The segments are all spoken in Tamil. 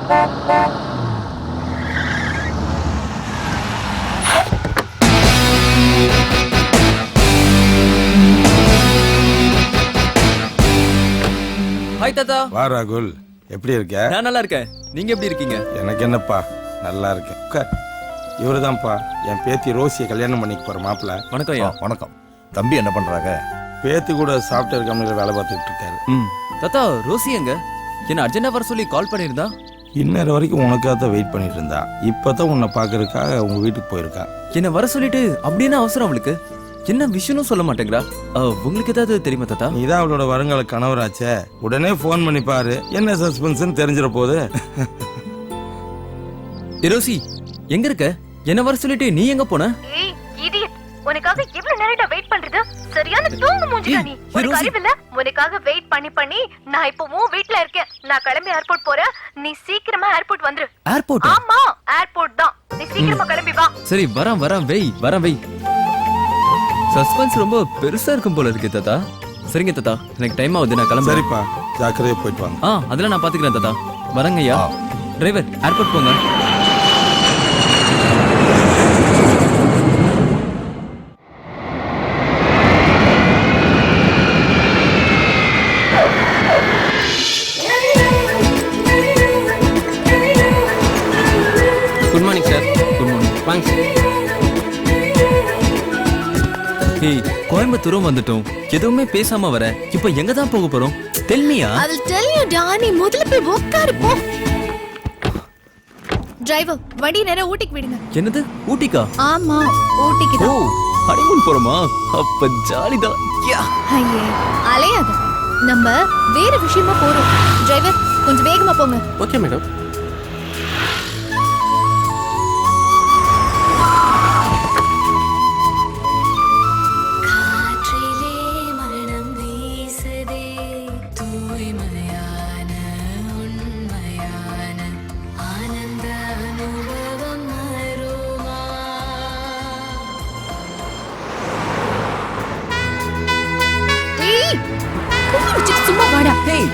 ஹாய் தாத்தா. வா ராகுல், எப்படி இருக்க? நான் நல்லா இருக்கேன். நீங்க எப்படி இருக்கீங்க? எனக்கு என்னப்பா, நல்லா இருக்கேன். உட்கார். இவருதான்ப்பா என் பேத்தி ரோசியை கல்யாணம் பண்ணிக்க போற மாப்பிள்ள. வணக்கம் ஐயா. வணக்கம். தம்பி என்ன பண்றாங்க? பேத்தி கூட சாஃப்ட்வேர் கம்பெனியில் வேலை பார்த்துட்டு இருக்காரு. தாத்தா, ரோசி எங்க? என்ன அர்ஜென்டா வர சொல்லி கால் பண்ணியிருந்தா? இன்னொரு வரைக்கும் உனக்காக தான் வெயிட் பண்ணிட்டு இருந்தா. இப்பதான் உன்னை பாக்குறதுக்காக உங்க வீட்டுக்கு போயிருக்கா. என்ன வர சொல்லிட்டு அப்படின்னு அவசரம் அவளுக்கு? என்ன விஷயம்னு சொல்ல மாட்டேங்கிறா. உங்களுக்கு ஏதாவது தெரியுமா தாத்தா? நீதான் அவளோட வருங்கால கணவராச்சே, உடனே போன் பண்ணி பாரு. என்ன சஸ்பென்ஸ் தெரிஞ்சிட போகுது. ரோசி எங்க இருக்க? என்ன வர சொல்லிட்டு நீ எங்க போன? உனக்காக எவ்வளவு நேரம்டா வெயிட் பண்றது? சரியான தூங்கு மூஞ்சிடா நீ. உனக்கு அறிவில்ல? உனக்காக வெயிட் பண்ணி நான் இப்போ உன் வீட்ல இருக்கேன். நான் கிளம்பி ஏர்போர்ட் போறேன். நீ சீக்கிரமா ஏர்போர்ட் வந்துரு. ஏர்போர்ட்? ஆமா, ஏர்போர்ட் தான். நீ சீக்கிரமா கிளம்பி வா. சரி, வரேன் வெய். சஸ்பென்ஸ் ரொம்ப பெருசா இருக்கும் போல இருக்கு தாத்தா. சரிங்க தாத்தா, எனக்கு டைம் ஆகுது, நான் கிளம்புறேன். சரிப்பா, ஜாக்கிரதையா போயிட்டு வாங்க. அதெல்லாம் நான் பாத்துக்கிறேன் தாத்தா. வரேங்க ஐயா. டிரைவர், ஏர்போர்ட் போங்க. Good morning sir. Good morning. வாங்க சார். ஏய், கோயம்புத்தூரும் வந்துட்டோம். எதுவுமே பேசாம வர. இப்போ எங்க தான் போக போறோம்? தெல்மியா? I will tell you Danny. முதல்ல போய் உட்காரு போ. டிரைவர், வண்டி நேரா ஊட்டிக்கு விடுங்க. என்னது? ஊட்டிக்கா? ஆமா, ஊட்டிக்கு ஓ, தான். ஹனிமூன் போறோமா? அப்ப ஜாலிதான். யா. ஐயே, அலையாத. நம்ம வேற விஷயமா போறோம். டிரைவர், கொஞ்சம் வேகமா போங்க. Okay madam. சும்மா வாடா. ஹேய்,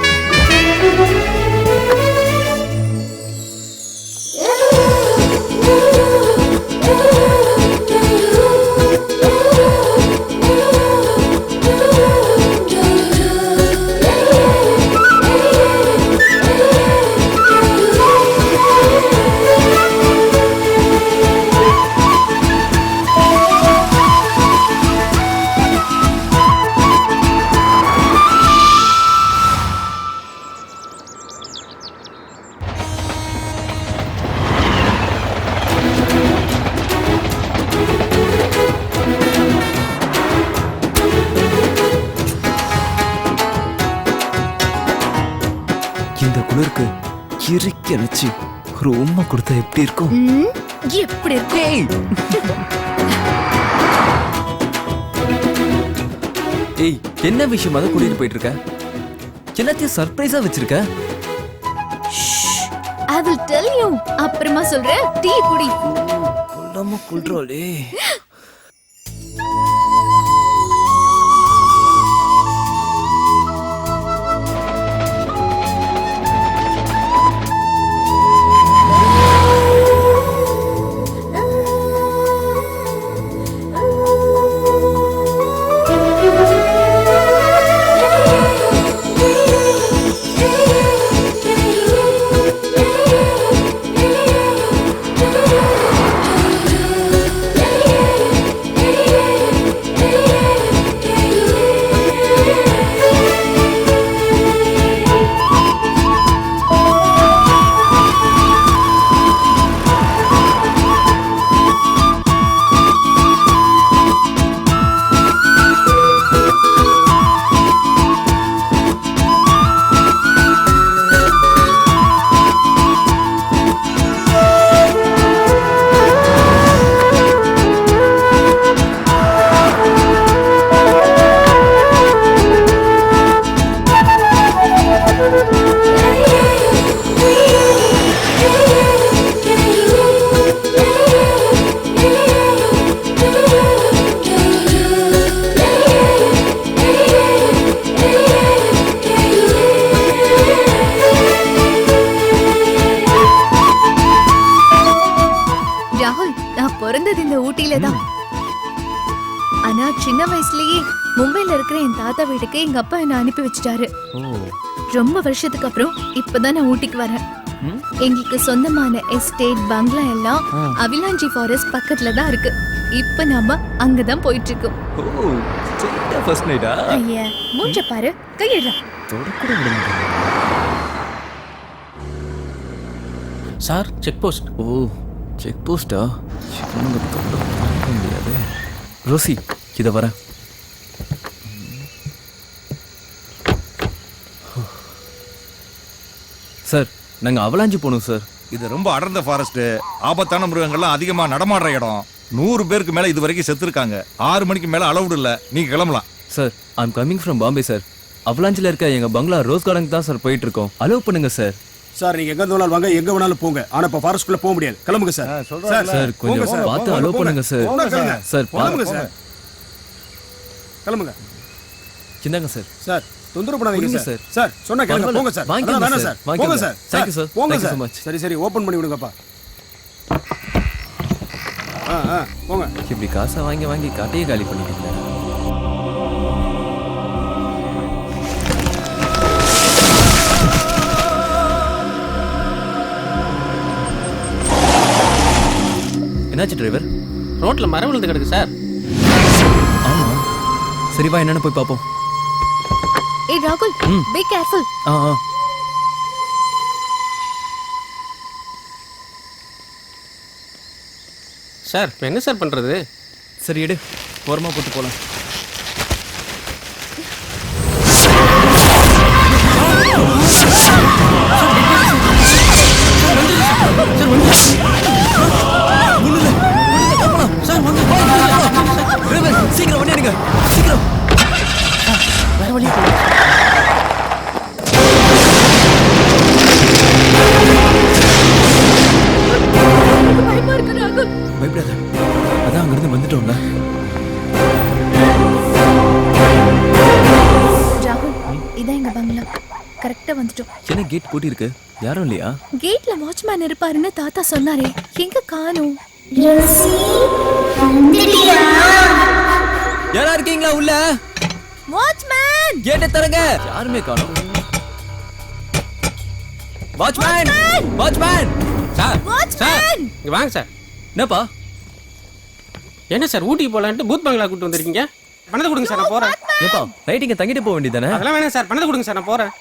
இந்த குளிருக்கு இறுக்கி அணைச்சு ஒரு உம்மை கொடுத்தா எப்படி இருக்கும்? எப்படி இருக்கு? ஏய், என்ன விஷயமா தான் கூட்டிட்டு போயிட்டு இருக்க? எல்லாத்தையும் சர்ப்ரைஸா வச்சிருக்க. I will tell you. அப்புறமா சொல்றேன். டீ குடி. கொல்லாம கொல்றாளே. ஊட்டியில தான். ஆனா சின்ன வயசுலயே மும்பைல இருக்கிற என் தாத்தா வீட்டுக்கு எங்க அப்பா என்ன அனுப்பி வச்சுட்டாரு. ஓ ரொம்ப வருஷத்துக்கு அப்புறம் இப்பதான் நான் ஊட்டிக்கு வரேன். எங்களுக்கு சொந்தமான எஸ்டேட் பங்களா எல்லாம் அவிலாஞ்சி ஃபாரஸ்ட் பக்கத்துல தான் இருக்கு. இப்ப நாம அங்கதான் போயிட்டு இருக்கோம். ஓ ஸ்ட்ரெயிட்டா ஃபர்ஸ்ட் நைட்டா? ஐயா மூஞ்ச பாரு, கையிடுறா. தொடக்கூட விட மாட்டேன். Sir check post. ஓ செக் போஸ்டா? முடியாது. ரோசி இதை வரேன். சார் நாங்கள் அவலாஞ்சி போகணும் சார். இது ரொம்ப அடர்ந்த ஃபாரஸ்ட், ஆபத்தான மிருகங்கள்லாம் அதிகமா நடமாடுற இடம். 100 பேருக்கு மேல இது வரைக்கும் செத்துருக்காங்க. 6 மணிக்கு மேல அலவுட் இல்ல, நீங்க கிளம்பலாம். Sir I'm coming from Bombay sir. அவலாஞ்சில் இருக்க எங்க பங்களா ரோஸ் கார்டனுக்கு தான் சார் போயிட்டு இருக்கோம். அலோவ் பண்ணுங்க சார். சார் நீங்க எங்க வேணாலும் வாங்க, எங்க வேணாலும் போங்க. ஆனா இப்ப ஃபாரஸ்ட்குள்ள போக முடியாது. கிளம்புங்க சார். சார் கொஞ்சம் பார்த்து அலோவ் பண்ணுங்க சார். சார் கிளம்புங்க சார். கிளம்புங்க. சின்னங்க சார். சார் தொந்தரவு பண்ணாதீங்க புரியுங்க சார். சார். சார் சொன்னா கேளுங்க. போங்க சார். வாங்கிக்கோங்க வேணாம் சார். சார். போங்க சார். Thank you, sir. போங்க Thank you so sir. much. சரி சரி ஓபன் பண்ணி விடுங்கப்பா. போங்க. இப்படி காசை வாங்கி வாங்கி காட்டையே காலி பண்ணிட்டீங்க. என்னாச்சு டிரைவர்? ரோட்ல மரம் விழுந்து கிடக்கு சார். ஆமா சரி வா என்னன்னு போய் பார்ப்போம். ஏய் ராகுல், பி கேர்ஃபுல். ஆ சார் இப்போ என்ன சார் பண்றது? சரி எடு, ஓரமா போட்டு போலாம். சீக்கிரம் வண்டி எடுங்க சீக்கிரம். வேற வழி பயமா இருக்கு ராகுல். பயப்படாத, அதான் அங்கிருந்து வந்துட்டோம்ல. ராகுல் இதான் எங்க பங்களா. கரெக்டா வந்துட்டோம். என்ன கேட் பூட்டி இருக்கு? யாரும் இல்லையா? கேட்ல வாட்ச்மேன் இருப்பாருன்னு தாத்தா சொன்னாரே, எங்க காணோம்? யாரா இருக்கீங்களா உள்ள? வாட்ச்மேன் கேட்டை தரங்க. யாருமே காணோம். Watchman watchman sir. Sir watchman இங்க வாங்க சார். என்னப்பா? என்ன சார் ஊட்டிக்கு போலான்ட்டு பூத் பங்களா கூட்டு வந்திருக்கீங்க? பணத்தை கொடுங்க சார், நான் போறேன். ஏப்பா நைட் இங்க தங்கிட்டு போக வேண்டியதானே? அதெல்லாம் வேணாம் சார், பணத்தை கொடுங்க சார், நான் போறேன்.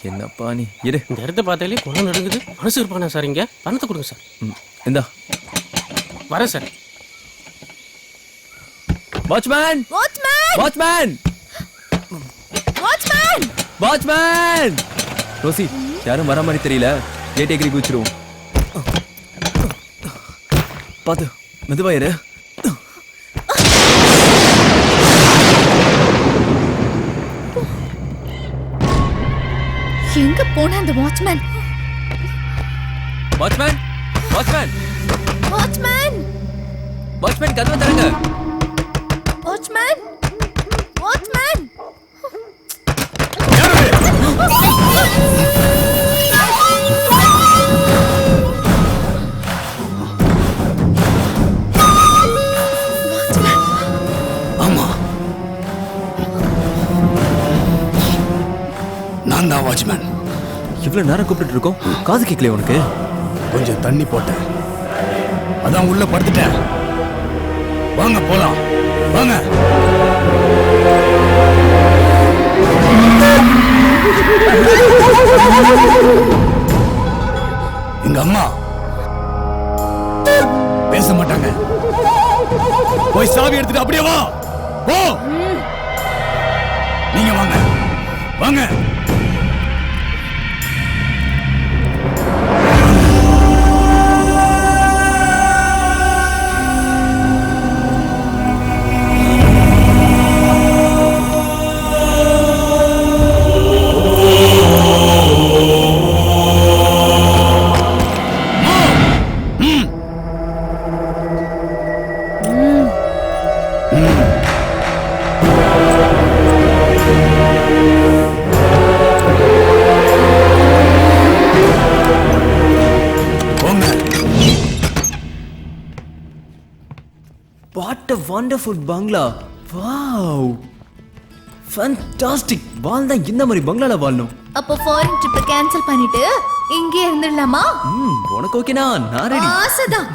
என்னப்பா நீ இரு. இந்த இடத்த பார்த்தாலே குளம் நடுங்குது. மனசு இருப்பானா சார் இங்க? பணத்தை கொடுங்க சார். இந்தா வரேன் sir. Watchman watchman watchman watchman watchman. Rosie யாரும் வர மாதிரி தெரியல, கேட் எகிரி குச்சிருவோம். பாத்து மெதுவா இரு. எங்க போன அந்த watchman? Watchman watchman watchman watchman கதவை தரங்க. வாட்ச்மேன் வாட்ச்மேன் ஆமா நான் தான் வாட்ச்மேன். இவ்வளவு நேரம் கூப்பிட்டு இருக்கோம், காது கேட்கலையே உனக்கு? கொஞ்சம் தண்ணி போட்டேன், அதான் உள்ள படுத்துட்டேன். வாங்க போலாம் வாங்க. எங்க அம்மா பேச மாட்டாங்க. போய் சாவி எடுத்துட்டு அப்படியே வா. போ. நீங்க வாங்க வாங்க. வாட் அ வண்டர்ஃபுல் பங்களா. Wow, fantastic. வாழ்ந்தா இந்த மாதிரி பங்களால வாழணும். அப்போ ஃபாரின் ட்ரிப் கேன்சல் பண்ணிட்டு இங்கே இருந்துடலாமா? உனக்கு ஓகேனா? நான் ரெடி. ஆசைதான்.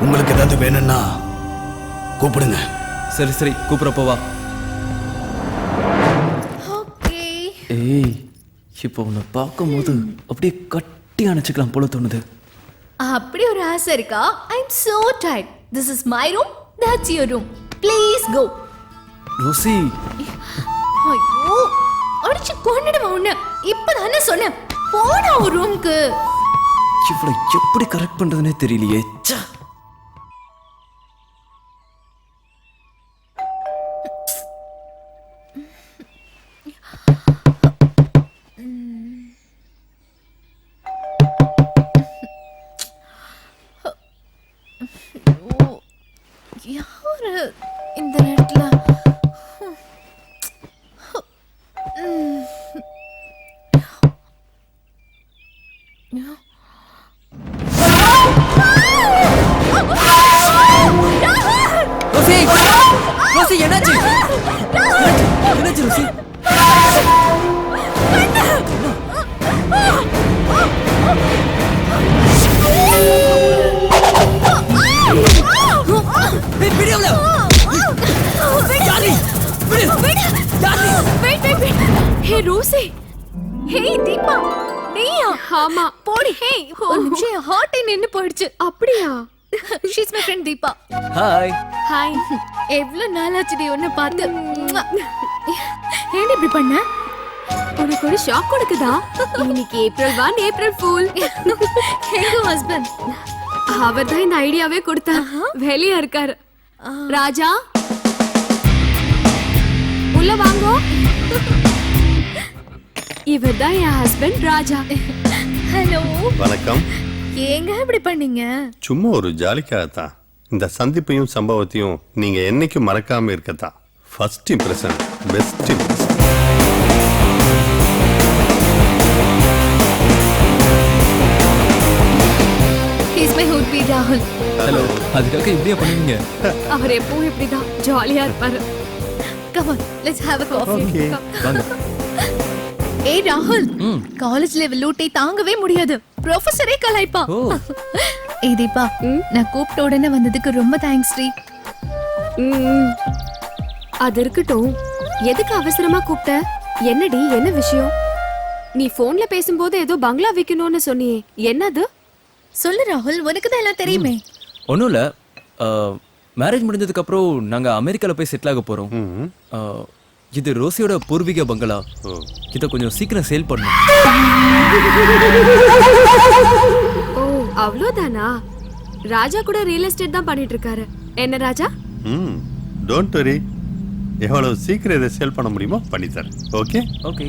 உங்களுக்கு ஏதாவது வேணும்னா கூப்பிடுங்க. சரி சரி, கூப்பிடுறப்போ வா. ஓகே. ஏய், இப்போ உன்னை பார்க்கும்போது அப்படியே கட்டி அணைச்சிக்கலாம் போல தோணுது. அப்படி ஒரு ஆசை இருக்கா? I'm so tired. This is my room. That's your room. Please go. Rosie, ஐயோ, அடிச்சு கொன்னுடுவா உன்னை. இப்பதானே சொன்னேன், போடா ஒரு ரூம்க்கு. இவ்வளவு எப்படி கரெக்ட் பண்றதுனே தெரியலையே. ச்சே. யாரு இந்த நேரத்துல? ரோசி, ரோசி, என்னாச்சு? என்னாச்சு ரோசி? ஏய், விடு அவளை. யாரி? விடு. Wait. Hey Rosie. Hey Deepa. நீயா? ஆமா. போடி. Hey, ஒரு நிமிஷம் என் ஹார்ட் நின்னு போயிடுச்சு. அப்படியா? She's my friend Deepa. Hi. Hi. எவ்வளவு நாளாச்சுடி உன்னை பார்த்து. ஏன் இப்படி பண்ண? உனக்கு ஒரு ஷாக் கொடுக்குதா? இன்னைக்கு ஏப்ரல் 1 ஏப்ரல் ஃபூல். எங்க ஹஸ்பண்ட்? அவர் தான் இந்த ஐடியாவே கொடுத்தார். வெளியா இருக்காரு. ராஜா, உள்ள வாங்கோ. இவர் தான் என் ஹஸ்பண்ட் ராஜா. ஹலோ. வணக்கம். ஏங்க இப்படி பண்ணீங்க? சும்மா ஒரு ஜாலிக்காகத்தான். இந்த சந்திப்பையும் சம்பவத்தையும் நீங்க என்னைக்கும் மறக்காம இருக்கத்தான். First impression best impression. He's my would be Rahul. Hello. அதுக்காக இப்படியே பண்ணுவீங்க? அவர் எப்பவும் இப்படிதான் ஜாலியா இருப்பாரு. Come on, let's have a coffee. வாங்க. ஏய் ராகுல், காலேஜ் லெவல் லூட்டை தாங்கவே முடியாது. ப்ரொஃபசரே கலாய்ப்பா. ஓ. ஏய் தீபா, நான் கூப்பிட்ட உடனே வந்ததுக்கு ரொம்ப தேங்க்ஸ் டி. அது இருக்கட்டும். எதுக்கு அவசரமா கூப்பிட்ட? என்னடி, என்ன விஷயம்? நீ போன்ல பேசும்போது ஏதோ பங்களா விக்கணும்னு சொன்னியே, என்னது? சொல்லு ராகுல், உனக்கு தான் எல்லாம் தெரியுமே. ஒன்றும் இல்லை, மேரேஜ் முடிஞ்சதுக்கு அப்புறம் நாங்கள் அமெரிக்காவில் போய் செட்டில் ஆக போகிறோம். இது ரோசியோட பூர்வீக பங்களா. இதை கொஞ்சம் சீக்கிரம் சேல் பண்ணணும். ஓ, அவ்வளோதானா? ராஜா கூட ரியல் எஸ்டேட் தான் பண்ணிட்டு இருக்காரு. என்ன ராஜா? Don't worry. எவ்வளவு சீக்கிரம் இதை சேல் பண்ண முடியுமோ பண்ணித்தரேன். Okay okay.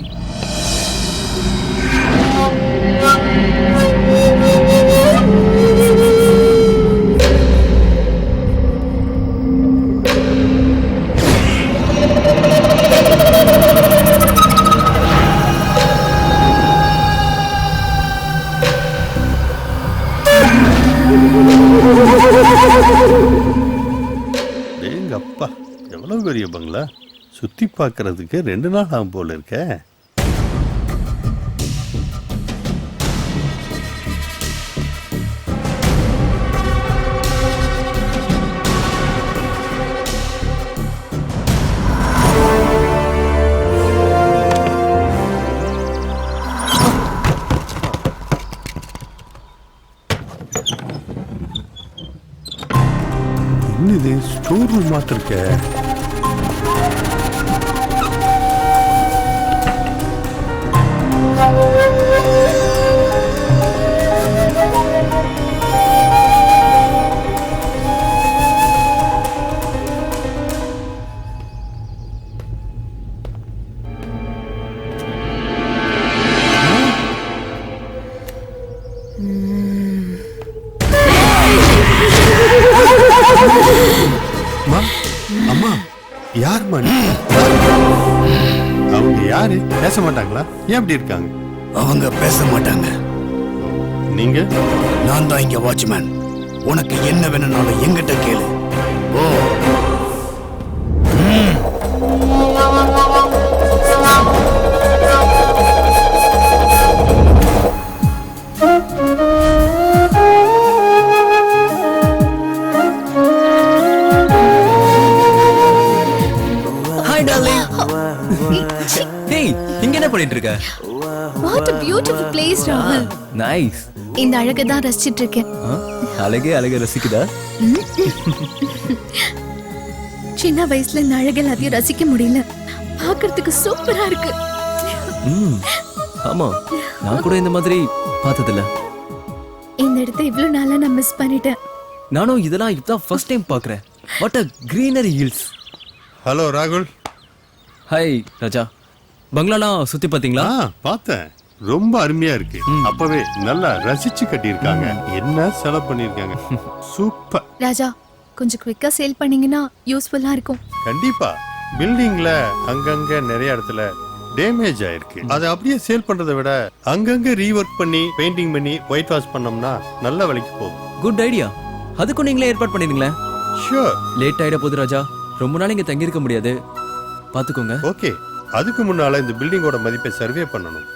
அப்பா, எவ்வளவு பெரிய பங்களா. சுத்தி பார்க்கறதுக்கு 2 நாள் ஆகும் போல இருக்க. இது ஸ்டோர் ரூம் மாத்த இருக்க. அம்மா, யார் மணி? அவங்க யாரு? பேச மாட்டாங்களா? ஏன் அப்படி இருக்காங்க? அவங்க பேச மாட்டாங்க. நீங்க? நான் தான் இங்க வாட்ச்மேன். உனக்கு என்ன வேணும்னாலும் எங்கிட்ட கேளு. ஓ. Hi darling. ஹேய், இங்க என்ன பண்ணிட்டு இருக்க? வாட் a beautiful place ராகுல். நைஸ். இந்த அழகை தான் ரசிச்சிட்டு இருக்கேன். அழகே ரசிக்குதா? சின்ன வயசுல இந்த அழகு எல்லாத்தையும் ரசிக்க முடியல. பார்க்கிறதுக்கு சூப்பரா இருக்கு. ஆமா, நான் கூட இந்த மாதிரி பார்த்ததில்ல. இந்த இடத்தை இவ்வளவு நாளா நான் மிஸ் பண்ணிட்டேன். நானும் இதெல்லாம் இப்பதான் ஃபர்ஸ்ட் டைம் பார்க்கறேன். What a greenery hills. Hello ராகுல். ஹாய் ராஜா. பங்களாலாம் சுத்தி பாத்தீங்களா? பார்த்தேன். ரொம்ப அருமையா இருக்கு. அப்பவே நல்லா ரசிச்சு கட்டியிருக்காங்க. என்ன செலவு பண்ணிருக்காங்க. சூப்பர். ராஜா, கொஞ்சம் குவிக்கா சேல் பண்ணீங்கன்னா யூஸ்ஃபுல்லா இருக்கும். கண்டிப்பா. பில்டிங்ல அங்கங்க நிறைய இடத்துல டேமேஜ் ஆயிருக்கு. அதை அப்படியே சேல் பண்றதை விட அங்கங்க ரீவொர்க் பண்ணி பெயிண்டிங் பண்ணி ஒயிட் வாஷ் பண்ணோம்னா நல்ல விலைக்கு போகும். Good idea. அதுக்கும் நீங்களே ஏற்பாடு பண்ணிடுங்களேன். ஷூர். லேட் ஆயிட போகுது ராஜா. ரொம்ப நாள் இங்க தங்கி இருக்க முடியாது. பாத்துக்கோங்க. ஓகே. அதுக்கு முன்னால இந்த பில்டிங்கோட மதிப்பை சர்வே பண்ணணும்.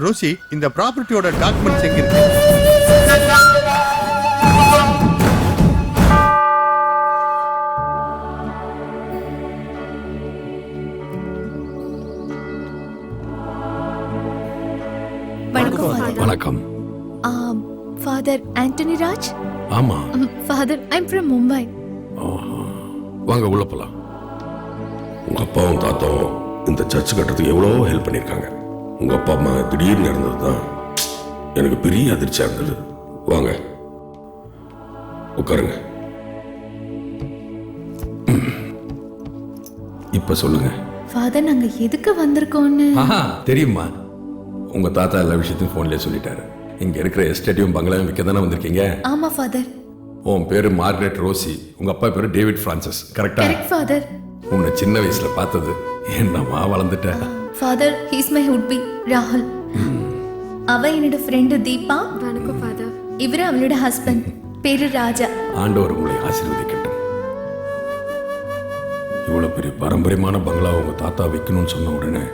ரோசி, இந்த ப்ராப்பர்ட்டியோட டாக்குமெண்ட்ஸ் எங்க இருக்கு? வணக்கம். ஃபாதர் ஆண்டனி ராஜ். ஆமா. Father, I am from Mumbai. வாங்க உள்ள போலாம். உங்க அப்பாவும் தாத்தாவும் இந்த சர்ச் கட்டுறதுக்கு எவ்வளவோ ஹெல்ப் பண்ணிருக்காங்க. உங்க அப்பா அம்மா திடீர்னு இருந்தது தான் எனக்கு பெரிய அதிர்ச்சியா இருந்தது. வாங்க உட்காருங்க. இப்ப சொல்லுங்க. ஃபாதர், நாங்க எதுக்கு வந்திருக்கோம்னு தெரியுமா? உங்க தாத்தா எல்லா விஷயத்தையும் போன்லயே சொல்லிட்டாரு. இங்க இருக்கிற எஸ்டேட்டையும் பங்களாவையும் விற்க தானே வந்திருக்கீங்க? ஆமா ஃபாதர். உன் பேரு மார்கரெட் ரோசி, உங்க அப்பா பேரு டேவிட் பிரான்சிஸ். கரெக்டா? Correct father. உன்னை சின்ன வயசுல பார்த்தது என்னமா வளர்ந்துட்ட. ஃபாதர், ஹி இஸ் மை ஹுட்பி ராகுல். அவ என்னோட ஃப்ரெண்ட் தீபா. வணக்கம் ஃபாதர். இவரு அவளோட ஹஸ்பண்ட், பேரு ராஜா. ஆண்டவர் உங்களை ஆசீர்வதிக்கட்டும். இவ்வளவு பெரிய பாரம்பரியமான பங்களா உங்க தாத்தா வைக்கணும்னு சொன்ன உடனே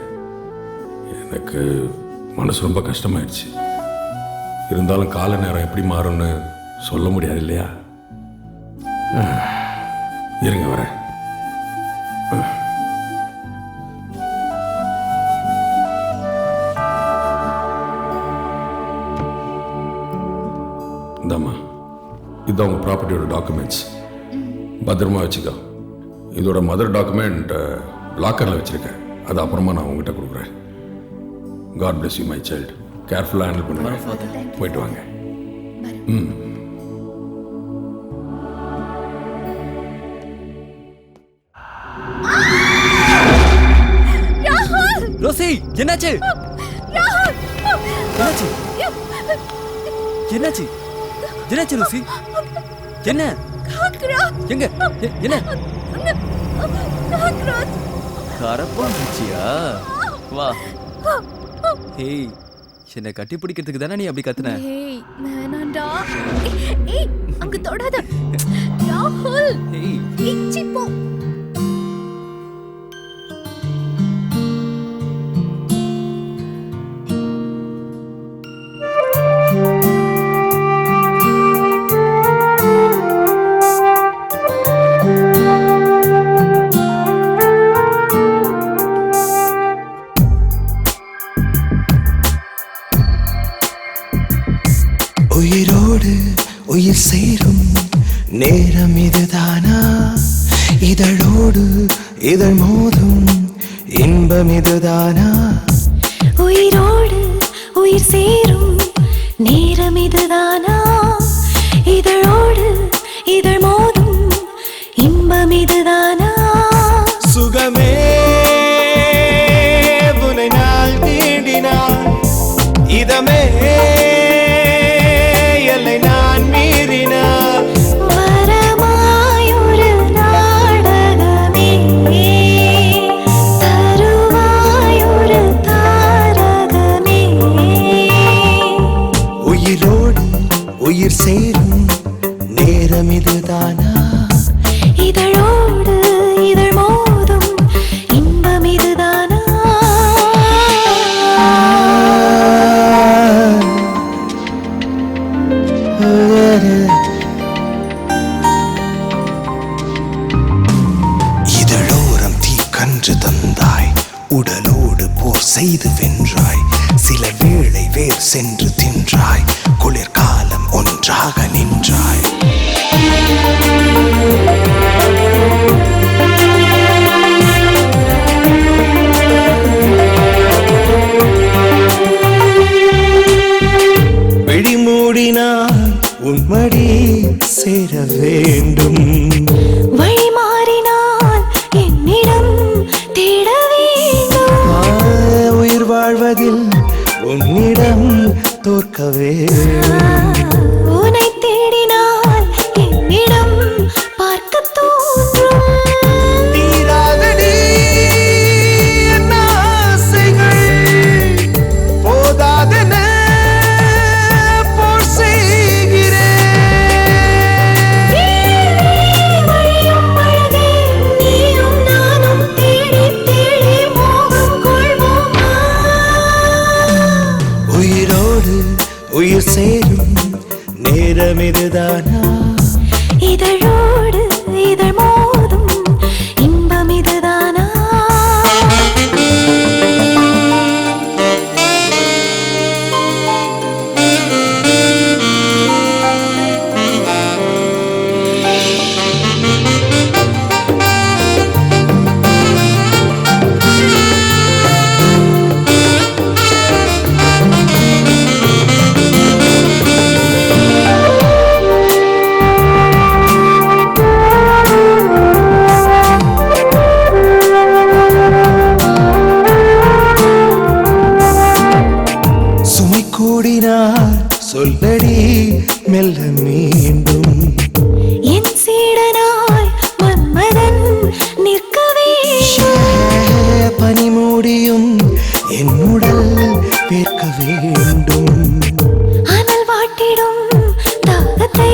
எனக்கு மனசு ரொம்ப கஷ்டமாயிடுச்சு. இருந்தாலும் கால நேரம் எப்படி மாறும்னு சொல்ல முடியாது இல்லையா? இருங்க வரேன். இந்தாம்மா, இதுதான் உங்க ப்ராப்பர்ட்டியோட டாக்குமெண்ட்ஸ். பத்திரமா வச்சுக்கோ. இதோட மதர் டாக்குமெண்ட் லாக்கரில் வச்சிருக்கேன். அது அப்புறமா நான் உங்ககிட்ட கொடுக்குறேன். God bless you my child. கேர்ஃபுல்லாக ஹேண்டில் பண்ணுங்க. போயிட்டு வாங்க. ரோசி, என்னாச்சு? என்னாச்சு? என்னாச்சு? என்னாச்சு ரோசி? என்ன? எங்க? என்ன? கரப்பாம்பூச்சியா? வா. ஏய், என்ன கட்டி பிடிக்கிறதுக்கு தானே நீ அப்படி கத்துன? ஏய், வேணாம்டா. ஏய், அங்க தொடாத. ராகுல். ஏய், இச்சி போ. உயிரோடு உயிர் சேரும் நேரம் இதுதானா? இதழோடு இதழ் மோதும் இன்பம் இதுதானா? உயிரோடு உயிர் சேரும் நேரம் இதுதானா? இதழோடு இதழ் மோதும் இன்பம் இதுதானா? சுகமே உன்னை நாள் தீண்டினான், இதமே எல்லை நான் மீறினான். வரமாயொரு நாடகமே, தருவாயொரு தாரகமே. உயிரோடு உயிர் சேரும் நேரம் இதுதானா? இதழோடு இதழ் மோதும் போர் செய்து வென்றாய், சில வேளை வேர் சென்று தின்றாய், குளிர்காலம் ஒன்றாக நின்றாய். விழிமூடினால் உன்மடி சேர வேண்டும், வழி மாறினால் என்னிடம் தேட வேண்டும், உயிர் வாழ்வதில் உன்னிடம் தோற்க வேண்டும். உன்னை தேடினால் என்னிடம் பார்க்க தோன்றும். தீராதடி என் ஆசைகள், போதாதென போர் செய்கிறேன். வழியும் அழகே, நீயும் நானும் தேடி தேடி மோகம் கொள்வோமா? உயிரோடு உயிர் சேரும் நேரம் இதுதானா? இதழோடு இதழ் மோதும் இன்பம் இதுதானா? சுமை கூடினார் சொல்லடி மெல்ல மீண்டும், என் சீடனாய் மன்மதன் நிற்க வேண்டும். பனி மூடியும் என் உடல் வேர்க்க வேண்டும். அனல் வாட்டிடும் தாகத்தை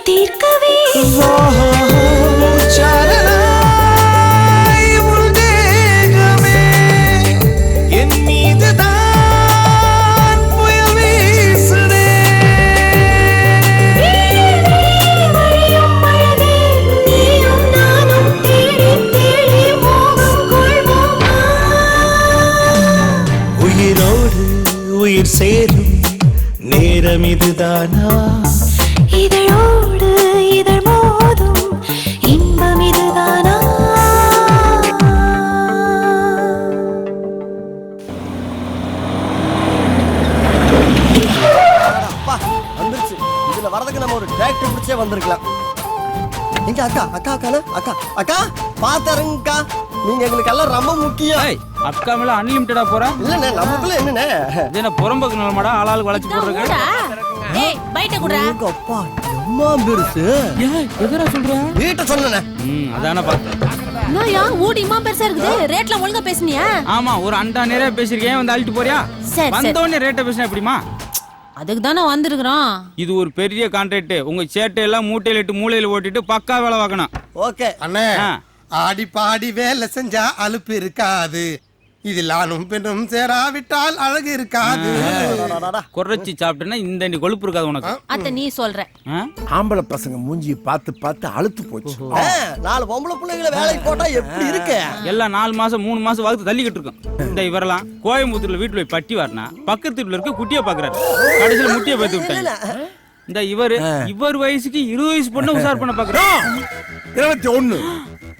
தீர்க்க வேண்டும். சரணாய் உள் தேகமே, என் மீதுதான் புயல் வீசுதே. வழியும் அழகே, நீயும் நானும் தேடி தேடி மோகம் கொள்வோமா? உயிரோடு உயிர் சேரும் நேரம் இதுதானா? இதழோடு இதழ் மோதும் இன்பம் இதுதானா? வந்துருச்சு. இதுல வரதுக்கு நம்ம ஒரு டிராக்டர் பிடிச்சே வந்திருக்கலாம். எங்க அக்கா அக்கா அக்கா அக்கா அக்கா பாத்தருங்கக்கா, நீங்க எங்களுக்கு எல்லாம் ரொம்ப முக்கியம். அக்கா மேல அன்லிமிட்டடா போற இல்லண்ணே, நமக்குள்ள என்னண்ணே இது என்ன புறம்போக்கு நிலமாடா ஆளாளுக்கு வளைச்சு போடுறீங்க ஏய் பைட்ட குடுறா. எங்க அப்பா எம்மா பெருசு. எதுடா சொல்ற வீட்டை சொன்னேனே. அதானே பார்த்தேன். நாயா ஊடி இம்மா பெருசா இருக்குது. ரேட்ல ஒழுங்கா பேசுனியா? ஆமா ஒரு அண்டா நிறைய பேசிருக்கேன் வந்து அழிட்டு போறியா? சரி, வந்த உடனே ரேட்டை பேசினா எப்படிமா? அதுக்கு தானே வந்திருக்கிறோம். இது ஒரு பெரிய கான்ட்ராக்ட். உங்க சேட்டை எல்லாம் மூட்டையில இட்டு மூளையில ஓட்டிட்டு பக்கா வேலை பார்க்கணும். ஓகே அண்ணே, ஆடி பாடி வேலை செஞ்சா அலுப்பு இருக்காது. இதில் ஆணும் பெண்ணும் சேராவிட்டால் அழகு இருக்காது. குறைச்சி சாப்பிட்டேன்னா இந்த கொழுப்பு இருக்காது உனக்கு. அத்த நீ சொல்ற. ஆம்பளை பசங்க மூஞ்சி பார்த்து பார்த்து அழுத்து போச்சு. 4 பொம்பளை பிள்ளைகளை வேலைக்கு போட்டா எப்படி இருக்கு? எல்லாம் 4 மாசம் 3 மாசம் வகுத்து தள்ளிக்கிட்டு இருக்கும். இந்த இவரெல்லாம் கோயம்புத்தூர்ல வீட்டுல போய் பட்டி வரனா பக்கத்து வீட்டுல இருக்க குட்டியை பாக்குறாரு. கடைசியில முட்டியை பார்த்து விட்டாங்க. இந்த இவர் வயசுக்கு 20 வயசு பொண்ணு உசார் பண்ண பாக்குறோம். 21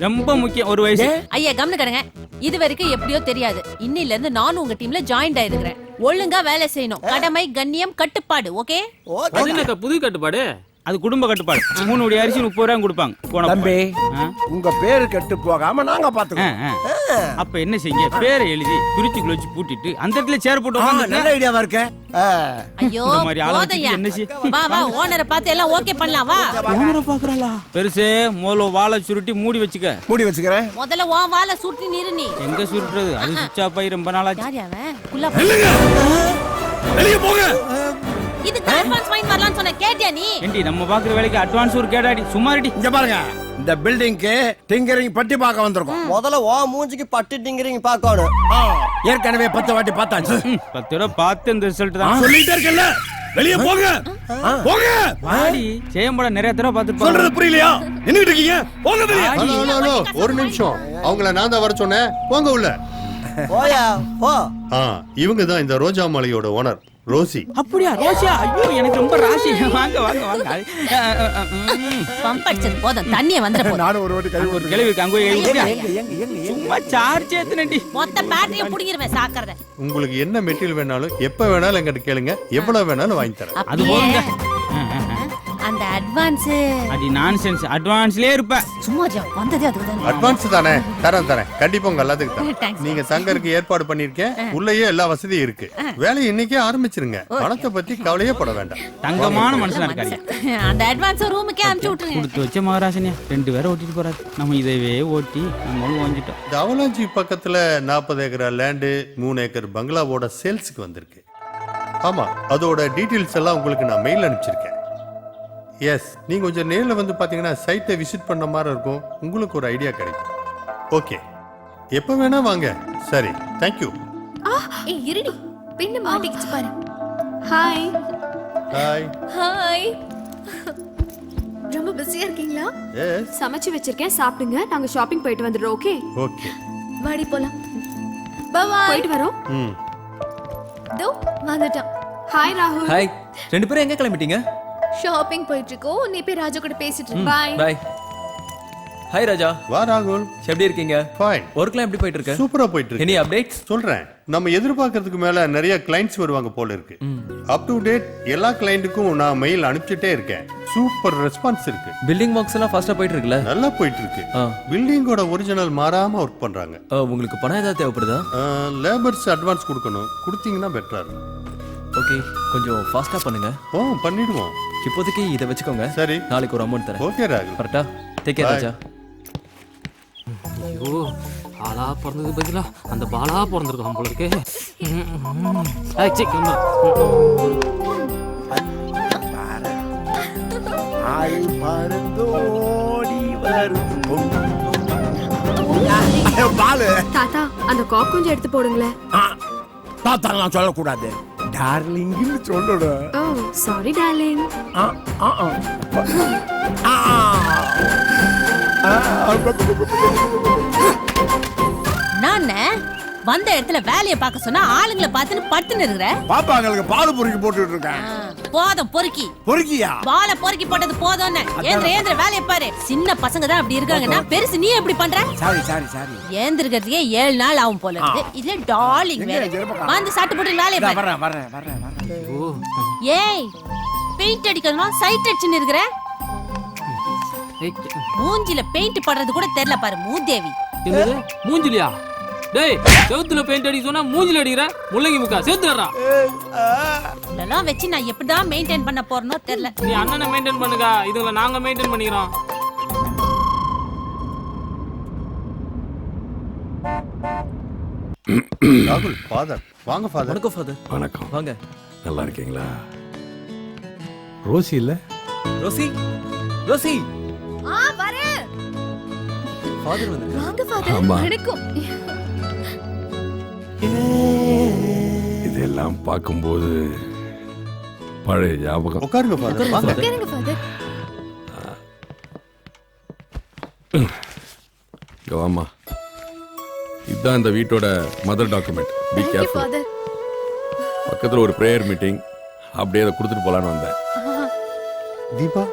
ரொம்ப முக்கியம். ஒரு வயசு ஐயா கவனம் கடங்க. இது வரைக்கும் எப்படியோ தெரியாது. இன்னில இருந்து நானும் உங்க டீம்ல ஜாயின் ஆயிருக்கிறேன். ஒழுங்கா வேலை செய்யணும். கடமை கண்ணியம் கட்டுப்பாடு. ஓகே அது என்ன புது கட்டுப்பாடு? அது குடும்ப கட்டுப்பாடு. 3 உடைய அரிசி 30 ரூபாய் கொடுப்பாங்க. போன தம்பி உங்க பேரு கெட்டு போகாம நாங்க பாத்துக்கோம். அப்ப என்ன செய்யுங்க, பேரை எழுதி பிரிச்சுக்குள்ள வச்சு பூட்டிட்டு அந்த இடத்துல சேர் போட்டு நல்ல ஐடியாவா இருக்க. ஐயோ இந்த மாதிரி ஆளை போதையா. வச்சுட்டு என்ன செய்ய? வா வா ஓனரை பார்த்து எல்லாம் ஓகே பண்ணலாம். வா ஓனரை பாக்குறாளா? பெருசே முதல்ல வாழை சுருட்டி மூடி வச்சுக்க. மூடி வச்சுக்கிறேன். முதல்ல உன் வாளை சுருட்டி நிறு நீ. எங்க சுருட்டுறது? அது சுவிட்ச் ஆஃப் ஆகி ரொம்ப நாளாச்சு. யார் அவன்? குள்ள வெளிய போங்க. இது அட்வான்ஸ் ஃபைன் வரலாம்னு சொன்ன கேட்டியா நீ? ஏண்டி நம்ம பாக்குற வேலைக்கு அட்வான்ஸ் ஒரு கேடாடி சும்மாடி. இங்க பாருங்க, இந்த பில்டிங்க்கு டிங்கரிங் பட்டி பார்க்க வந்திருக்கோம். முதல்ல ஓ மூஞ்சிக்கு பட்டி டிங்கரிங் பார்க்கணும். ஏற்கனவே 10 வாட்டி பார்த்தாச்சு. 10 தடவை பார்த்து இந்த ரிசல்ட் தான் சொல்லிட்டே இருக்கல. வெளிய போங்க போங்க. வாடி சேம்பட நிறைய தடவை பார்த்து சொல்றது புரியலையா? என்னிட்டு இருக்கீங்க? போங்க வெளிய. ஹலோ, ஹலோ, ஹலோ, ஒரு நிமிஷம். அவங்கள நான் தான் வர சொன்னேன். போங்க உள்ள. போயா போ. இவங்க தான் இந்த ரோஜா மலையோட ஓனர் ரோசி. அப்படியா ரோசியா? ஐயோ எனக்கு ரொம்ப ராசி. வாங்க வாங்க வாங்க. பம்ப் அடிச்சது போதும், தண்ணிய வந்துற போதும். நானும் ஒரு வாட்டி கை ஒரு கிளவி அங்க சும்மா சார்ஜ் ஏத்துனடி. மொத்த பேட்டரிய புடிங்கிருவேன் சாக்கறத. உங்களுக்கு என்ன மெட்டீரியல் வேணாலும் எப்ப வேணாலும் எங்கிட்ட கேளுங்க, எவ்வளவு வேணாலும் வாங்கி தரேன். அது போதுங்க. அந்த அட்வான்ஸ் அடி நான்சென்ஸ். அட்வான்ஸ்லயே இருப்ப. சும்மா ஜா வந்ததே அதுக்கு தான். அட்வான்ஸ் தானே? தரேன் கண்டிப்பா உங்க எல்லாத்துக்கு Thanks. தரேன். நீங்க தங்கருக்கு ஏற்பாடு பண்ணிருக்கேன். உள்ளேயே எல்லா வசதியும் இருக்கு. வேலையை இன்னைக்கே ஆரம்பிச்சிருங்க. பணத்தை பத்தி கவலையே பட வேண்டாம். தங்கமான மனுஷனா இருக்காரு. அந்த அட்வான்ஸ் ரூமுக்கே அனுப்பிச்சு விட்டுருங்க. கொடுத்து வச்ச மகாராசனியா 2 பேரை ஓட்டிட்டு போறாரு. நம்ம இதவே ஓட்டி நம்மளும் வாங்கிட்டோம். இந்த அவலாஞ்சி பக்கத்துல 40 ஏக்கர் லேண்டு 3 ஏக்கர் பங்களாவோட சேல்ஸுக்கு வந்திருக்கு. ஆமா, அதோட டீட்டெயில்ஸ் எல்லாம் உங்களுக்கு நான் மெயில் அனுப்பிச்சிருக்கேன். எஸ், நீங்க கொஞ்சம் நேரில் வந்து பாத்தீங்கன்னா சைட்டை விசிட் பண்ண மாதிரி இருக்கும். உங்களுக்கு ஒரு ஐடியா கிடைக்கும். ஓகே, எப்ப வேணா வாங்க. சரி, தேங்க்யூ. ஏய் இருடி, பின்ன மாட்டிக்கிச்சு பாரு. ஹாய். ஹாய். ஹாய். ரொம்ப பிஸியா இருக்கீங்களா? எஸ். சமைச்சு வச்சிருக்கேன், சாப்பிடுங்க. நாங்க ஷாப்பிங் போயிட்டு வந்துடுறோம். ஓகே ஓகே, வாடி போலாம். பாய். போயிட்டு வரோம். தோ வந்துட்டான். ஹாய் ராகுல். ஹாய். 2 பேரும் எங்க கிளம்பிட்டீங்க? ஷாப்பிங் போயிட்டு இருக்கோம். நீ போய் ராஜா கூட பேசிட்டு இரு. பாய். பாய். ஹாய் ராஜா. வா ராகுல். எப்படி இருக்கீங்க? ஃபைன். ஒர்க்லாம் எப்படி போயிட்டு இருக்கு? சூப்பரா போயிட்டு இருக்கு. Any updates? சொல்றேன். நம்ம எதிர்பார்க்கறதுக்கு மேல நிறைய கிளைண்ட்ஸ் வருவாங்க போல இருக்கு. அப் டு டேட் எல்லா கிளைண்ட்டுக்கும் நான் மெயில் அனுப்பிச்சிட்டே இருக்கேன். சூப்பர் ரெஸ்பான்ஸ் இருக்கு. பில்டிங் ஒர்க்ஸ் எல்லாம் ஃபாஸ்டா போயிட்டு இருக்குல்ல? நல்லா போயிட்டு இருக்கு. பில்டிங்கோட ஒரிஜினல் மாறாம ஒர்க் பண்றாங்க. உங்களுக்கு பணம் ஏதாவது தேவைப்படுதா? லேபர்ஸ் அட்வான்ஸ் கொடுக்கணும். கொடுத்தீங்கன்னா பெட்டரா இருக்கும். ஓகே, கொஞ்சம் ஃபாஸ்டா பண்ணுங்க. பண்ணிடுவோம். இப்போதைக்கு இதை வச்சுக்கோங்க. சரி, நாளைக்கு ஒரு அமௌண்ட் தரேன். ஓகே ராகுல். கரெக்டா? டேக் கேர் ராஜா. ஐயோ, ஆளா பிறந்தது பதிலா அந்த பாலா பிறந்திருக்கான் போல இருக்கு. தாத்தா, அந்த காக் கொஞ்சம் எடுத்து போடுங்களேன். தாத்தாலாம் சொல்லக்கூடாது, டார்லிங்னு சொல்லணும். ஓ சாரி டார்லிங். நான் வந்த இடத்துல வேலையை பார்க்க சொன்னா ஆளுங்களை பார்த்துன்னு படுத்துன்னு இருக்கிற. பாப்பாங்களுக்கு பால் பொறுக்கி போட்டுட்டு இருக்கேன். போதும் பொறுக்கி. பொறுக்கியா? பால பொறுக்கி போட்டது போதும்னு. ஏந்திர வேலையை பாரு. சின்ன பசங்க தான் அப்படி இருக்காங்கன்னா பெருசு நீ எப்படி பண்ற? சாரி. ஏந்திருக்கிறதுக்கே 7 நாள் ஆகும் போல இருக்கு. இதுல டார்லிங் வேற. வந்து சாட்டு போட்டு வேலையை பாரு. வரேன். ஏய், பெயிண்ட் அடிக்கணுமா சைட் அடிச்சுன்னு இருக்கிற? மூஞ்சில பெயிண்ட் படுறது கூட தெரியல பாரு மூதேவி. என்னது மூஞ்சிலியா? டேய், செவுத்துல பெயிண்ட் அடி சொன்னா மூஞ்சில அடிக்குற. முள்ளங்கி முக்கா செவுத்துறா. இதெல்லாம் வச்சு நான் எப்படிதான் மெயின்டைன் பண்ண போறனோ தெரியல. நீ அண்ணனை மெயின்டைன் பண்ணுங்க, இதுல நாங்க மெயின்டைன் பண்ணிக்கிறோம். ராகுல், ஃபாதர். வாங்க ஃபாதர். வணக்கம் ஃபாதர். வணக்கம். வாங்க. நல்லா இருக்கீங்களா? ரோசி இல்ல? ரோசி. ரோசி. வரேன். ஃபாதர் வந்து. வாங்க ஃபாதர். ஆமா. வணக்கம். இதெல்லாம் பார்க்கும்போது பழைய ஞாபகம். உட்காருங்க ஃபாதர். வாங்க. உட்காருங்க ஃபாதர். வாமா. இதுதான் இந்த வீட்டோட mother document. Be Thank you careful. Father. பக்கத்துல ஒரு பிரேயர் மீட்டிங், அப்படியே அதை கொடுத்துட்டு போலான்னு வந்தேன். தீபா,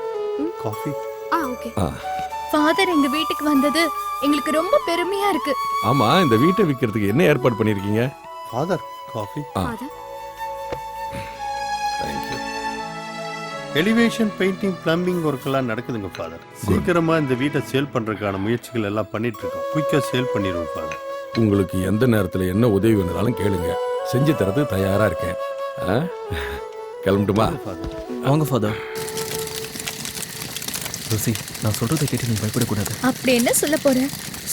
காஃபி. ஓகே. ஃபாதர் எங்க வீட்டுக்கு வந்தது எங்களுக்கு ரொம்ப பெருமையா இருக்கு. ஆமா, இந்த வீட்டை விற்கிறதுக்கு என்ன ஏற்பாடு பண்ணிருக்கீங்க? Father, coffee. Father. Thank you. Elevation, painting, plumbing work எல்லாம் நடக்குதுங்க ஃபாதர். சீக்கிரமா இந்த வீட்டை சேல் பண்றதுக்கான முயற்சிகள் எல்லாம் பண்ணிட்டு இருக்கோம். குயிக்கா சேல் பண்ணிடுவோம் ஃபாதர். உங்களுக்கு எந்த நேரத்துல என்ன உதவி வேணும்னாலும் கேளுங்க, செஞ்சு தரதுக்கு தயாரா இருக்கேன். கிளம்பட்டுமா? வாங்க ஃபாதர். ரோசி, நான் சொல்றதை கேட்டு நீ பயப்படக்கூடாது. அப்படி என்ன சொல்ல போற?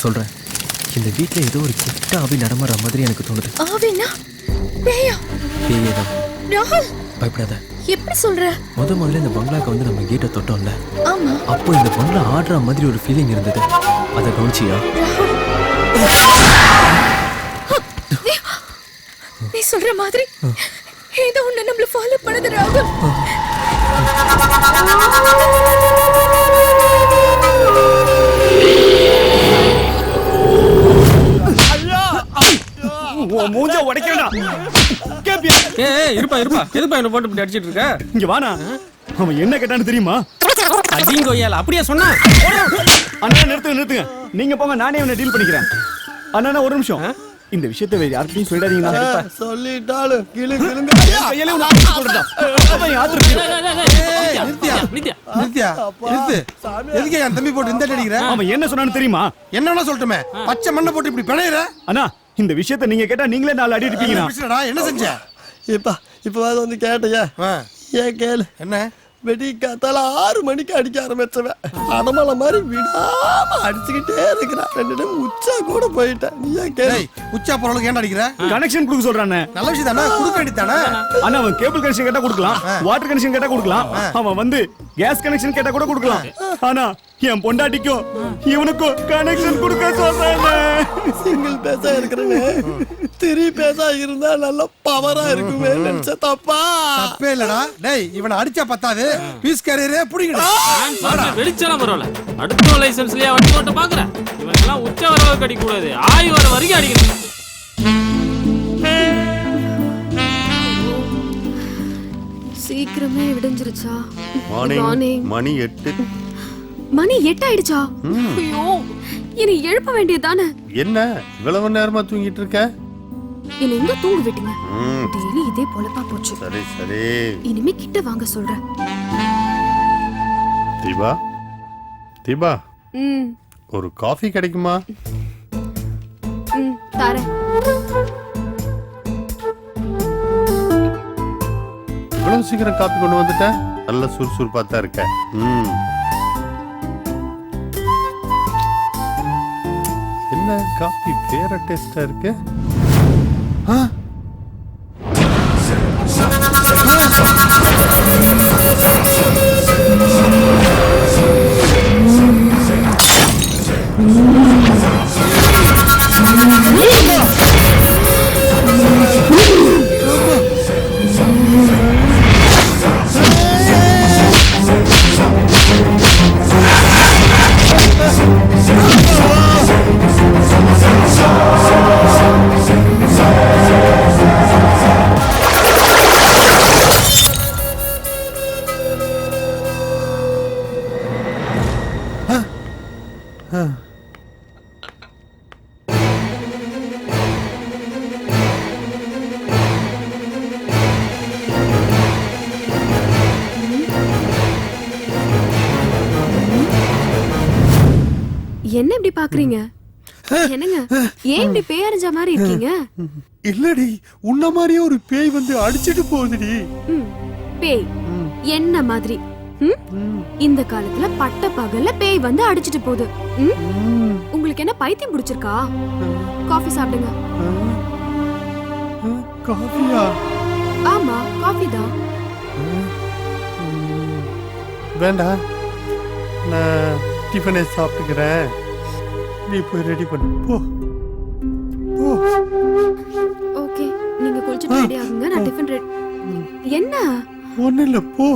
சொல்றேன். இந்த வீட்ல ஏதோ ஒரு கிட்ட ஆவி நடமாற மாதிரி எனக்கு தோணுது. ஆவினா? பேயா? பேயேதான். ராகுல், பயப்படாத. எப்படி சொல்ற? முதல்ல இந்த பங்களாக்கு வந்து நம்ம கேட்டை தொட்டோம்ல, ஆமா. அப்போ இந்த பங்களா ஆடுற மாதிரி ஒரு ஃபீலிங் இருந்தது. அதை கவனிச்சியா? நீ சொல்ற மாதிரி ஏதோ ஒண்ணு நம்மள ஃபாலோ பண்ணுது ராகுல். மூஞ்ச உடைக்கிறடா. கேப்பியா? ஏய் இருப்பா எதுப்பா என்ன போட்டு இப்படி அடிச்சிட்டு இருக்க? இங்க வாடா. அவன் என்ன கேட்டான்னு தெரியுமா? அடிங்கோ ஏல அப்படியே சொன்னா. அண்ணா நிறுத்துங்க. நீங்க போங்க, நானே அவனை டீல் பண்ணிக்கிறேன். அண்ணா ஒரு நிமிஷம். இந்த விஷயத்தை வேற யார்கிட்டயும் சொல்லிடாதீங்க. சொல்லிட்டாலும் கிளு கிளுங்க. கையில ஒரு ஆத்து சொல்றடா. அவன் ஆத்து நித்யா எதுக்கு என் தம்பி போட்டு இந்த அடிக்கிற? அவன் என்ன சொன்னான்னு தெரியுமா? என்னன்னா சொல்லட்டுமே, பச்சை மண்ணை போட்டு இப்படி பிணையிற. அண்ணா இந்த விஷயத்தை நீங்க கேட்டா நீங்களே 4 அடி அடிப்பீங்கடா. என்ன செஞ்ச? இப்ப வந்து கேட்டையா? ஏன் கேளு. என்ன? வெடி காத்தால 6 மணிக்கு அடிக்க ஆரம்பிச்சவன் அடமலை மாதிரி விடாம அடிச்சுக்கிட்டே இருக்கிறான். 2 டைம் உச்சா கூட போயிட்டேன். நீ ஏன் கேளு. உச்சா போறவளுக்கு ஏன் அடிக்கிற? கனெக்ஷன் கொடுக்க சொல்றானே. நல்ல விஷயம் தானே, கொடுக்க வேண்டியதானே. அண்ணா அவன் கேபிள் கனெக்ஷன் கேட்டா கொடுக்கலாம், வாட்டர் கனெக்ஷன் கேட்டா கொடுக்கலாம், அவன் வந்து கேஸ் கனெக்ஷன் கேட்டா கூட கொடுக்கலாம். ஆனா என் பொண்டாட்டிக்கும் இவனுக்கும் கனெக்ஷன் கொடுக்க சொல்றானே. சிங்கிள் பேசா இருக்கிறேன்னு 3 பேசா இருந்தா நல்ல பவரா இருக்குமே நினைச்ச தப்பா. தப்பே இல்லடா. டேய் இவனை அடிச்சா பத்தாது, பீஸ் கேரியரே புடிங்கடா. வெடிச்சாலும் பரவாயில்ல, அடுத்த லைசன்ஸ்லயே வண்டி ஓட்ட பாக்குறேன். இவனெல்லாம் உச்ச வரவுக்கு அடிக்க கூடாது, ஆய் வர வரைக்கும் அடிக்கணும். சீக்கிரமே விடிஞ்சிருச்சா? மணி 8. மணி 8 ஆயிடுச்சா? ஐயோ என்னை எழுப்ப வேண்டியதானே. என்ன இவ்வளவு நேரமா தூங்கிட்டு இருக்க? என்ன எங்க தூங்க விட்டீங்க? டெய்லி இதே பொழப்பா போச்சு. சரி இனிமே கிட்ட வாங்க சொல்றேன். தீபா ஒரு காஃபி கிடைக்குமா? தரேன். இவ்வளவு சீக்கிரம் காஃபி கொண்டு வந்துட்ட? நல்ல சுறுசுறுப்பா தான் இருக்க. என்ன காஃபி வேற டேஸ்டா இருக்கு? என்ன இப்படி பாக்குறீங்க? என்னங்க ஏன் இப்படி பேய் அரைஞ்ச மாதிரி இருக்கீங்க? இல்லடி, உன்ன மாதிரியே ஒரு பேய் வந்து அடிச்சிட்டு போகுதுடி. பேய் என்ன மாதிரி? இந்த காலத்துல பட்ட பகல்ல பேய் வந்து அடிச்சிட்டு போகுது. உங்களுக்கு என்ன பைத்தியம் பிடிச்சிருக்கா? காஃபி சாப்பிடுங்க. காஃபியா? ஆமா காஃபி தான். வேண்டாம், நான் டிஃபனை சாப்பிட்டுக்கிறேன். நீ போய் ரெடி பண்ணு போ. ஓகே நீங்க குளிச்சிட்டு ரெடி ஆகுங்க, நான் டிஃபன் ரெடி. என்ன? ஒண்ணு இல்ல போ.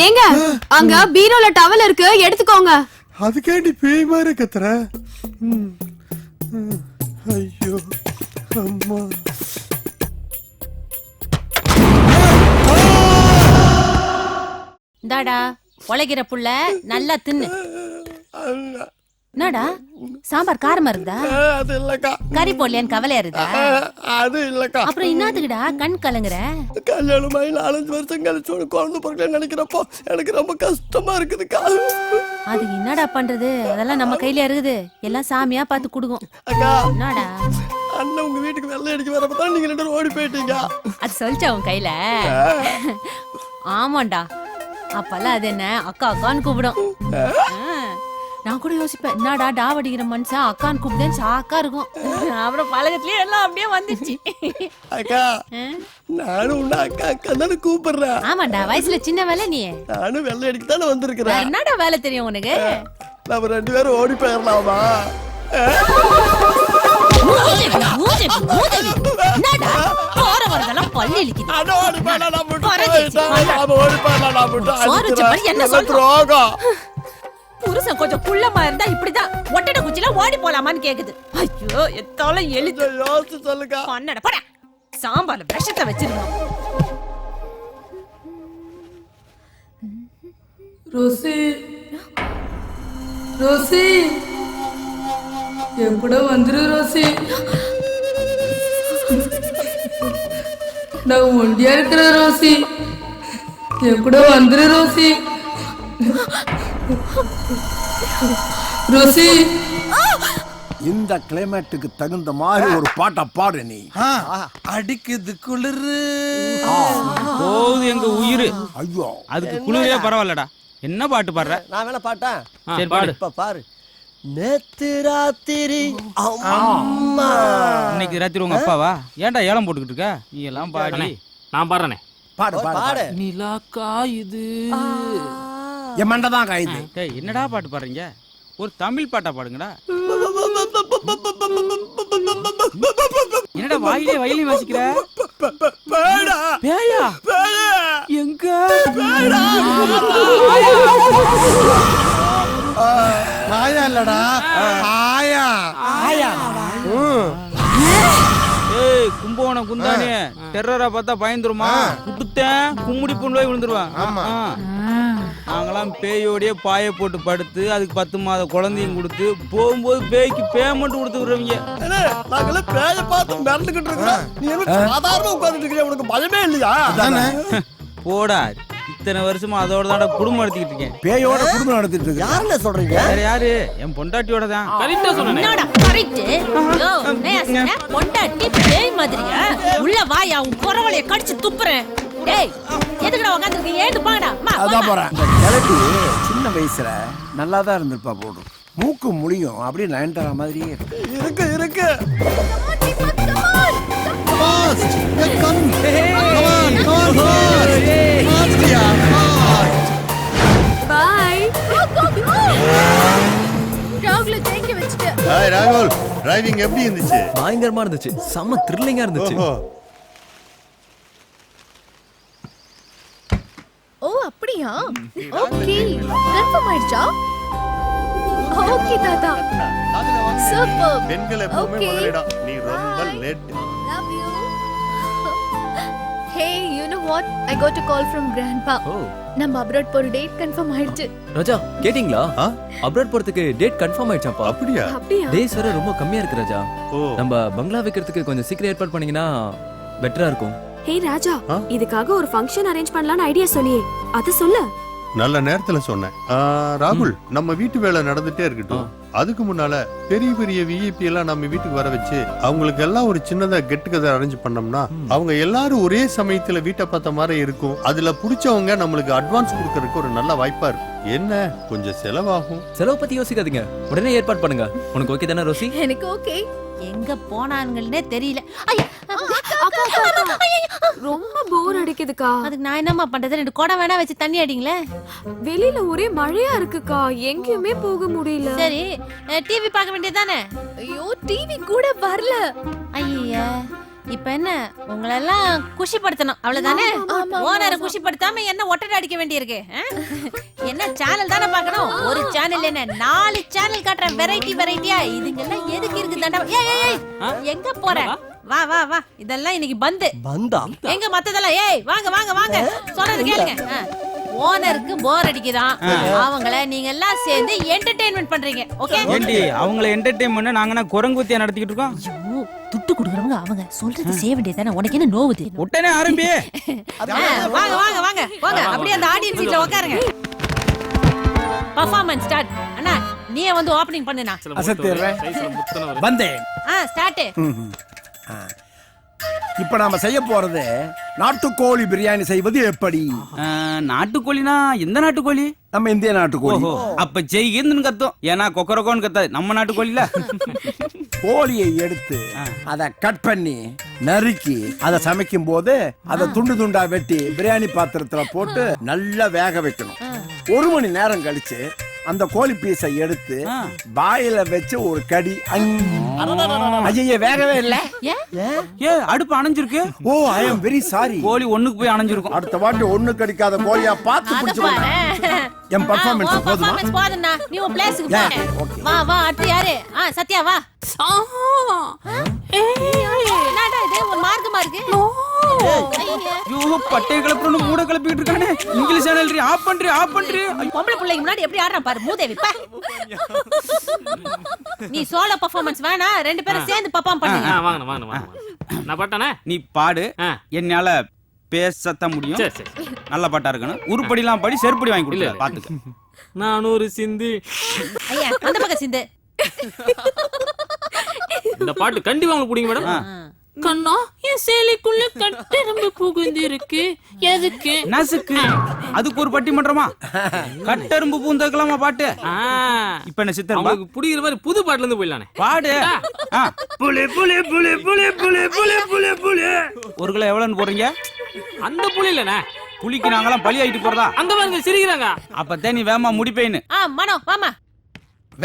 ஏங்க அங்க பீரோல டவல் இருக்கு, எடுத்துக்கோங்க. அதுக்கேண்டி பேய் மாதிரி கத்துற? ஐயோ அம்மா. இந்தாடா உழைக்கிற புள்ள, நல்லா தின்னு. என்னடா சாம்பார் காரமா இருக்குதா? அது இல்லக்கா. கறி போடலையான்னு கவலையா இருக்குதா? அது இல்லக்கா. அப்புறம் என்னத்துக்குடா கண் கலங்குற? கல்யாணமாயி 4-5 வருஷம் கழிச்சு ஒரு குழந்தை பிறக்கலன்னு நினைக்கிறப்போ எனக்கு ரொம்ப கஷ்டமா இருக்குதுக்கா. அதுக்கு என்னடா பண்றது? அதெல்லாம் நம்ம கையில இருக்குது, எல்லாம் சாமியா பார்த்து குடுக்கும். அக்கா என்னடா அண்ணன் உங்க வீட்டுக்கு வெள்ளை அடிக்க வரப்பதான் நீங்க 2 பேரும் ஓடி போயிட்டீங்க. அது சொல்லிச்சா உன் கையில? ஆமாண்டா, அப்பெல்லாம் அது என்ன அக்கா அக்கான்னு கூப்பிடும். நான் கூட யோசிப்பேன் என்னடா டாவடிக்கிற மனுஷன் அக்கான்னு கூப்பிட்டேன் சாக்கா இருக்கும். அப்புறம் பழகத்துலயே எல்லாம் அப்படியே வந்துச்சு. அக்கா நானும் உன்ன அக்கா அக்கா தானே கூப்பிடுறேன். ஆமாண்டா வயசுல சின்ன வேலை நீ. நானும் வெள்ளை அடிக்கு தானே வந்திருக்கிறேன். என்னடா வேலை தெரியும் உனக்கு? நம்ம 2 பேரும் ஓடி போயிடலாமா? என்னடா போற வரதெல்லாம் பல்லு இழுக்குது. புருஷன் கொஞ்சம் குள்ளமா இருந்தா இப்படிதான் ஒட்டட குச்சில ஓடி போலாமான்னு கேக்குது. ஐயோ எத்தால எழுது யோசிச்சு சொல்லுங்க. பண்ணட போடா சாம்பார்ல விஷத்தை வச்சிருந்தோம். ரோசி ரோசி என் கூட வந்துரு ரோசி. நான் ஒண்டியா இருக்கிற ரோசி, என் கூட வந்துரு ரோசி. ரோசி இந்த கிளைமேட்டுக்கு தகுந்த மாதிரி ஒரு பாட்டை பாடு நீ. அடிக்குது குளிரு போகுது எங்க உயிர். ஐயோ அதுக்கு குளிரே பரவாயில்லடா. என்ன பாட்டு பாடுற? நான் வேணா பாட்டேன். சரி பாடு. இப்ப பாரு. நேத்து ராத்திரி அம்மா. இன்னைக்கு ராத்திரி உங்க அப்பாவா? ஏன்டா ஏலம் போட்டுக்கிட்டு இருக்க? நீ எல்லாம் பாடி. நான் பாடுறேனே. பாடு பாடு. நிலா காயுது. என் மண்டை தான் காயுது. டேய் என்னடா பாட்டு பாடுறீங்க? ஒரு தமிழ் பாட்டா பாடுங்கடா. என்னடா வாயிலே வயலின் வாசிக்கிற? பேயா? எங்க? ஆயா இல்லடா ஆயா. ஆயா. ஏய் கும்பகோணம் குந்தானே டெரரா பார்த்தா பயந்துருமா? குடுத்தேன் கும்முடி புண்ணு போய் விழுந்துருவான். நாங்களாம் பேயோடய பாய போட்டு படுத்து அதுக்கு 10 மாத குழந்தையும் கொடுத்து போகும்போது பேய்க்கு பேமெண்ட் கொடுத்துக்கிறவங்க. நாங்களே பேய பார்த்து மிரண்டுகிட்டு இருக்கிறோம். நீ என்ன சாதாரண உட்கார்ந்துட்டு இருக்கியா? உனக்கு பயமே இல்லையா? போடா இத்தனை வருஷமா அதோட தான்டா குடும்பம் நடத்திட்டு இருக்கேன். பேயோட குடும்பம் நடத்திட்டு இருக்கேன். யாருன்னு சொல்றீங்க? வேற யாரு? என் பொண்டாட்டியோட தான். கரெக்டா சொன்னேனே. என்னடா கரெக்ட்? யோ நேசன பொண்டாட்டி பேய் மாதிரியா? உள்ள வாயா உன் குரவளைய கடிச்சு துப்புறேன். டேய் எதுக்குடா உட்கார்ந்திருக்கீங்க? ஏந்து போங்கடா. அதான் போறேன். இந்த கிழக்கு சின்ன வயசுல நல்லா தான் இருந்திருப்பா போடும். மூக்கு முடியும் அப்படியே நயன்தாரா மாதிரியே இருக்கு இருக்கு. பாய். ராகுல தேங்க வச்சிட்டு. ஹாய் ராகுல், டிரைவிங் எப்படி இருந்துச்சு? பயங்கரமா இருந்துச்சு. செம்ம த்ரில்லிங்கா இருந்துச்சு. ஓ அப்படியா? ஓகே கன்ஃபார்ம் ஆயிடுச்சா? ஓகே தாத்தா சூப்பர். பெண்கள் எப்பவுமே முதலிடம். நீ ரொம்ப late. Love you. Hey, you know what? I got a call from grandpa. நம்ம அப்ராட் போற டேட் கன்ஃபார்ம் ஆயிடுச்சு. ராஜா கேட்டிங்களா? அப்ராட் போறதுக்கு டேட் கன்ஃபார்ம் ஆயிடுச்சாப்பா. அப்படியா? டேஸ் வேற ரொம்ப கம்மியா இருக்கு ராஜா. நம்ம பங்களா வைக்கிறதுக்கு கொஞ்சம் சீக்கிரம் ஏற்பாடு பண்ணீங்கன்னா பெட்டரா இருக்கும். ஹே ராஜா, இதுக்காக ஒரு ஃபங்க்ஷன் அரேஞ்ச் பண்ணலாம்னு ஐடியா சொன்னியே, அது சொல்லு. நல்ல நேரத்துல சொன்னேன். ராகுல், நம்ம வீட்டு வேலை நடந்துட்டே இருக்கட்டும். அதுக்கு முன்னால பெரிய பெரிய விஐபி எல்லாம் நம்ம வீட்டுக்கு வர வச்சு அவங்களுக்கு எல்லாம் ஒரு சின்னதா கெட் டுகெதர் அரேஞ்ச் பண்ணோம்னா அவங்க எல்லாரும் ஒரே சமயத்துல வீட்டை பார்த்த மாதிரி இருக்கும். அதுல புடிச்சவங்க நம்மளுக்கு அட்வான்ஸ் கொடுக்கறதுக்கு ஒரு நல்ல வாய்ப்பா இருக்கும். என்ன கொஞ்சம் செலவாகும். செலவு பத்தி யோசிக்காதீங்க, உடனே ஏற்பாடு பண்ணுங்க. உனக்கு ஓகே தானே ரோசி? எனக்கு ஓகே. எங்க போனாங்கன்னே தெரியல. ரொம்ப போர் அடிக்குதுக்கா. அதுக்கு நான் என்னமா பண்றது? 2 குடம் வேணா வச்சு தண்ணி அடிங்களே. வெளியில ஒரே மழையா இருக்குக்கா, எங்கேயுமே போக முடியல. சரி டிவி பார்க்க வேண்டியதானே? ஐயோ டிவி கூட வரல. ஐயா இப்ப என்ன உங்களெல்லாம் குஷிப்படுத்தணும் அவ்வளவுதானே? ஓனரை குஷிப்படுத்தாம என்ன ஒட்டடை அடிக்க வேண்டியிருக்கு? என்ன சேனல் தானே பார்க்கணும்? ஒரு சேனல் என்ன 4 சேனல் காட்டுறேன் வெரைட்டி வெரைட்டியா. இதுங்கெல்லாம் எதுக்கு இருக்கு தண்டா? ஏய் எங்க போற? வா வா வா, இதெல்லாம் இன்னைக்கு பந்தா. எங்க மத்ததெல்லாம்? ஏய் வாங்க வாங்க வாங்க, சொல்றது கேளுங்க. ஓனருக்கு போர் அடிக்குதான், அவங்கள நீங்க எல்லாம் சேர்ந்து என்டர்டெயின்மென்ட் பண்றீங்க. ஓகே ஏண்டி அவங்கள என்டர்டெயின் பண்ண நாங்க குரங்குத்தியா நடத்திக்கிட்டு இருக்கோம்? ஐயோ துட்டு குடுக்குறவங்க அவங்க சொல்றது செய்ய வேண்டியதானே. உனக்கு என்ன நோவுது? உடனே ஆரம்பி. வாங்க வாங்க வாங்க போங்க, அப்படியே அந்த ஆடியன்ஸ் சீட்ல உட்காருங்க. Performance start. அண்ணா நீயே வந்து ஓபனிங் பண்ணுனா. வந்தேன். ஸ்டார்ட். இப்ப நாம செய்ய போறது நாட்டுக்கோழி பிரியாணி செய்வது எப்படி? நாட்டுக்கோழினா எந்த நாட்டுக்கோழி? நம்ம இந்திய நாட்டுக்கோழி. ஓஹோ அப்ப ஜெய்கின்னு கத்தும், ஏன்னா கொக்கரகோன்னு கத்தாது நம்ம நாட்டுக்கோழில. கோழியை எடுத்து அதை கட் பண்ணி நறுக்கி அதை சமைக்கும் போது அதை துண்டு துண்டா வெட்டி பிரியாணி பாத்திரத்துல போட்டு நல்லா வேக வைக்கணும். 1 மணி நேரம் கழிச்சு அந்த கோழி பீஸை எடுத்து வாயில வச்சு ஒரு கடி. ஐயே வேகவே இல்ல. ஏ அடுப்பு அணைஞ்சிருக்கு. ஓ ஐ அம் வெரி சாரி. கோழி ஒண்ணுக்கு போய் அணைஞ்சிருக்கும். அடுத்த வாட்டி ஒண்ணு கடிக்காத கோழியா பார்த்து பிடிச்சுக்கோங்க. என் பெர்ஃபார்மன்ஸ் போதுமா? போதும்னா நீ உன் பிளேஸ்க்கு போ. வா வா அடுத்து யாரு? சத்யா வா. என்னடா இது ஒரு மார்க்கமா இருக்கு? ஐயோ பட்டை கிளப்புறன்னு மூட கிளப்பிட்டு இருக்கானே. இங்கிலீஷ் சேனல் ஆஃப் பண்றி. பொம்பளை பிள்ளைக்கு முன்னாடி எப்படி ஆடுறான் பாரு மூதேவி. நீ சோலோ பெர்ஃபார்மன்ஸ் வேணா, 2 பேரும் சேர்ந்து பெர்ஃபார்ம் பண்ணுங்க. வாங்க நான் பாட்டானே. நீ பாடு, என்னால பேசத்தான் முடியும். நல்ல பாட்டா இருக்கணும். உருப்படிலாம் படி செருப்படி வாங்கி கொடுக்கல பாத்துக்க. நான் ஒரு சிந்து. ஐயா அந்த பக்கம் சிந்து. இந்த பாட்டு கண்டிப்பா உங்களுக்கு பிடிக்கும் மேடம். கண்ணா என் சேலைக்குள்ள கட்டெரும்பு புகுந்து இருக்கு, எதுக்கு? நசுக்கு. அதுக்கு ஒரு பட்டிமன்றமா? கட்டெரும்பு பூந்தக்கலாமா பாட்டு? இப்ப என்ன சித்தர் உங்களுக்கு பிடிக்கிற மாதிரி புது பாட்டுல இருந்து போயிடலானே. பாடு. புலி புலி புலி புலி புலி புலி புலி புலி. 1 கிலோ எவ்வளவுன்னு போறீங்க? அந்த புலி இல்லனே, புலிக்கு நாங்கெல்லாம் பலி ஆயிட்டு போறதா? அங்க பாருங்க சிரிக்கிறாங்க. அப்ப நீ வேமா முடிப்பேன்னு. மனோ வாமா.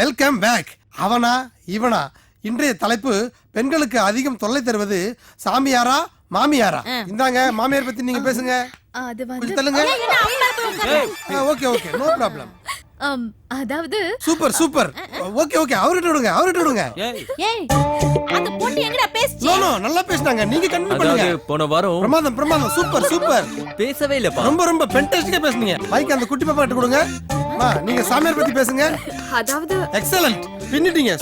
Welcome back. அவனா இவனா? இன்றைய தலைப்பு பெண்களுக்கு அதிகம் தொல்லை தருவது சாமியாரா மாமியாரா? இந்தாங்க மாமியார் பத்தி நீங்க பேசுங்க. அது கொஞ்சம் தள்ளுங்க. Okay no problem. அதாவது சூப்பர் ஓகே அவர்கிட்ட விடுங்க. ஏய் அந்த பொண்ணு எங்கடா பேசுச்சு? நோ நல்லா பேசுனாங்க, நீங்க கண்டினியூ பண்ணுங்க. போன வாரம் பிரமாதம் சூப்பர் பேசவே இல்லப்பா. ரொம்ப ஃபென்டாஸ்டிக்கா பேசுனீங்க. மைக் அந்த குட்டி பாப்பா கிட்ட கொடுங்க. நீங்க சாமியார் பத்தி பேசுங்க. அதாவது எக்ஸலென்ட், பின்னிட்டீங்க.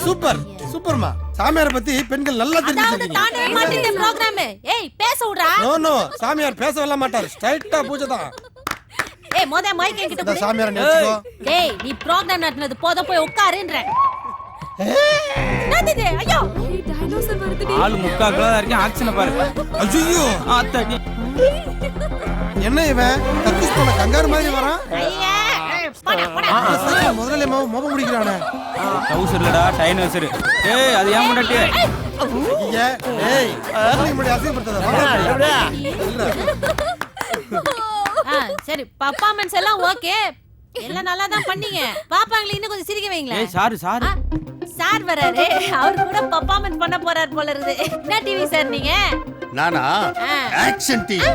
சூப்பர்மா. சாமியார் பத்தி பெண்கள் நல்லா தெரிஞ்சுக்கிட்டீங்க. தானே மாட்டீங்க ப்ரோகிராம். ஏய் பேச விடுடா. நோ சாமியார் பேசவே மாட்டார், ஸ்ட்ரைட்டா பூஜை தான். ஏய் மொத மைக் என்கிட்ட கொடு. சாமியார் நினைச்சுக்கோ. டேய் நீ ப்ரோகிராம் நடத்துனது போத போய் உட்காருன்ற. என்னது? ஐயோ டைனோசர் வருதுடி. ஆளு முக்கா கிலோ இருக்கேன். ஆக்ஷனை பாரு. ஐயோ ஆத்தாடி. என்ன இவன் கக்கூஸ் போன கங்காரு மாதிரி வரான்? ஐயா முதல்ல மோப முடிக்கிறானே. டவுசர்லடா டைனோசர். ஏய் அது ஏன் முன்னாடி? ஏய் முன்னாடி அசிங்கப்படுத்தாத. சரி பெர்ஃபார்மன்ஸ் எல்லாம் ஓகே, எல்லாம் நல்லா தான் பண்ணீங்க. பாப்பாங்களே இன்னும் கொஞ்சம் சிரிக்க வைங்களேன். ஏய் சார் வராரு, அவர் கூட பெர்ஃபார்மன்ஸ் பண்ண போறார் போல இருக்குது. என்ன டிவி சார் நீங்க? நானா ஆக்ஷன் டீம்.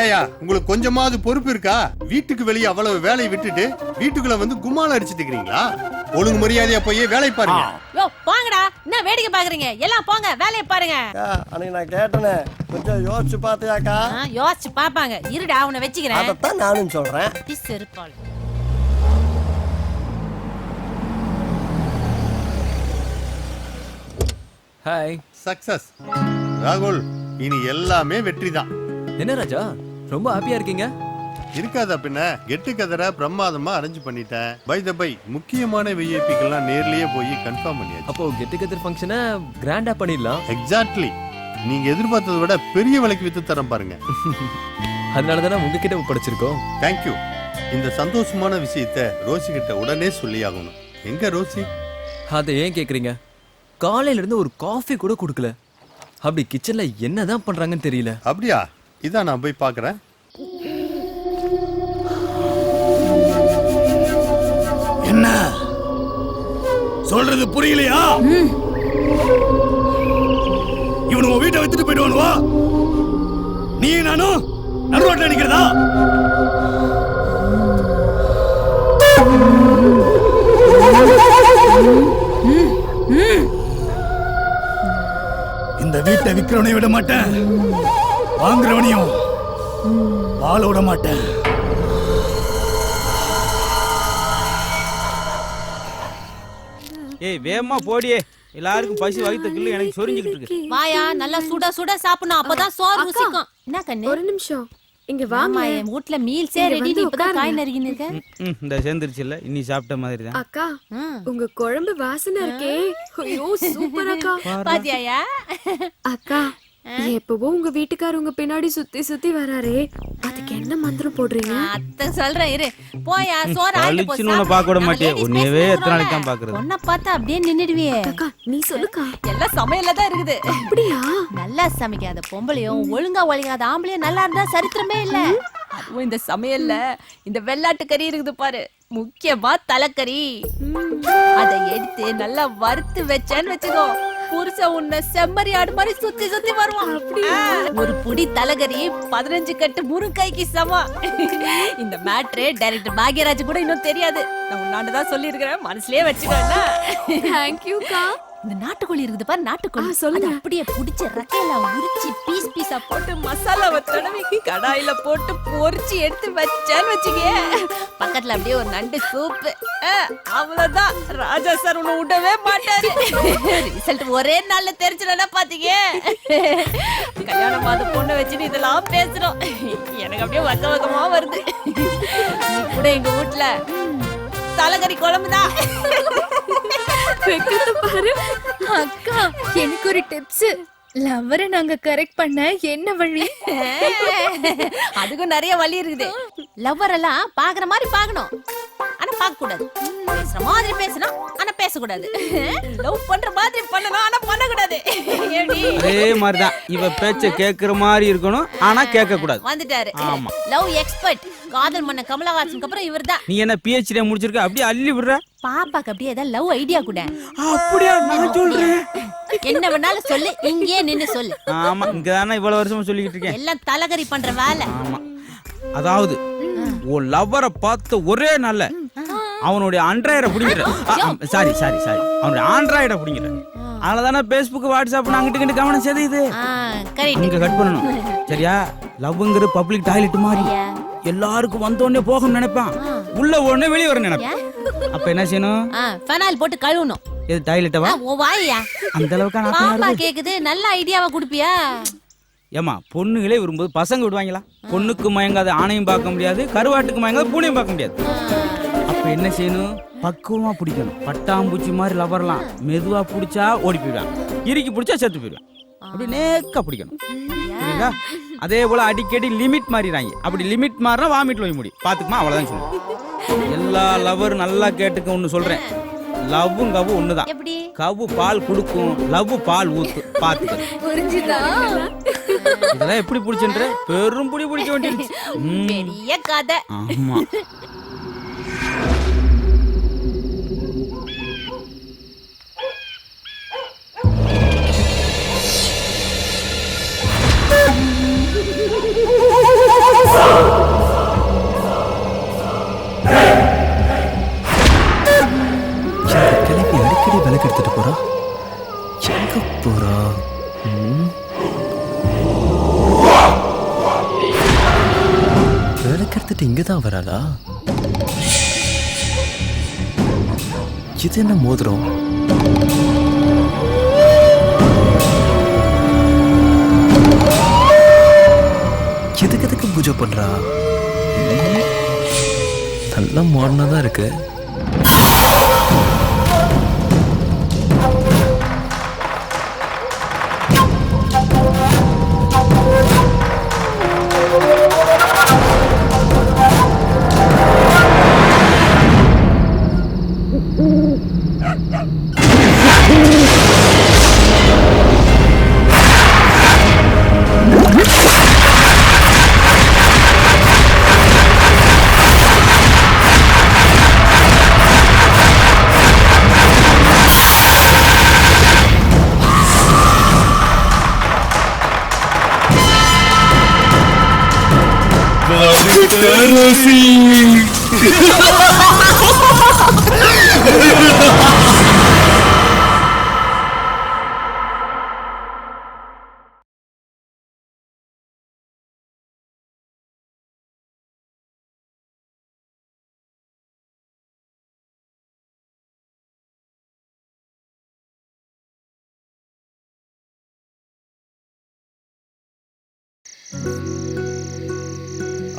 ஏயா உங்களுக்கு கொஞ்சமாவது பொறுப்பு இருக்கா? வீட்டுக்கு வெளியே அவ்வளவு வேலையை விட்டுட்டு வீட்டுக்குள்ள வந்து கும்மால அடிச்சிட்டு இருக்கீங்களா? ஒழுங்கு மரியாதையா போய் வேலை பாருங்க. யோ போங்கடா, என்ன வேடிக்கை பாக்குறீங்க? எல்லாம் போங்க வேலையை பாருங்க. அன்னைக்கு நான் கேட்டனே, கொஞ்சம் யோசிச்சு பாத்தியாக்கா? யோசிச்சு பாப்பாங்க. இருடா அவனை வெச்சுக்கிறேன். அதத்தான் நானும் சொல்றேன். செருப்பாள். ஹாய். சக்சஸ் ராகுல், இனி எல்லாமே வெற்றி தான். என்ன ராஜா ரொம்ப ஹாப்பியா இருக்கீங்க? இருக்காதா பின்ன. கெட்டு கதரை பிரமாதமா அரேஞ்ச் பண்ணிட்டேன். பை த பை முக்கியமான விஐபிக்கெல்லாம் நேர்லயே போய் கன்ஃபார்ம் பண்ணியாச்சு. அப்போ கெட் டுகெதர் ஃபங்க்ஷனை கிராண்டா பண்ணிடலாம். எக்ஸாக்ட்லி. நீங்க எதிர்பார்த்ததை விட பெரிய விலைக்கு வித்து தரம் பாருங்க. அதனால தானே உங்ககிட்ட ஒப்படைச்சிருக்கோம். தேங்க்யூ. இந்த சந்தோஷமான விஷயத்தை ரோசி கிட்ட உடனே சொல்லி ஆகணும். எங்க ரோசி? அதை ஏன் கேக்குறீங்க? காலையில இருந்து ஒரு காஃபி கூட கொடுக்கல. அப்படி கிச்சன்ல என்னதான் பண்றாங்கன்னு தெரியல. அப்படியா? இதான் நான் போய் பார்க்கறேன். என்ன சொல்றது புரியலையா? இவனு உன் வீட்டை வித்துட்டு போயிடுவானுவா? நீ நானும் நடுரோட்ல நிக்கிறதா? இந்த வீட்டை விக்கிறவனை விட மாட்டேன், வாங்குறவனையும் வாழ விட மாட்டேன். ஏய் வேகமா போடியே, எல்லாருக்கும் பசி வயித்து கிள்ளு எனக்கு சொரிஞ்சிட்டு இருக்கு. வாயா நல்லா சுட சாப்பிடணும், அப்பதான் சோறு ருசிக்கும். என்ன கண்ணு? ஒரு நிமிஷம் இங்க வாமா. என் வீட்ல மீல்ஸே ரெடி. நீ இப்பதான் காய் நறுக்கின்னு இருக்க. இந்த சேர்ந்துருச்சு இல்ல, இன்னி சாப்பிட்ட மாதிரி தான். அக்கா உங்க குழம்பு வாசனை இருக்கே, ஐயோ சூப்பர் அக்கா. பாத்தியாயா? அக்கா எப்பவும் உங்க வீட்டுக்காரர் உங்க பின்னாடி சுத்தி சுத்தி வராரே, அதுக்கு என்ன மந்திரம் போடுறீங்க? அத்தை சொல்றேன் இரு. போயா சோறு ஆயிட்டு போ. பளிச்சுன்னு உன்னை பார்க்க விட மாட்டியே. உன்னையவே எத்தனை நாளைக்கு தான் பார்க்கறது? உன்னை பார்த்தா அப்படியே நின்னுடுவியே. அக்கா நீ சொல்லுக்கா. எல்லாம் சமையல்ல தான் இருக்குது. அப்படியா? நல்லா சமைக்காத பொம்பளையும் ஒழுங்கா ஒழிக்காத ஆம்பளையும் நல்லா இருந்தா சரித்திரமே இல்ல. அதுவும் இந்த சமையல்ல இந்த வெள்ளாட்டு கறி இருக்குது பாரு, முக்கியமா தலைக்கறி. அதை எடுத்து நல்லா வறுத்து வச்சேன்னு வச்சுக்கோ, புருஷன் உன்னை செம்மறி ஆடு மாதிரி சுத்தி சுத்தி வருவான். ஒரு புடி தலைகறி 15 கட்டு முருங்கைக்கு சமம். இந்த மேட்ரு டைரக்டர் பாக்யராஜ் கூட இன்னும் தெரியாது. நான் உன்னாண்டதான் சொல்லி இருக்கிறேன், மனசுலயே வச்சுக்கோன்னா. தேங்க்யூக்கா. இந்த நாட்டுக்கோழி இருக்குது பாரு, நாட்டுக்கோழி. சொல்லுங்க. அது அப்படியே புடிச்ச ரக்கையில உரிச்சு பீஸ் பீஸா போட்டு மசாலாவை தடவி கடாயில போட்டு பொரிச்சு எடுத்து வச்சேன்னு வச்சுக்கே, பக்கத்துல அப்படியே ஒரு நண்டு சூப்பு. அவ்வளவுதான், ராஜா சார் உன்னை விடவே மாட்டாரு. ரிசல்ட் ஒரே நாள்ல தெரிஞ்சிடனா பாத்தீங்க. கல்யாணம் பார்த்து பொண்ணை வச்சுட்டு இதெல்லாம் பேசுறோம், எனக்கு அப்படியே வக்க வக்கமா வருது. நீ கூட எங்க வீட்டுல தலைகறி குழம்புதான். பாரு அக்கா, எனக்கு ஒரு டிப்ஸ். லவ்வரை நாங்க கரெக்ட் பண்ண என்ன வழி? அதுக்கும் நிறைய வழி இருக்குது. லவ்வர் எல்லாம் பாக்குற மாதிரி பாக்கணும், ஆனா பார்க்க கூடாது. பேசுற மாதிரி பேசணும், ஆனா பேசக்கூடாது. லவ் பண்ற மாதிரி பண்ணணும், ஆனா பண்ணக்கூடாது. அதே மாதிரிதான் இவ பேச்ச கேக்குற மாதிரி இருக்கணும், ஆனா கேட்க கூடாது. வந்துட்டாரு ஆமா. லவ் எக்ஸ்பர்ட், காதல் மன்ன கமலஹாசனுக்கு அப்புறம் இவர்தான். நீ என்ன PhD முடிச்சிருக்க, அப்படியே அள்ளி விடுற. பாப்பாக்கு அப்படியே ஏதாவது லவ் ஐடியா கூட. அப்படியா? நான் சொல்றேன். என்ன வேணாலும் சொல்லு, இங்கே நின்னு சொல்லு. ஆமா, இங்கதானே இவ்வளவு வருஷமா சொல்லிக்கிட்டு இருக்கேன். எல்லாம் தலைகறி பண்ற வேலை. ஆமா, அதாவது உன் லவ்வரை பார்த்த ஒரே நாள்ல அவனுடைய அண்ட்ராய்டை பிடிங்கிற. சாரி சாரி சாரி, அவனுடைய ஆண்ட்ராய்டை பிடிங்கிற. அதனாலதானே Facebook வாட்ஸ்அப் அங்கிட்டு கவனம் செய்து இங்க கட் பண்ணணும். சரியா? லவ்ங்கிறது பப்ளிக் டாய்லெட் மாதிரி, எல்லாருக்கும் வந்த உடனே போகணும்னு நினைப்பான், உள்ள உடனே வெளியே வர நினைப்பான். அப்ப என்ன செய்யணும்? ஃபெனால் போட்டு கழுவணும். இது டாய்லெட்டவா? ஓ வாயா, அந்த அளவுக்கு பாப்பா கேக்குது, நல்ல ஐடியாவா குடுப்பியா? ஏமா, பொண்ணுகளே விரும்புது, பசங்க விடுவாங்களா? பொண்ணுக்கு மயங்காத ஆணையும் பார்க்க முடியாது, கருவாட்டுக்கு மயங்காத பூனையும் பார்க்க முடியாது. அப்ப என்ன செய்யணும்? பக்குவமா பிடிக்கணும். பட்டாம்பூச்சி மாதிரி லவர்லாம் மெதுவா பிடிச்சா ஓடி போயிடுவான், இறுக்கி பிடிச்சா செத்து போயிடுவான். அப்படி நேக்கா பிடிக்கணும். புரியுதா? அதே போல அடிக்கடி லிமிட் மாறிடுறாங்க. அப்படி லிமிட் மாறினா வாமிட் போய் முடியும். பாத்துக்குமா? அவ்வளவுதான் சொல்லுவேன். எல்லா லவரும் நல்லா கேட்டுக்க. ஒண்ணு சொல்றேன், லவ்வும் கவ்வும் ஒண்ணுதான். கவ்வு பால் குடுக்கும், லவ் பால் ஊத்து. பாத்துக்க. புரிஞ்சுதா? இதெல்லாம் எப்படி பிடிச்சுன்ற? பெரும் புடி பிடிக்க வேண்டியிருச்சு. பெரிய கதை. ஆமா. கிளம்பி அடிக்கடி விளக்கு எடுத்துட்டு போறா. எங்க போறா? விளக்கு எடுத்துட்டு இங்கதான் வராளா? இது என்ன மோதிரம்? எதுக்கு பூஜை பண்றா? நல்லா மாடர்னா தான் இருக்கு.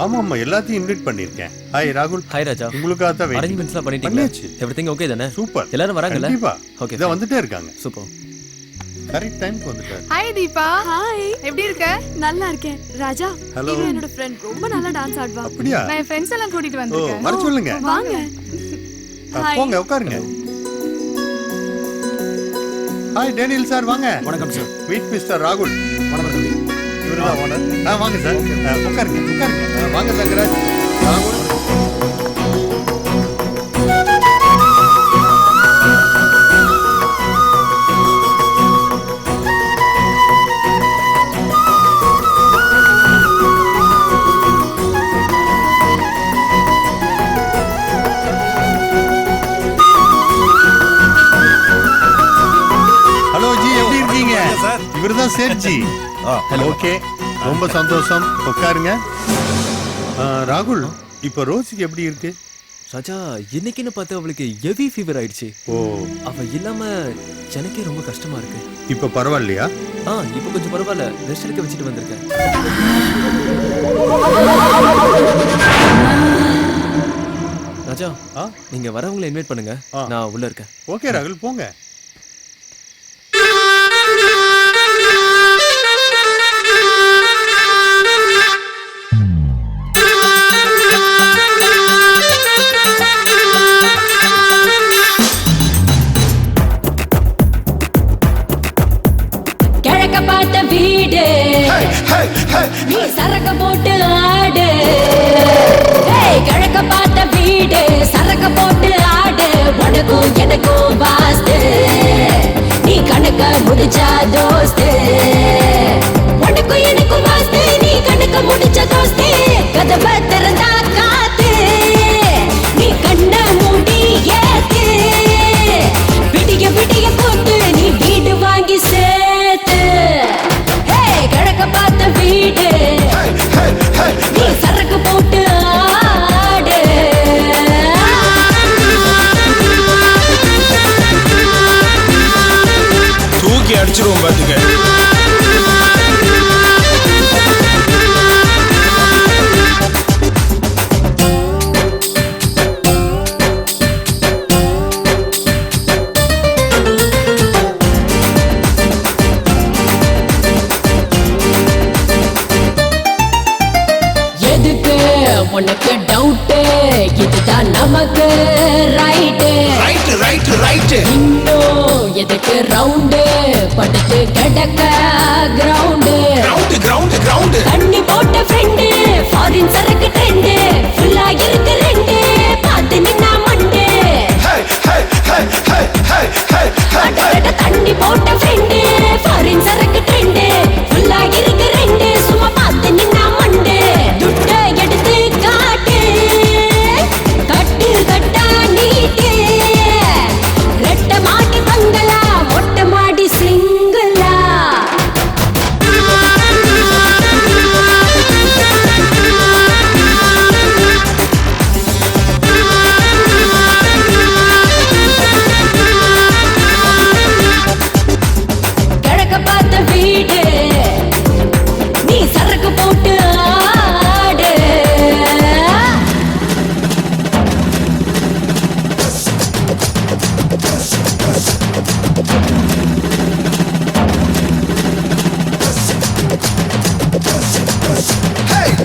ஆமா ஆமா, எல்லாத்தையும் இன்வைட் பண்ணிருக்கேன். ஹாய் ராகுல். ஹாய் ராஜா. உங்களுக்காக தான் அரேஞ்ச்மெண்ட்ஸ்லாம் பண்ணிட்டீங்களா? எவ்ரிதிங் ஓகே தானே? சூப்பர். எல்லாரும் வராங்கல்ல? கண்டிப்பா. ஓகே. இத வந்துட்டே இருக்காங்க. சூப்பர். கரெக்ட் டைம்க்கு வந்துட்டாரு. ஹாய் தீபா. ஹாய். எப்படி இருக்க? நல்லா இருக்கேன். ராஜா, Hello. இவ என்னோட ஃப்ரெண்ட். ரொம்ப நல்லா டான்ஸ் ஆடுவா. அப்படியா? நான் என் ஃப்ரெண்ட்ஸ் எல்லாம் கூட்டிட்டு வந்திருக்கேன். வர சொல்லுங்க. வாங்க. போங்க உட்காருங்க. ஹாய் டேனியல் சார் வாங்க. வணக்கம் சார். மீட் மிஸ்டர் ராகுல். வணக்கம். இவர்தான் ஓனர். வாங்க சார். உட்காருங்க உட்காருங்க. வாங்க தங்கராஜ். ராகுல். இவர்தான் சேட்ஜி. ஓகே, ரொம்ப சந்தோஷம். உட்காருங்க. ராகுல், இப்ப ரோசிக்கு எப்படி இருக்கு? ராஜா, இன்னைக்குன்னு பார்த்து அவளுக்கு ஹெவி ஃபீவர் ஆயிடுச்சு. ஓ, அவ இல்லாம எனக்கே ரொம்ப கஷ்டமா இருக்கு. இப்ப பரவாயில்லையா? இப்ப கொஞ்சம் பரவாயில்ல. ரெஸ்ட் எடுக்க வச்சுட்டு வந்திருக்கேன். ராஜா, நீங்க வரவங்களை இன்வைட் பண்ணுங்க. நான் உள்ள இருக்கேன். ஓகே ராகுல், போங்க. வீடு நீ சரக்க போட்டு ஆடு. கிழக்க பார்த்த வீடு சரக்க போட்டு ஆடு. உனக்கும் எனக்கும் வாஸ்து, நீ கணக்க முடிச்சா தோஸ்து. உனக்கும் எனக்கும் வாஸ்து, நீ கணக்க முடிச்ச தோஸ்து. கதவை திறந்தா காத்து, நீ கண்ண மூடி ஏத்து. விடிய விடிய போட்டு நீ வீடு வாங்கி சேர்த்து. கிழக்க பார்த்த வீடு நீ சரக்கு போட்டு ஆடு. தூக்கி அடிச்சிருவோம் பாத்துக்க. உனக்கு டவுட், இதுதான் நமக்கு ரைட். இன்னும் எதுக்கு ரவுண்டு படுத்து கிடக்க கிரவுண்டு. தண்ணி போட்ட ஃப்ரெண்டு, ஃபாரின் சரக்கு ட்ரெண்டு. ஃபுல்லா இருக்கு ரெண்டு, பார்த்து நின்னா மண்டு. தண்ணி போட்ட ஃப்ரெண்டு, ஃபாரின் சரக்கு ட்ரெண்டு. ஃபுல்லா இருக்கு ரெண்டு, சும்மா பார்த்து நின்னா மண்டு. துட்ட எடுத்து காட்டு, கட்டு கட்டா நீட்டு. ரெட்ட மாடி பங்களா, மொட்டை மாடி சிங்கிளா. கிழக்க பார்த்த வீடு நீ சரக்கு போட்டு ஆடு.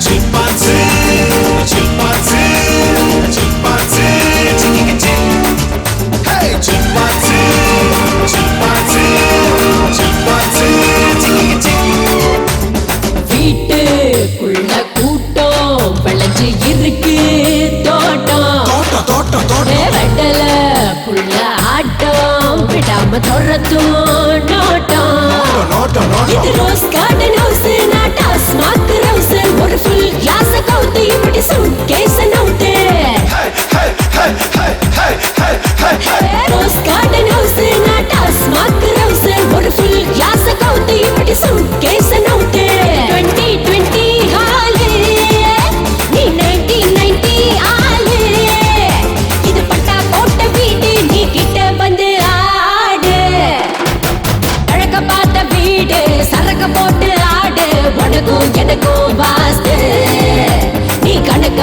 Chimpanzee, chimpanzee, chimpanzee, chicken. Hey, chimpanzee, chimpanzee, chimpanzee, chicken. வீட்டுக்குள்ள கூட்டம் விளைஞ்சு இருக்கு தோட்டம். வெட்டல புள்ள ஆட்டம் விடாம துரத்தும் நோட்டம். இது ரோஸ் கார்டன் ஹவுஸ், நான் டாஸ்மாக் ஹவுஸ். ஒரு ஃபுல் கிளாஸ் கவுத்து இப்படி சூட் கேஸ் நவுத்து. ரோஸ் கார்டன் ஹவுஸ், நான் டாஸ்மாக் ஹவுஸ். ஒரு ஃபுல் கிளாஸ் கவுத்து இப்படி சூட் கேஸ் நவுத்து. 2020 ஹாலு, நீ 1990 ஆளு. இது பட்டா போட்ட வீடு, நீ கிட்ட வந்து ஆடு. கிழக்க பார்த்த வீடு சரக்க போட்டு ஆடு. உனக்கும் எனக்கும் வாஸ்து, நீ கணக்க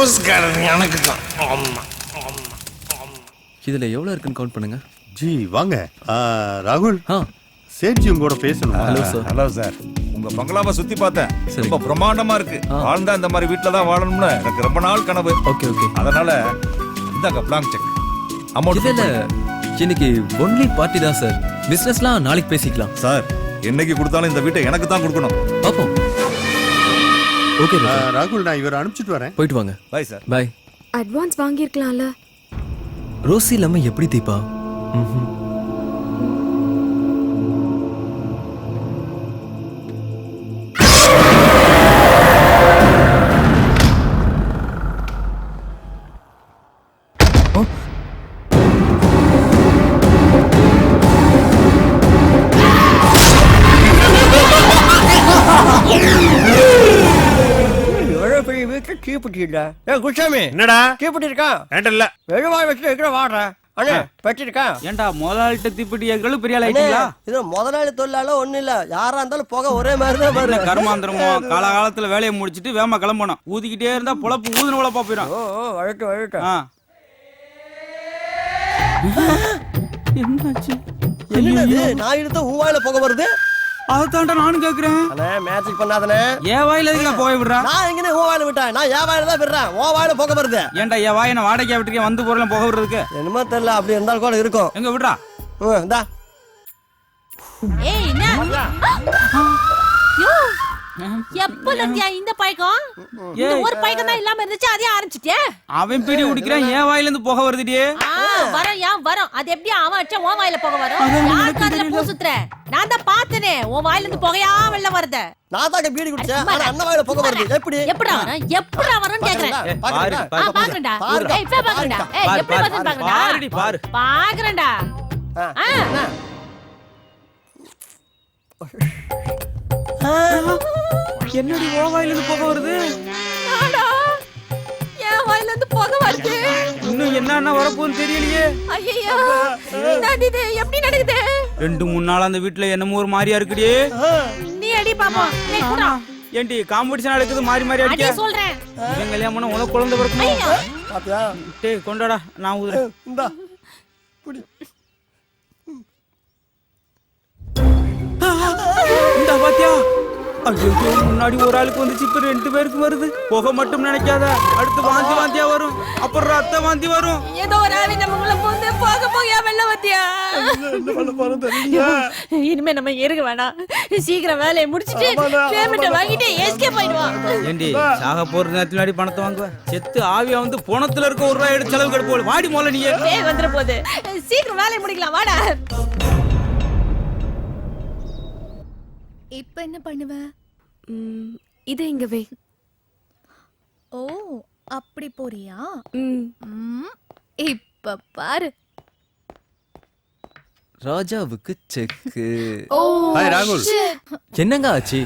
ரோஸ் கார்டன் எனக்கு தான். ஆமா. இதுல எவ்வளவு இருக்குன்னு கவுண்ட் பண்ணுங்க. ஜி வாங்க. ராகுல் சேட்ஜி உங்களோட பேசணும். Hello sir. Hello sir. உங்க பங்களாவை சுத்தி பார்த்தேன். ரொம்ப பிரம்மாண்டமா இருக்கு. வாழ்ந்தா இந்த மாதிரி வீட்ல தான் வாழணும்னு எனக்கு ரொம்ப நாள் கனவு. Okay okay. அதனால இந்தாங்க பிளாங்க் செக். அமௌண்ட் இல்ல இன்னைக்கு ஒன்லி பார்ட்டி தான் சார். பிசினஸ்லாம் நாளைக்கு பேசிக்கலாம். சார் என்னைக்கு கொடுத்தாலும் இந்த வீட்டை எனக்கு தான் கொடுக்கணும். பாப்போம். ஓகே ராகுல் நான் இவரை அனுப்பிச்சிட்டு வரேன். போயிட்டு வாங்க. Bye sir. பை. அட்வான்ஸ் வாங்கியிருக்கலாம்ல. ரோசி இல்லாம எப்படி தீபா? என்னடா தீப்பெட்டி இருக்கா? இல்ல எழுவாய் வச்சு இருக்கிற வாடுற அண்ணே பெட்டி இருக்கா? ஏன்டா முதலாளிட்ட தீப்பெட்டி எங்களும் பெரிய ஆள் ஆயிட்டீங்களா? இது முதலாளி தொழிலாள ஒண்ணு இல்ல, யாரா இருந்தாலும் போக ஒரே மாதிரி தான் பாரு. கர்மாந்திரமோ காலகாலத்துல வேலையை முடிச்சிட்டு வேமா கிளம்பணும். ஊதிக்கிட்டே இருந்தா பொழப்பு ஊதுன பொழப்பா போயிடும். வழக்கு வழக்கு. என்னாச்சு? என்னது நான் இழுத்த உன் வாயில போக வருது? அதான்டா நானும் கேக்குறேன். அண்ணே மேஜிக் பண்ணாதனே. ஏன் வாயில எதுக்கு போய் விடுறா? நான் எங்கனே உன் வாயில விட்டேன். நான் ஏன் வாயில தான் விடுறேன். உன் வாயில போக வருது. ஏன்டா என் வாயை நான் வாடகையா விட்டுருக்கேன் வந்து போறலாம் போக விடுறதுக்கு? என்னமோ தெரியல, அப்படி இருந்தாலும் கூட இருக்கும். எங்க விடுறா? இந்தா. ஏய் என்ன? யோ எப்பல இருந்தியா இந்த பைக்கம்? இந்த ஒரு பைக்கம் தான் இல்லாம இருந்துச்சு, அதே ஆரம்பிச்சிட்டே. அவன் பீடி குடிக்கிறான், என் வாயில இருந்து போக வருதுடி. வரும் அது எப்படி அவன் அடிச்சா உன் வாயில போக வரும்? யாருக்கு அதுல பூ சுத்துற? நான் தான் பார்த்தனே உன் வாயில இருந்து புகையா வெள்ள வருது. நான் தான் பீடி குடிச்சேன், ஆனா அண்ணன் வாயில போக வருது. எப்படி எப்படா வரும்னு கேக்குறேன். பாக்குறேன்டா. ஏய் இப்ப பாக்குறேன்டா. ஏய் எப்படி வருதுன்னு பாக்குறேன்டா. பாருடி பாரு. பாக்குறேன்டா. என்னடி உன் வாயில இருந்து போக வருது? நாடா என் வாயில இருந்து புகை வருது. இன்னும் என்னன்னா வரப்போன்னு தெரியலையே. ஐயோ என்னது எப்படி நடக்குது? 2-3 நாள் அந்த வீட்ல என்னமோ ஒரு மாதிரியா இருக்குடி. நீ அடி பாப்பா. நீ குடா. ஏண்டி காம்படிஷன் நடக்குது மாறி மாறி அடிக்க? அடி சொல்றேன். இவன் கல்யாணம் பண்ண உனக்கு குழந்தை பிறக்குமா? பாத்தியா? டேய் கொண்டாடா நான் ஊதுறேன். இந்தா குடி. இந்த பாத்தியா? ஐயோ முன்னாடி ஒரு ஆளுக்கு வந்துச்சு, இப்ப 2 பேருக்கு வருது. புகை மட்டும் நினைக்காத, அடுத்து வாந்தியா வரும், அப்புறம் ரத்த வாந்தி வரும். ஏதோ ஒரு ஆவி நம்ம உள்ள போந்து போகையா வெள்ள வத்தியா? என்ன பண்ண போறோம் தெரியல. இனிமே நம்ம இருக்க வேணாம், சீக்கிரம் வேலையை முடிச்சிட்டு பேமெண்ட் வாங்கிட்டு எஸ்கேப் ஆயிடுவோம். ஏண்டி சாக போற நேரத்துல அடி பணத்தை வாங்குவ? செத்து ஆவியா வந்து போனத்துல இருக்க 1 ரூபாய் எடுத்து செலவு கெடுப்போம். வாடி மோல நீ வந்துற போது சீக்கிரம் வேலையை முடிக்கலாம் வாடா. இப்ப என்ன பண்ணுவ? இது இங்க வை. ஓ அப்படி போறியா? இப்ப பாரு. ராஜாவுக்கு செக்கு. ஹாய் ராகுல். என்னங்க ஆச்சு?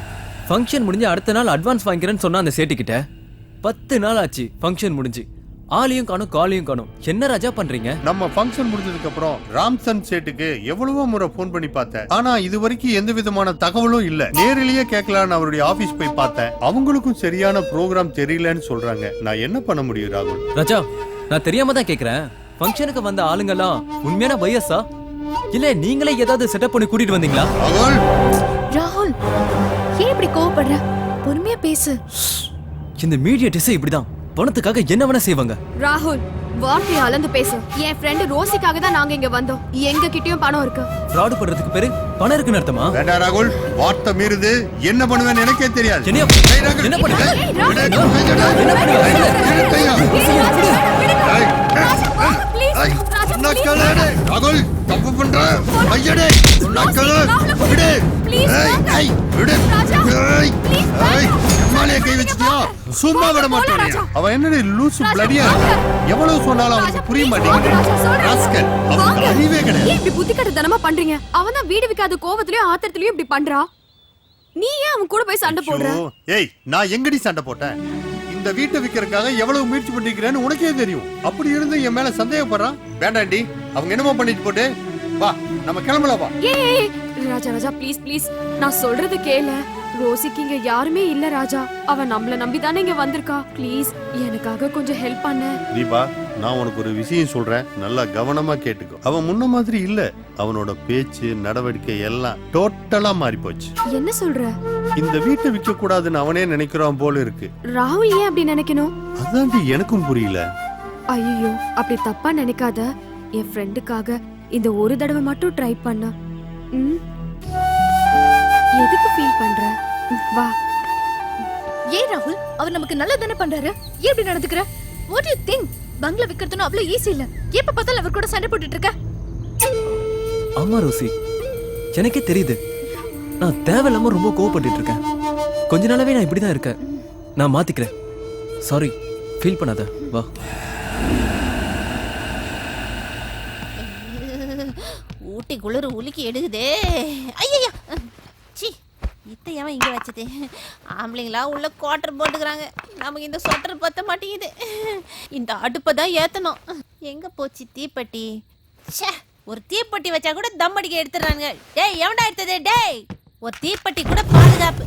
ஃபங்க்ஷன் முடிஞ்சு அடுத்த நாள் அட்வான்ஸ் வாங்கிக்கிறேன்னு சொன்னா அந்த சேட்டு கிட்ட 10 நாள் ஆச்சு. ஃபங்க்ஷன் முடிஞ்சு ஆளையும் காணும் காலையும் காணும். என்ன ராஜா பண்றீங்க? நம்ம ஃபங்க்ஷன் முடிஞ்சதுக்கு அப்புறம் ராம்சன் சேட்டுக்கு எவ்வளவோ முறை போன் பண்ணி பார்த்தேன், ஆனா இது வரைக்கும் எந்த விதமான தகவலும் இல்ல. நேரிலேயே கேட்கலான்னு அவருடைய ஆபீஸ் போய் பார்த்தேன், அவங்களுக்கும் சரியான ப்ரோக்ராம் தெரியலன்னு சொல்றாங்க. நான் என்ன பண்ண முடியும் ராகுல்? ராஜா நான் தெரியாம தான் கேக்குறேன். ஃபங்க்ஷனுக்கு வந்த ஆளுங்கெல்லாம் உண்மையான பையஸா இல்ல நீங்களே ஏதாவது செட்டப் பண்ணி கூட்டிட்டு வந்தீங்களா? ராகுல் ஏன் இப்படி கோவப்படுற? பொறுமையா பேசு. இந்த மீடியேட்டர்ஸ் இப்படிதான் பணத்துக்காக என்ன வேணா செய்வாங்க. ராகுல் வார்த்தையை அளந்து பேசு. என் ஃப்ரெண்ட் ரோசிக்காக தான் நாங்க இங்க வந்தோம். எங்க கிட்டயும் பணம் இருக்கு. ஃப்ராட் பண்றதுக்கு பேரு பணம் இருக்குன்னு அர்த்தமா? வேண்டாம் ராகுல், வார்த்தை மீறுது. என்ன பண்ணுவேன்னு எனக்கே தெரியாது. என்ன பண்ணுவ? ராகுல் தப்பு பண்ற ஐயடே நக்கல விடு. ஏய் விடு. ஏய் மாலைய கை வச்சிட்டியா? சும்மா விட மாட்டேன். அவன் என்னடி லூசு பிளடியா? எவ்வளவு சொன்னாலும் அவனுக்கு புரிய மாட்டேங்குது. ராஸ்கல் அவனுக்கு அறிவே கிடையாது. இப்படி புத்திக்கட்டத்தனமா பண்றீங்க. அவன் தான் வீடு விக்காத கோவத்திலயும் ஆத்திரத்திலயும் இப்படி பண்றா. நீ ஏன் அவன் கூட போய் சண்டை போடுற? ஏய் நான் எங்கடி சண்டை போட்டேன்? இந்த வீட்டை விக்கிறதுக்காக எவ்வளவு முயற்சி பண்ணிக்கிறேன்னு உனக்கே தெரியும். அப்படி இருந்து என் மேல சந்தேகப்படுறான். வேண்டாண்டி, அவங்க என்னமோ பண்ணிட்டு போட்டு வா, நம்ம கிளம்பலாம் வா. ஏய் ராஜா ராஜா ப்ளீஸ் ப்ளீஸ் நான் சொல்றது கேளு. ரோசிக்கு இங்க யாருமே இல்ல ராஜா. அவ நம்மள நம்பி தானே இங்க வந்திருக்கா. ப்ளீஸ் எனக்காக கொஞ்சம் ஹெல்ப் பண்ண. தீபா, நான் உனக்கு ஒரு விஷயம் சொல்றேன், நல்லா கவனமா கேட்டுக்கோ. அவன் முன்ன மாதிரி இல்ல. அவனோட பேச்சு நடவடிக்கை எல்லாம் டோட்டலா மாறி போச்சு. என்ன சொல்ற? இந்த வீட்டை விற்க கூடாதுன்னு அவனே நினைக்கிறான் போல இருக்கு. ராகுல் ஏன் அப்படி நினைக்கணும்? அதாண்டி எனக்கும் புரியல. ஐயோ, அப்படி தப்பா நினைக்காத. என் ஃப்ரெண்டுக்காக இந்த ஒரு தடவை மட்டும் ட்ரை பண்ண. எதுக்கு ஃபீல் பண்ற? வா. ஏன் ராகுல், அவர் நமக்கு நல்லது தானே பண்றாரு. ஏன் இப்படி நடந்துக்கிற? What you think? பங்களா விக்கிறதுன்னு அவ்வளவு ஈஸி இல்ல. எப்ப பார்த்தாலும் அவர் கூட சண்டை போட்டுட்டு இருக்க. ஆமா ரோசி, எனக்கே தெரியுது. நான் தேவையில்லாம ரொம்ப கோவப்பட்டு இருக்கேன். கொஞ்ச நாளாவே நான் இப்படிதான் இருக்கேன். நான் மாத்திக்கிறேன். சாரி, ஃபீல் பண்ணாத. வா. ஊட்டி குளிர் உலுக்கி எடுக்குதே. ஐயா, சி, இத்தையாவ இங்க வச்சது. ஆம்பளைங்களா உள்ள குவார்டர் போட்டுக்கிறாங்க. நமக்கு இந்த சொட்டர் பத்த மாட்டேங்குது. இந்த அடுப்பை தான் ஏத்தணும். எங்க போச்சு தீப்பெட்டி? ச்சே, ஒரு தீப்பெட்டி வச்சா கூட தம் அடிக்க எடுத்துறாங்க. டேய், எவன்டா எடுத்தது? டேய், ஒரு தீப்பெட்டி கூட பாதுகாப்பு.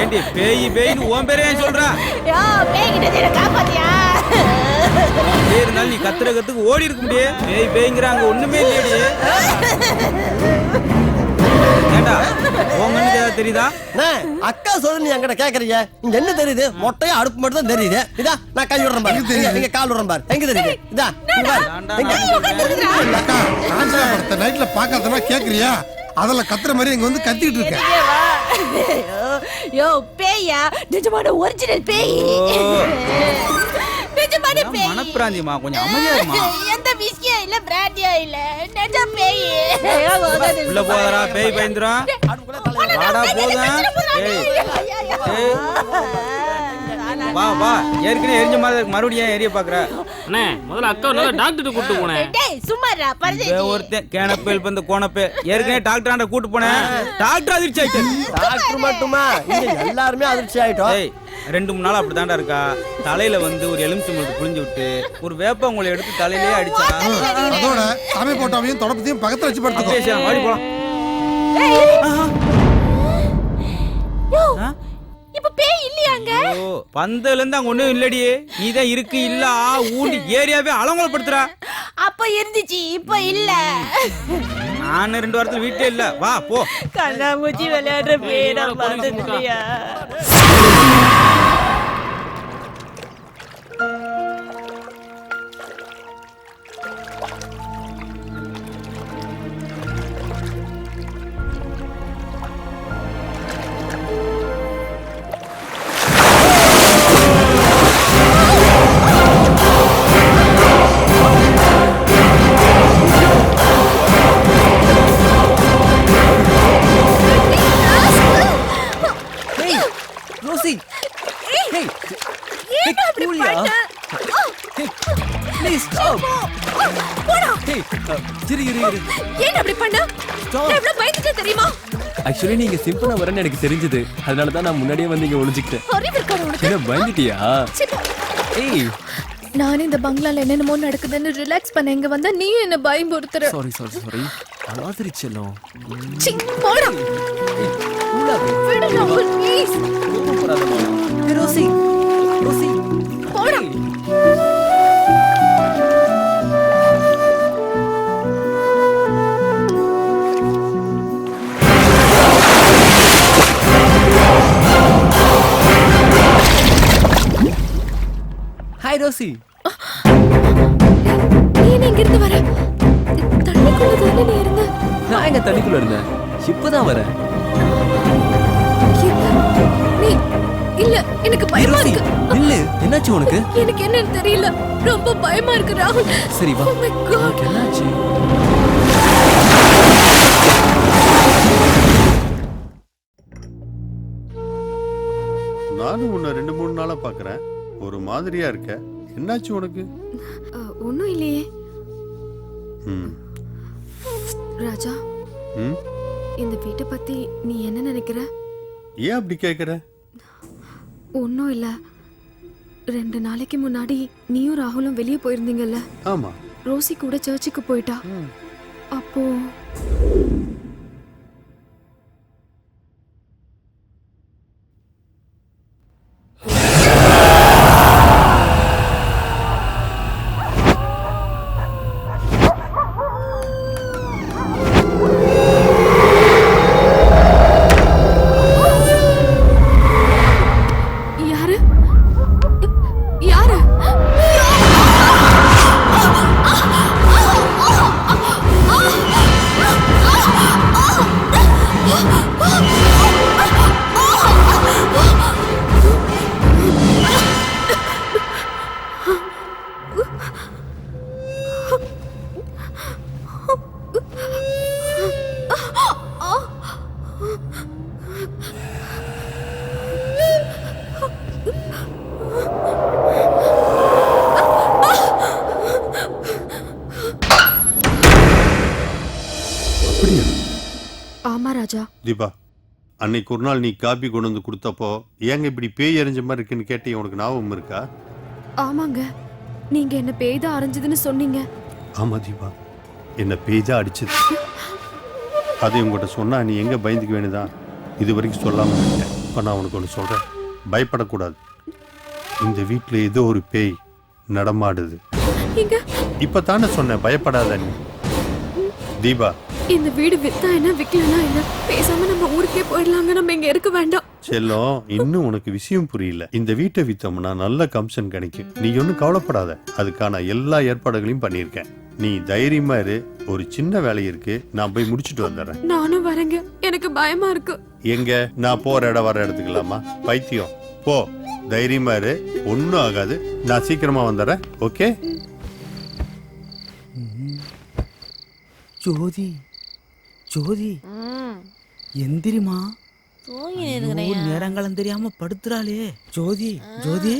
ஏண்டி பேய் பேய்னு உன் பேரே சொல்றா? இருந்தாலும் நீ கத்துற கத்துக்கு ஓடி இருக்க முடியே. பேய் பேய்ங்கிறாங்க, ஒண்ணுமே இல்லையே. ஏண்டா உங்க ஏதாவது தெரியுதா? அக்கா சொல்லு, நீ என்கிட்ட கேக்குறீங்க. இங்க என்ன தெரியுது? மொட்டையா அடுப்பு மட்டும் தான் தெரியுது. இதா நான் கை விடுறேன் பாரு, நீங்க கால் விடுறேன் பாரு. எங்க தெரியுது? இதா படத்தை நைட்ல பாக்காதமா கேக்குறியா? அதெல்லாம் கத்துற மாதிரி இங்க வந்து கத்திட்டு இருக்க. யோ பேயா, நிஜமான ஒரிஜினல் பேய். நிஜமான பேய். மனப்பிராந்தியமா, கொஞ்சம் அமைதியா இருமா. எந்த விஸ்கியா இல்ல பிராண்டியா இல்ல, நிஜ பேய். உள்ள போறா, பேய் பயந்துறா. வாடா போதா. ஏய், வா வா. ஏற்கனவே எரிஞ்ச மாதிரி மறுபடியும் எரிய பாக்குற. அண்ணே, முதல்ல அக்கா நல்லா டாக்டர் கூட்டு போனேன். டேய் சும்மாடா பரதேசி. ஒருத்தன் கேனப்பேல் பந்த கோணப்பே ஏற்கனவே டாக்டர் ஆண்ட கூட்டு போனேன். டாக்டர் அதிர்ச்சி ஆயிட்டு. டாக்டர் மட்டுமா, இங்க எல்லாரும் அதிர்ச்சி ஆயிட்டோம். ஏய், 2-3 நாள் அப்படிதான்டா இருக்கா. தலையில வந்து ஒரு எலுமிச்சம்பழத்தை புழிஞ்சு விட்டு ஒரு வேப்பங்குளை எடுத்து தலையிலேயே அடிச்சா. அதோட சாமி போட்டோவையும் தொடப்பத்தையும் பக்கத்துல வச்சு படுத்துக்கோ. ஓடி போலாம். யோ, இப்ப பேய் இல்லையாங்க? ஓ, பந்தல இருந்து அங்க ஒண்ணும் இல்லடியே. நீதான் இருக்கு இல்ல ஊண்டி ஏரியாவே அலங்கோலப்படுத்துறா. அப்ப இருந்துச்சு, இப்ப இல்ல. நான் 2 வாரத்துல வீட்டே இல்ல. வா போ. கண்ணாமூச்சி விளையாடுற பேய் நான் பார்த்ததில்லையா? ரோசி, hey, ஏன் அப்படி பண்ண? please stop. போடா. Hey, இரு. ஏன் அப்படி பண்ண? நான் எவ்வளவு பயந்துட்டேன் தெரியுமா? ஆக்சுவலி நீங்க சிம்பிளா வரேன்னு எனக்கு தெரிஞ்சது. அதனால தான் நான் முன்னாடியே வந்து இங்க ஒளிஞ்சிக்கிட்டேன். அறிவு இருக்கா உனக்கு? என்ன பயந்துட்டியா? ஏய், நான் இந்த பங்களால என்னென்னமோ நடக்குதுன்னு ரிலாக்ஸ் பண்ண இங்க வந்தா நீ என்ன பயமுறுத்துற. சாரி. அழாதிரிச்சலும். சி, போடா. விடு ராகுல், ப்ளீஸ். ரோசி, போடா. Hi Rosie. நீ எங்க இருந்து வர? தண்ணிக்குள்ள தானே நீ இருந்த? நான் எங்க தண்ணிக்குள்ள இருந்தேன்? இப்பதான் வரேன். நீ இல்ல, எனக்கு பயமா இருக்கு. இல்ல, என்னாச்சு உனக்கு? எனக்கு என்னன்னு தெரியல, ரொம்ப பயமா இருக்கு ராகுல். சரி வா. Oh my God. என்னாச்சு? நானும் உன்னை 2-3 நாளா பாக்குறேன். ஒரு மாதிரியா இருக்க. என்னாச்சு உனக்கு? ஒண்ணும் இல்லையே ராஜா. இந்த வீட்டை பத்தி நீ என்ன நினைக்கிற? ஏன் அப்படி கேக்குற? ஒன்றும் இல்லை. 2 நாளைக்கு முன்னாடி நீயும் ராகுலும் வெளியே போயிருந்தீங்கல்ல? ஆமா. ரோசி கூட சர்ச்சுக்கு போயிட்டா. அப்போ தீபா, அன்னைக்கு ஒரு நாள் நீ காபி கொண்டு வந்து கொடுத்தப்போ ஏங்க இப்படி பேய் எறிஞ்ச மாதிரி இருக்குன்னு கேட்டு உனக்கு ஞாபகம் இருக்கா? ஆமாங்க, நீங்க என்ன பேய் தான் அரைஞ்சதுன்னு சொன்னீங்க. ஆமா தீபா, என்ன பேய் தான் அடிச்சது. அதை உங்ககிட்ட சொன்னா நீ எங்க பயந்துக்க வேண்டியதான். இது வரைக்கும் சொல்லாம இருக்கேன். இப்ப நான் உனக்கு ஒன்று சொல்றேன், பயப்படக்கூடாது. இந்த வீட்டுல ஏதோ ஒரு பேய் நடமாடுது. இப்ப தானே சொன்னேன் பயப்படாத நீ. தீபா, இந்த வீடு வித்தா என்ன விக்கலனா என்ன, பேசாம நம்ம ஊருக்கே போயிடலாங்க. நம்ம இங்க இருக்க வேண்டாம். செல்லம், இன்னும் உனக்கு விஷயம் புரியல. இந்த வீட்டை வித்தோம்னா நல்ல கமிஷன் கிடைக்கும். நீ ஒன்னும் கவலைப்படாத, அதுக்கான எல்லா ஏற்பாடுகளையும் பண்ணியிருக்கேன். நீ தைரியமா இரு. ஒரு சின்ன வேலை இருக்கு, நான் போய் முடிச்சுட்டு வந்துடுறேன். நானும் வரேங்க, எனக்கு பயமா இருக்கு. எங்க? நான் போற இடம் வர எடுத்துக்கலாமா? பைத்தியம், போ, தைரியமா இரு, ஒன்னும் ஆகாது. நான் சீக்கிரமா வந்துடுறேன். ஓகே? ஜோதி, ஜோதி, எந்திரிமா. நேரங்களும் தெரியாம படுத்துறாளே. ஜோதி, ஜோதி,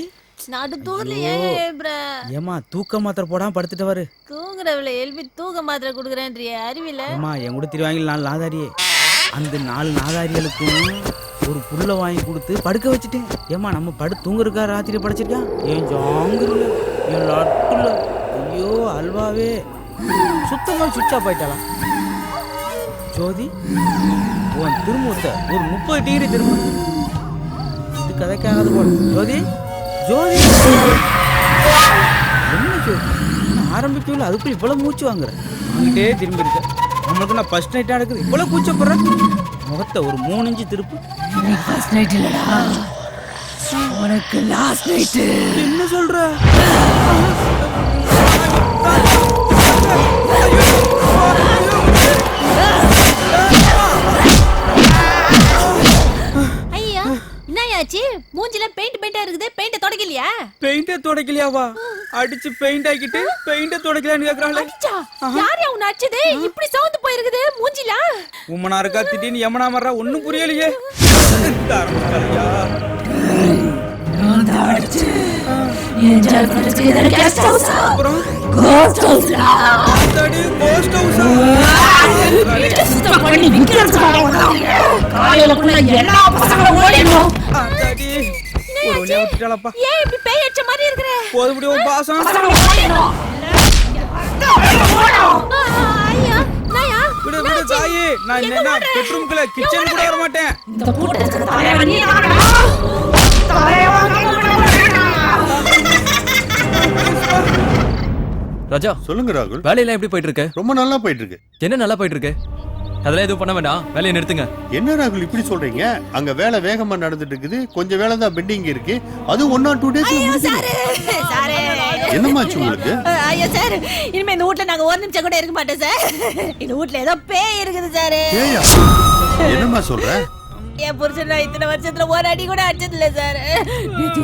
ஏமா தூக்க மாத்திரை போடாம படுத்துட்டு வரு. தூங்குறவள எழுப்பி தூக்க மாத்திரை குடுக்குறேன்றிய அறிவில. ஏமா என் கூட திருவாங்கி 4 நாதாரியே, அந்த 4 நாதாரிகளுக்கும் ஒரு புல்ல வாங்கி கொடுத்து படுக்க வச்சுட்டேன். ஏமா நம்ம தூங்குறக்கா ராத்திரி படைச்சிருக்கான். ஏன் ஜாங்குல, என் லட்டுல, ஐயோ அல்வாவே சுத்தமா சுவிட்சா போயிட்டாலாம். ஜோதி, உன் திரும்ப ஒரு 30 டிகிரி திரும்ப. இது கதைக்காகாது போல. ஜோதி, ஜோதி, என்ன ஜோதி ஆரம்பிக்கல, அதுக்குள்ள இவ்வளவு மூச்சு வாங்குறேன். அங்கிட்டே திரும்பி இருக்க. நம்மளுக்கு நான் ஃபர்ஸ்ட் நைட்டா இருக்குது, இவ்வளவு கூச்சப்படுறேன். முகத்தை ஒரு 3 இன்ச்சு திருப்பு. ஃபர்ஸ்ட் நைட் இல்லடா, உனக்கு லாஸ்ட் நைட். என்ன சொல்ற? ஐயா, என்னயாச்சு? மூஞ்சில பெயிண்டா இருக்குது. பெயிண்ட தொடக்கலையா? பெயிண்ட தொடக்கலையாவா? அடிச்சு பெயிண்ட் ஆக்கிட்டு பெயிண்ட தொடக்கலையான்னு கேக்குறாங்களே. யார் யா உன்னை அடிச்சது? இப்படி சவுந்து போயிருக்குது மூஞ்சில. உம்மனா இருக்கா திடீர்னு யமனா மறா, ஒண்ணும் புரியலையே. என்ஜாய் பண்ணிட்டு இதெல்லாம் கெஸ்ட் ஹவுஸ். Ghost house. அடடி கோஸ்ட் ஹவுஸ். சுத்தம் பண்ணி விக்கிறதுக்காக காலையிலக்குள்ள எல்லா பசங்களும் ஓடிடணும். அடடி ஒரு வழியா விட்டுட்டாளப்பா. ஏன் இப்படி பேய் அடிச்ச மாதிரி இருக்கற? போதுபடி ஒரு பாசம். ஐயா, நாயா விடு விடு தாயே, நான் என்ன பெட்ரூம்க்குள்ள கிச்சன் கூட வர மாட்டேன். இந்த கூட்டத்துக்கு தலைவன் நீ தானடா. ராஜா, சொல்லுங்க ராகுல். வேலையெல்லாம் எப்படி போயிட்டு இருக்கு? ரொம்ப நல்லா போயிட்டு இருக்கு. என்ன நல்லா போயிட்டு இருக்கு? அதெல்லாம் எதுவும் பண்ண வேண்டாம், வேலையை நிறுத்துங்க. என்ன ராகுல் இப்படி சொல்றீங்க? அங்க வேலை வேகமா நடந்துட்டு இருக்குது, கொஞ்சம் வேலை தான் பெண்டிங் இருக்கு. அது 1 or 2 டேஸ்ல முடிஞ்சிடும். என்னமாச்சு உங்களுக்கு? ஐயா சார், இனிமே இந்த வீட்ல நாங்க ஒரு நிமிஷம் கூட இருக்க மாட்டோம் சார். இந்த வீட்ல ஏதோ பேய் இருக்குது சார். பேயா? என்னமா சொல்ற? என் புருஷன் நான் இத்தனை வருஷத்துல ஒரு அடி கூட அடிச்சது இல்ல சார்.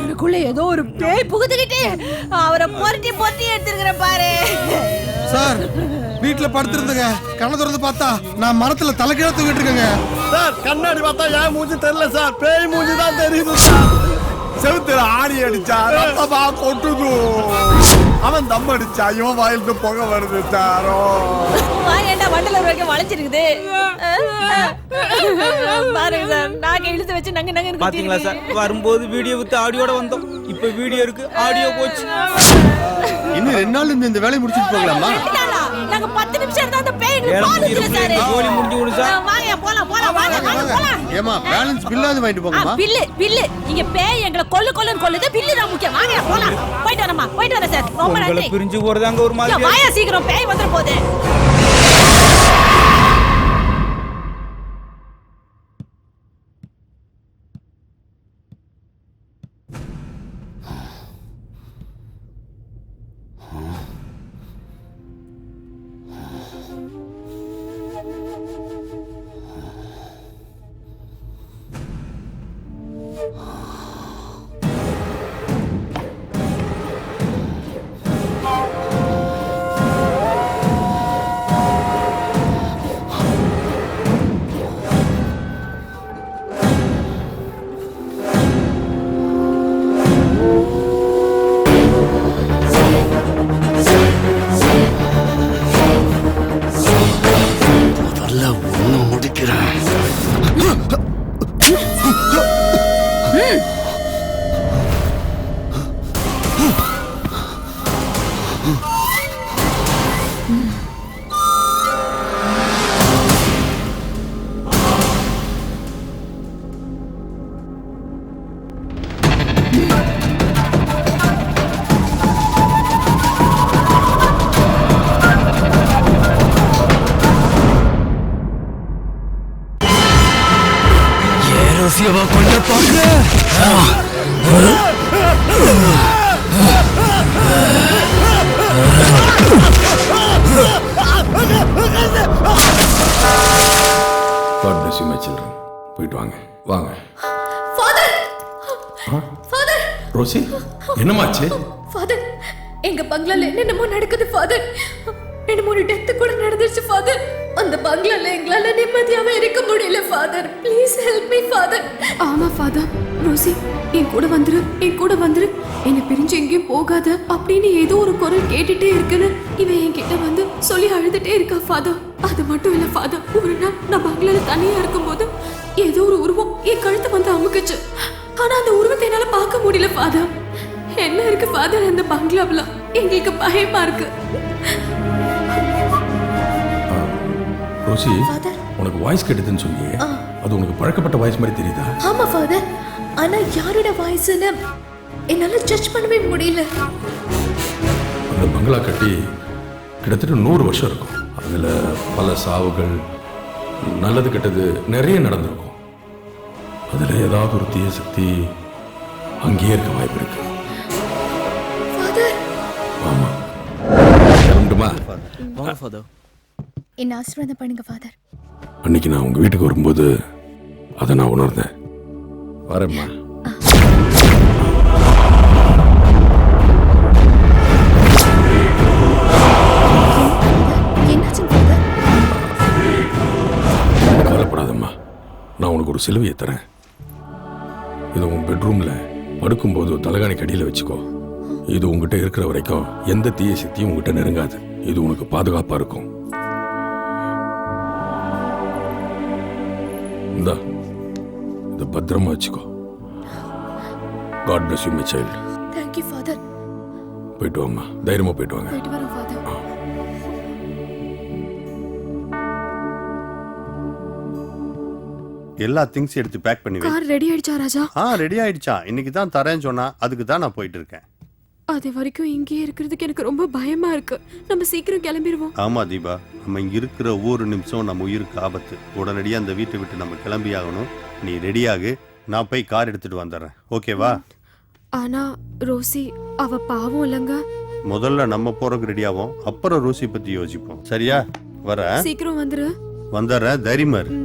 எனக்குள்ள ஏதோ ஒரு பேய் புகுந்துக்கிட்டு அவரை பொருட்டி பொருட்டி எடுத்துருக்கிறேன் பாரு. சார், வீட்டுல படுத்திருந்துங்க, கண்ணை திறந்து பார்த்தா நான் மரத்துல தலைகீழ தூங்கிட்டு இருக்கேங்க. சார், கண்ணாடி பார்த்தா ஏன் மூஞ்சி தெரியல சார், பேய் மூஞ்சி தான் தெரியுது சார். செவுத்துல ஆணி அடிச்சா ரத்தமா கொட்டுது. அவன் தம் அடிச்சா இவன் வாயிலிருந்து புகை வருது சாரோ. வாயேண்டா வண்டல வரைக்கும் வளைஞ்சிருக்குது. பாருங்க சார், நாங்க இழுத்து வச்சு நங்க நங்க பாத்தீங்களா சார், வரும்போது வீடியோ வித்து ஆடியோட வந்தோம், இப்ப வீடியோ இருக்கு ஆடியோ போச்சு. இன்னும் 2 நாள் இந்த வேலையை முடிச்சிட்டு போகலாமா? நாங்க 10 நிமிஷம் இருந்தா அந்த பேய் எங்களுக்கு பாலுச்சு சார். கோலி முடிஞ்சு விடு சார். வாங்க போலாம் போலாம் வாங்க போலாம். ஏமா பேலன்ஸ் பில்லாது வாங்கிட்டு போங்கம்மா. பில்லு இங்க பேய் எங்களை கொல்லுன்னு கொல்லுது, பில்லு தான் முக்கியம். வாங்க போலாம். போயிட்டு வரமா, போயிட்டு வர சார். ரொம்ப நன்றி. பிரிஞ்சு போறதாங்க ஒரு மாதிரி. வாயா சீக்கிரம், பேய் வந்துற போகுது. God bless you, my children. போயிட்டு வாங்க வாங்க. ஃபாதர் ஃபாதர் ரோசி, என்னமாச்சு? ஃபாதர், எங்க பங்களால என்னென்னமோ நடக்குது ஃபாதர். என்னமோ ஒரு டெத் கூட நடந்துருச்சு ஃபாதர். அந்த பங்களால எங்களால நிம்மதியாவே இருக்க முடியல father. Please help me father. ஆமா ஃபாதர். ரோசி, என் கூட வந்துரு, என் கூட வந்துரு. என்னை பிரிஞ்சு எங்கேயும் போகாத அப்படின்னு ஏதோ ஒரு குரல் கேட்டுட்டே இருக்குன்னு இவன் என்கிட்ட வந்து சொல்லி அழுதுட்டே இருக்கா ஃபாதர். அது மட்டும் இல்ல ஃபாதர், ஒரு நாள் நான் பங்களால தனியா இருக்கும்போது ஏதோ ஒரு உருவம் என் கழுத்தை வந்து அமுக்குச்சு. ஆனா அந்த உருவத்தை என்னால பார்க்க முடியல ஃபாதர். என்ன இருக்கு ஃபாதர் அந்த பங்களாவுல? எங்களுக்கு பயமா இருக்கு. ரோசி, உனக்கு வாய்ஸ் கேட்டதுன்னு சொன்னீங்க, அது உனக்கு பழக்கப்பட்ட வாய்ஸ் மாதிரி தெரியுதா? ஆமா ஃபாதர், ஆனா யாரோட வாய்ஸ்னு என்னால ஜட்ஜ் பண்ணவே முடியல. அந்த பங்களா கட்டி கிட்டத்தட்ட 100 வருஷம் இருக்கும். அதுல பல சாவுகள், நல்லது கெட்டது நிறைய நடந்திருக்கும். அதுல ஏதாவது ஒரு தீய சக்தி அங்கேயே இருக்க வாய்ப்பு இருக்கு. ஆமா, கிளம்பட்டுமா? வாங்க ஃபாதர். என்ன ஆசீர்வாதம் பண்ணுங்க ஃபாதர். அன்னைக்கு நான் உங்க வீட்டுக்கு வரும்போது அதை நான் உணர்ந்தேன். வரேம்மா. கவலைப்படாதம்மா, நான் உனக்கு ஒரு சிலுவையை தரேன். இது உன் பெட்ரூம்ல படுக்கும்போது தலைகாணிக்கு அடியில் வச்சுக்கோ. இது உங்ககிட்ட இருக்கிற வரைக்கும் எந்த தீய சக்தியும் உங்ககிட்ட நெருங்காது. இது உனக்கு பாதுகாப்பா இருக்கும். இந்தா, இதை பத்திரமா வச்சுக்கோ. God bless you, my child. Thank you father. போயிட்டு வாம்மா, தைரியமா போயிட்டு வாங்க. போயிட்டு வரோம் ஃபாதர். எல்லா திங்ஸ் எடுத்து பேக் பண்ணி வை. கார் ரெடி ஆயிடுச்சா ராஜா? ரெடி ஆயிடுச்சா? இன்னைக்கு தான் தரேன்னு சொன்னா, அதுக்கு தான் நான் போயிட்டு இருக்கேன். அது வரைக்கும் இங்கே இருக்கிறதுக்கு எனக்கு ரொம்ப பயமா இருக்கு. நம்ம சீக்கிரம் கிளம்பிடுவோம். ஆமா தீபா, நம்ம இங்க இருக்கிற ஒவ்வொரு நிமிஷம் நம்ம உயிருக்கு ஆபத்து. உடனடியா அந்த வீட்டை விட்டு நம்ம கிளம்பி ஆகணும். நீ ரெடியாகு, நான் போய் கார் எடுத்துட்டு வந்துடுறேன். ஓகேவா? ஆனா ரோசி அவ பாவம் இல்லங்க. முதல்ல நம்ம போறதுக்கு ரெடியாவோம், அப்புறம் ரோசி பத்தி யோசிப்போம். சரியா? வர சீக்கிரம் வந்துரு. வந்துடுறேன், தைரியமா இரு.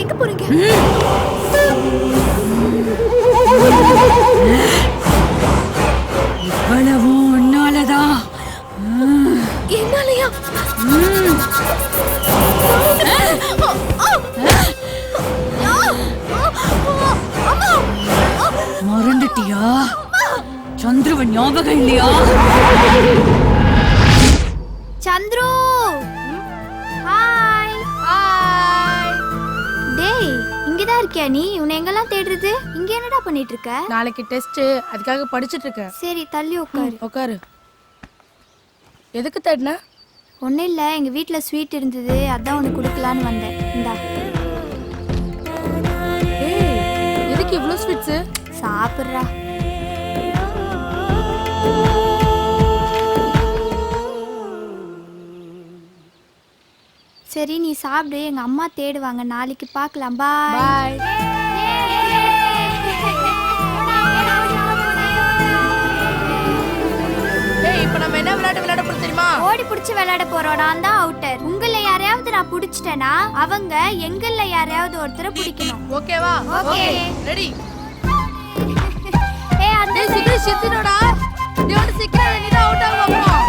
எங்க போறீங்க? மறந்துட்டியா? சந்துருவ ஞாபகம் இல்லையா? Chandru hi hi. டேய் இங்கதான் இருக்கியா நீ? உன்னை எங்கெல்லாம் தேடுறது? இங்க என்னடா பண்ணிட்டு இருக்க? நாளைக்கு டெஸ்ட், அதுக்காக படிச்சிட்டு இருக்கேன். சரி தள்ளி உட்காரு. உட்காரு. எதுக்கு தேடின? ஒன்றும் இல்லை, எங்கள் வீட்டில் ஸ்வீட் இருந்தது, அதான் உனக்கு கொடுக்கலான்னு வந்தேன். இந்தா. எதுக்கு இவ்வளோ ஸ்வீட்ஸு? சாப்பிட்றா. சரி நீ சாப்பிடு, எங்கள் அம்மா தேடுவாங்க, நாளைக்கு பார்க்கலாம். பாய். இப்ப நம்ம என்ன விளையாட போறோம் தெரியுமா? ஓடி புடிச்சு விளையாட போறோம். நான் தான் அவுட்டர். உங்கள யாரையாவது நான் புடிச்சிட்டேனா அவங்க எங்கல்ல யாரையாவது ஒருத்தரை பிடிக்கணும். ஓகேவா? Okay ready. ஏய் அந்த சுதேஷ் சித்தினோடா. நீ வந்து சீக்கிரம் நீ தான் அவுட் ஆக போறோம்.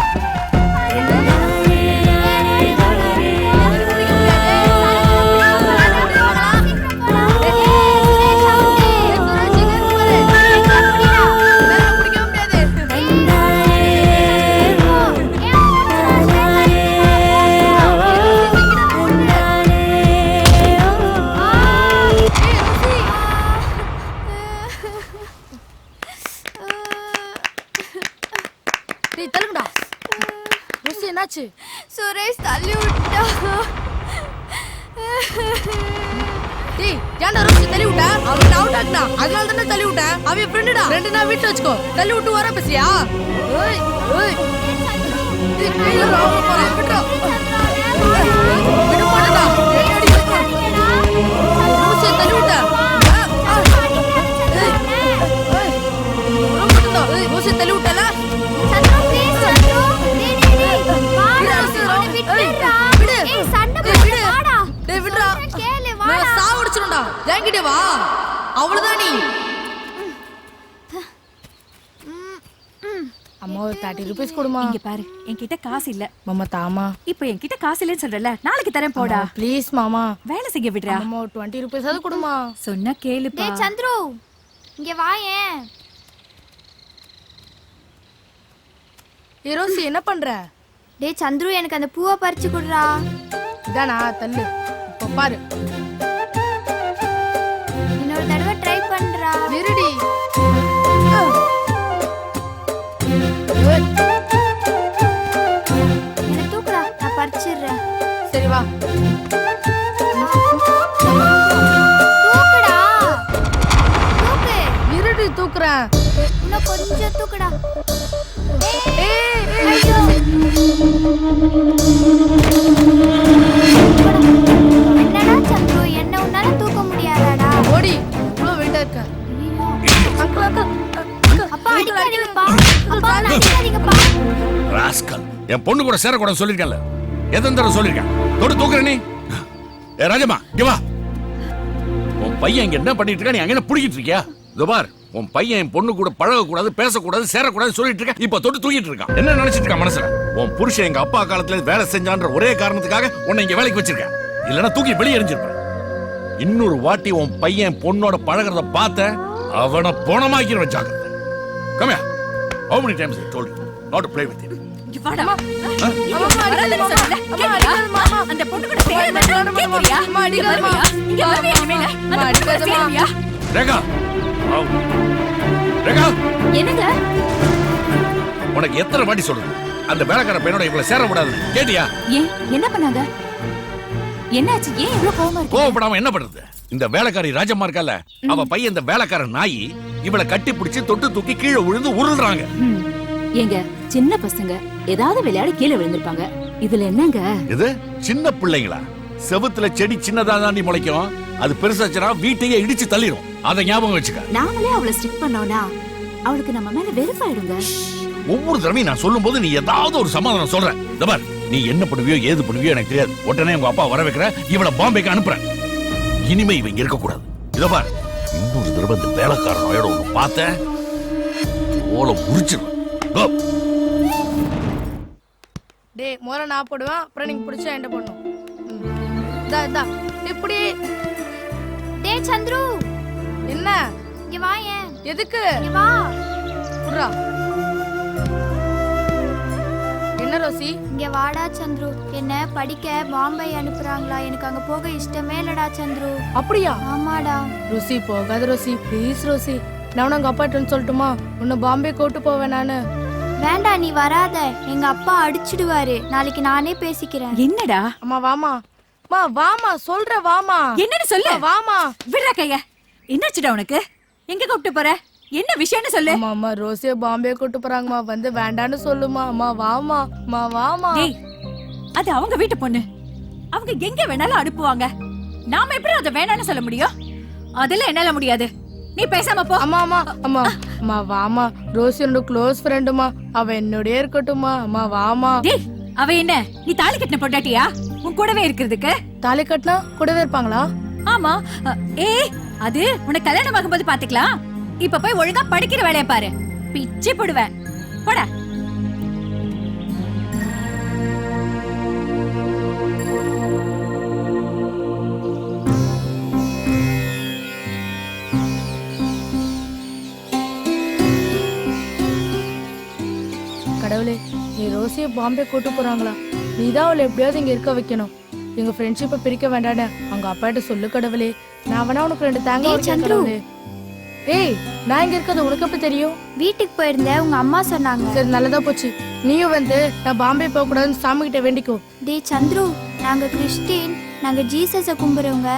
சுரேஷ் தள்ளி விட்டா. டேய் ஏன்டா ரோசி தள்ளி விட்டா? அவன் அவுட் ஆக்னா, அதனால தான தள்ளி விட்டா. அவன் ஃப்ரெண்டுடா. ஃப்ரெண்டுனா வீட்ல வச்சுக்கோ. தள்ளி விட்டு வர பேசியா? ஓய் ஓய். டேய் கையில ராவ போறா. விட்றா. விடு போடா. ரோசி தள்ளி விட்டா. ரோசி தள்ளி விட்டல. சந்திரா ப்ளீஸ் சந்திரா. டேய் வாடா சந்திரா விட்டுடா. ஏய் சண்டை போடாடா. டேய் விட்றா. கேளு வாடா. நான் சாவடிச்சிடும்டா. என்கிட்ட வா. அவ்வளவுதான் நீ. அம்மா ஒரு 30 ரூபீஸ் கொடுமா. இங்க பாரு, என்கிட்ட காசு இல்ல. மாமா தாமா. இப்போ என்கிட்ட காசு இல்லன்னு சொல்றல, நாளைக்கு தரேன் போடா. ப்ளீஸ் மாமா. வேலை செய்ய விடுறா. அம்மா ஒரு 20 ரூபீஸ் அது கொடுமா. சொன்னா கேளுப்பா. டேய் சந்துரு இங்க வாயேன். ரோசி என்ன பண்ற? டேய் சந்துரு எனக்கு அந்த பூவை பறிச்சு குடுறா. இதானா தள்ளு. இப்போ பாரு. இன்னொரு தடவை ட்ரை பண்றா. நிறுடி. என்ன தூக்குடா, நான் பறிச்சிடுறேன். சரி வா. தூக்குடா. தூக்கு. நிறுடி தூக்குறேன். இன்னும் கொஞ்சம் தூக்குடா. ஏய் ஐயோ. என்னடா சந்துரு, என்ன உன்னால தூக்க முடியாதாடா? ஓடி. இவ்வளவு வெயிட்டா இருக்க. அக்கா அக்கா. அப்பா அடிக்காதீங்கப்பா. அப்பா அடிக்காதீங்கப்பா. ராஸ்கல், என் பொண்ணு கூட சேரக்கூடாதுன்னு சொல்லிருக்கேன்ல. எத்தனை தடவை சொல்லிருக்கேன்? தொடு தூக்குற நீ. ஏ ராஜம்மா இங்க வா. உன் பையன் இங்க என்ன பண்ணிட்டு இருக்கா? நீ அங்க என்ன புடிக்கிட்டு இருக்கியா? இதோ பார், உன் பையன் என் பொண்ணு கூட பழகக்கூடாது, பேசக்கூடாது, சேரக்கூடாது சொல்லிட்டு இருக்க. இப்ப தொட்டு தூக்கிட்டு இருக்கான். என்ன நினைச்சிட்டு இருக்கான் மனசுல? உன் புருஷன் எங்க அப்பா காலத்துல வேலை செஞ்சான்ற ஒரே காரணத்துக்காக உன்னை இங்க வேலைக்கு வச்சிருக்கேன். இல்லன்னா தூக்கி வெளியே எறிஞ்சிருப்பேன். இன்னொரு வாட்டி உன் பையன் பொண்ணோட பழகிறத பார்த்த அவனை போனமாக்கிற வச்சாங்க. Come here. How many times I told you not to play with him? வாடா. அம்மா அடிக்காத சொல்றல. அம்மா அடிக்காத மாமா. அந்த பொண்ணு கூட சேரணும் கேக்குறியா? அம்மா அடிக்காத மா. இங்க வரவே இனிமேல. அம்மா அடிக்காத மா. ரேகா. ரேகா. என்னங்க? உனக்கு எத்தனை வாட்டி சொல்றது? அந்த வேலைக்கார பையனோட இவளை சேர கூடாது. கேட்டியா? ஏன் என்ன பண்ணாங்க? என்னாச்சு? ஏன் இவ்ளோ கோவமா இருக்கு? கோவப்படாம என்ன பண்றது? இந்த வேலைக்காரி ராஜம்மா இருக்கல, அவ பையன் இந்த வேலைக்கார நாய் இவளை கட்டி பிடிச்சு தொட்டு தூக்கி கீழே விழுந்து உருள்றாங்க. ஏங்க சின்ன பசங்க ஏதாவது விளையாடி கீழே விழுந்திருப்பாங்க. இதுல என்னங்க? இது சின்ன பிள்ளைங்களா? செவுத்துல செடி சின்னதா தாண்டி முளைக்கும். அது பெருசாச்சுனா வீட்டையே இடிச்சு தள்ளிடும். அதை ஞாபகம் வச்சுக்க. நாமளே அவளை ஸ்ட்ரிக் பண்ணோம்னா அவளுக்கு நம்ம மேல வெறுப்பாயிடுங்க. ஒவ்வொரு தடவையும் நான் சொல்லும் போது நீ ஏதாவது ஒரு சமாதானம் சொல்ற. தபார், நீ என்ன பண்ணுவியோ ஏது பண்ணுவியோ எனக்கு தெரியாது. உடனே உங்க அப்பா வர வைக்கிற, இவளை பாம்பேக்கு அனுப்புற. இனிமே இவன் இருக்க கூடாது. இதோ பார், இன்னொரு தடவை இந்த வேலைக்காரன் நோயோட ஒண்ணு பார்த்த ஓலை முறிச்சிடும். டேய் மோர நான் போடுவேன், அப்புறம் நீங்க பிடிச்சா என்ன பண்ணும்? இதா இப்படி. டேய் சந்துரு என்ன? இங்க வாயேன். எதுக்கு வா. புறா. என்ன ரோசி? இங்க வாடா சந்துரு. என்ன படிக்க பாம்பே அனுப்புறாங்களா? எனக்கு அங்க போக இஷ்டமே இல்லடா சந்துரு. அப்படியா? ஆமாடா. ரோசி போகாத ரோசி, ப்ளீஸ் ரோசி. நான் உங்க அப்பாட்ட சொல்லட்டுமா? உன்னை பாம்பே கூட்டு போவேன் நானு. வேண்டாம், நீ வராத. எங்க அப்பா அடிச்சிடுவாரு. நாளைக்கு நானே பேசிக்கிறேன். என்னடா? அம்மா வாமா. மா வாமா, சொல்ற வாமா. என்னன்னு சொல்லு. வாமா. விடுறா கைய. என்னாச்சுடா உனக்கு? எங்க கூப்பிட்டு போற? என்ன விஷயம்னு சொல்லு. அம்மா ரோசிய பாம்பே கூட்டு போறாங்கம்மா. வந்து வேண்டான்னு சொல்லுமா. அம்மா வாமா. அம்மா வாமா. டேய், அது அவங்க வீட்டு பொண்ணு. அவங்க எங்க வேணாலும் அனுப்புவாங்க. நாம எப்படி அதை வேணான்னு சொல்ல முடியும்? அதெல்லாம் என்னால முடியாது. நீ பேசாம போ. அம்மா அம்மா அம்மா அம்மா வாமா. ரோசி என்னோட க்ளோஸ் ஃப்ரெண்டுமா. அவ என்னோடயே இருக்கட்டுமா. அம்மா வாமா. டேய், அவ என்ன நீ தாலி கட்டின பொண்டாட்டியா? உன் கூடவே இருக்கிறதுக்கு? தாலி கட்டினா கூடவே இருப்பாங்களா? ஆமா. ஏய், அது உனக்கு கல்யாணம் ஆகும்போது பாத்துக்கலாம். இப்ப போய் ஒழுங்கா படிக்கிற வேலையை பாரு. பிச்சு போடுவேன். போடா. கடவுளே, நீ ரோசிய பாம்பே கூட்டு போறாங்களா? நீதான் அவளை எப்படியாவது இங்க இருக்க வைக்கணும். எங்க ஃப்ரெண்ட்ஷிப்பை பிரிக்க வேண்டானே அவங்க அப்பாட்ட சொல்லு கடவுளே. நான் வேணா உனக்கு 2 தேங்காய் உடைக்கிறேன் கடவுளே. ஏய், நான் இங்க இருக்கிறது உனக்கு எப்படி தெரியும்? வீட்டுக்கு போயிருந்தேன், உங்க அம்மா சொன்னாங்க. சரி, நல்லதா போச்சு. நீயும் வந்து நான் பாம்பே போக கூடாதுன்னு சாமி கிட்ட வேண்டிக்கோ. டேய் சந்துரு, நாங்க கிறிஸ்டின். நாங்க ஜீசஸை கும்பிடுறவங்க.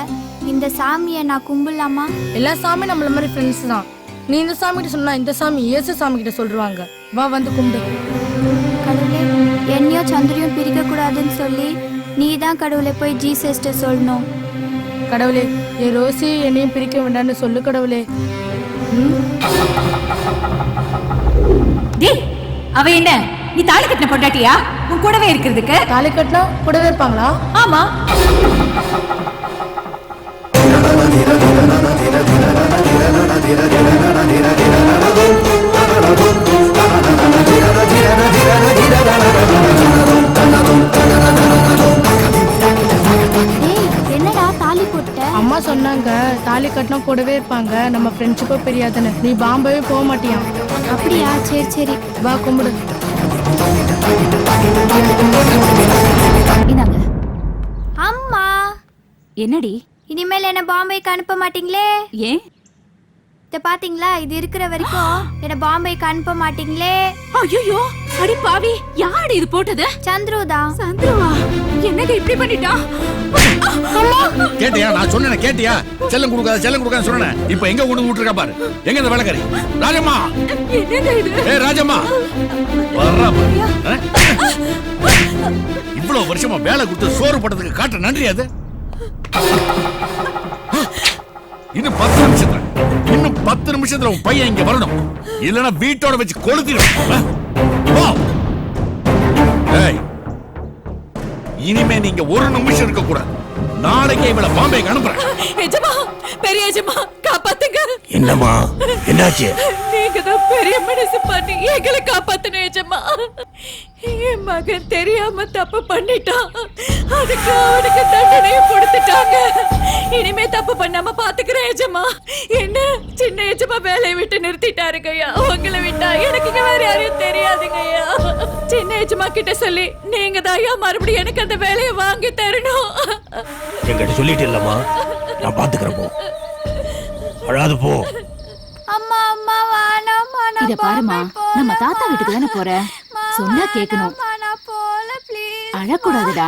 இந்த சாமியை நான் கும்பிடலாமா? எல்லா சாமி நம்மள மாதிரி ஃப்ரெண்ட்ஸ் தான். நீ இந்த சாமி கிட்ட சொன்னா இந்த சாமி இயேசு சாமி கிட்ட சொல்றாங்க. வா வந்து கும்பிடு. கடவுளே, என்னையும் சந்திரியும் பிரிக்க கூடாதுன்னு சொல்லி நீ தான் கடவுளை போய் ஜீசஸ்ட சொல்லணும். கடவுளே, என் ரோசி என்னையும் பிரிக்க வேண்டாம்னு சொல்லு கடவுளே. டேய், அவ என்ன நீ தாலி கட்டின பொண்டாட்டியா? உன் கூடவே இருக்கிறதுக்கு? தாலி கட்டினா கூடவே இருப்பாங்களா? ஆமா. என்னடா தாலி போட்ட? அம்மா சொன்னாங்க தாலி கட்டினா கூடவே இருப்பாங்க, நம்ம ஃப்ரெண்ட்ஷிப்பா பெரியாதுன்னு. நீ பாம்பே போக மாட்டியா? அப்படியா? சரி சரி, வா கும்பிடு. இந்தாங்க. அம்மா. என்னடி? இனிமேல் என்ன பாம்பேக்கு அனுப்ப மாட்டீங்களே? ஏன்? இத பாத்தீங்களா? இது இருக்கிற வரைக்கும் என்ன பாம்பேக்கு அனுப்ப மாட்டீங்களே? ஐயோ, அடி பாவி, யாரு இது போட்டது? சந்துருதா. சந்துருவா? என்னங்க இப்படி பண்ணிட்டா? கேட்டியா? நான் சொன்னேன் கேட்டியா? செல்லம் கொடுக்காத சொன்னேன். இப்போ எங்க கொண்டு விட்டுருக்கா பாரு. எங்க இந்த வேலைக்காரி? ராஜம்மா. என்னங்க இது? ஏய் ராஜம்மா, வர்றா பாரு. இவ்வளவு வருஷமா வேலை கொடுத்து சோறு போட்டதுக்கு காட்டுற நன்றி அது. இன்னும் 10 நிமிஷத்துல உன் பையன் இங்க வரணும். இல்லனா வீட்டோட வச்சு கொளுத்திடும். இனிமே நீங்க ஒரு நிமிஷம் இருக்க கூடாது. நாளைக்கே இவளை பாம்பேக்கு அனுப்புறேன். எஜமா, பெரிய எஜமா, காப்பாத்துங்க. என்னம்மா, என்னாச்சு? நீங்க தான் பெரிய மனசு பண்ணி எங்களை காப்பாத்தணும் எஜமா. என் மகன் தெரியாம தப்பு பண்ணிட்டான். அதுக்கு அவனுக்கு தண்டனையை கொடுத்துட்டாங்க. இனிமே தப்பு பண்ணாம பாத்துக்கிறேன் எஜமா. என்ன சின்ன எஜமா வேலையை விட்டு நிறுத்திட்டாருங்கய்யா. உங்களை விட்டா எனக்கு இங்க வேற யாரையும் தெரியாதுங்கய்யா. சின்ன எஜமா கிட்ட சொல்லி நீங்க தான் ஐயா மறுபடியும் எனக்கு அந்த வேலையை வாங்கி தரணும். என்கிட்ட சொல்லிட்டு இல்லம்மா, நான் பாத்துக்கிறேன். போ, அழாது போ. அம்மா அம்மா வாணம்மா. இத பாருமா, நம்ம தாத்தா வீட்டுக்கு தானே போற. சொன்னா கேட்கணும். அழக்கூடாதுடா.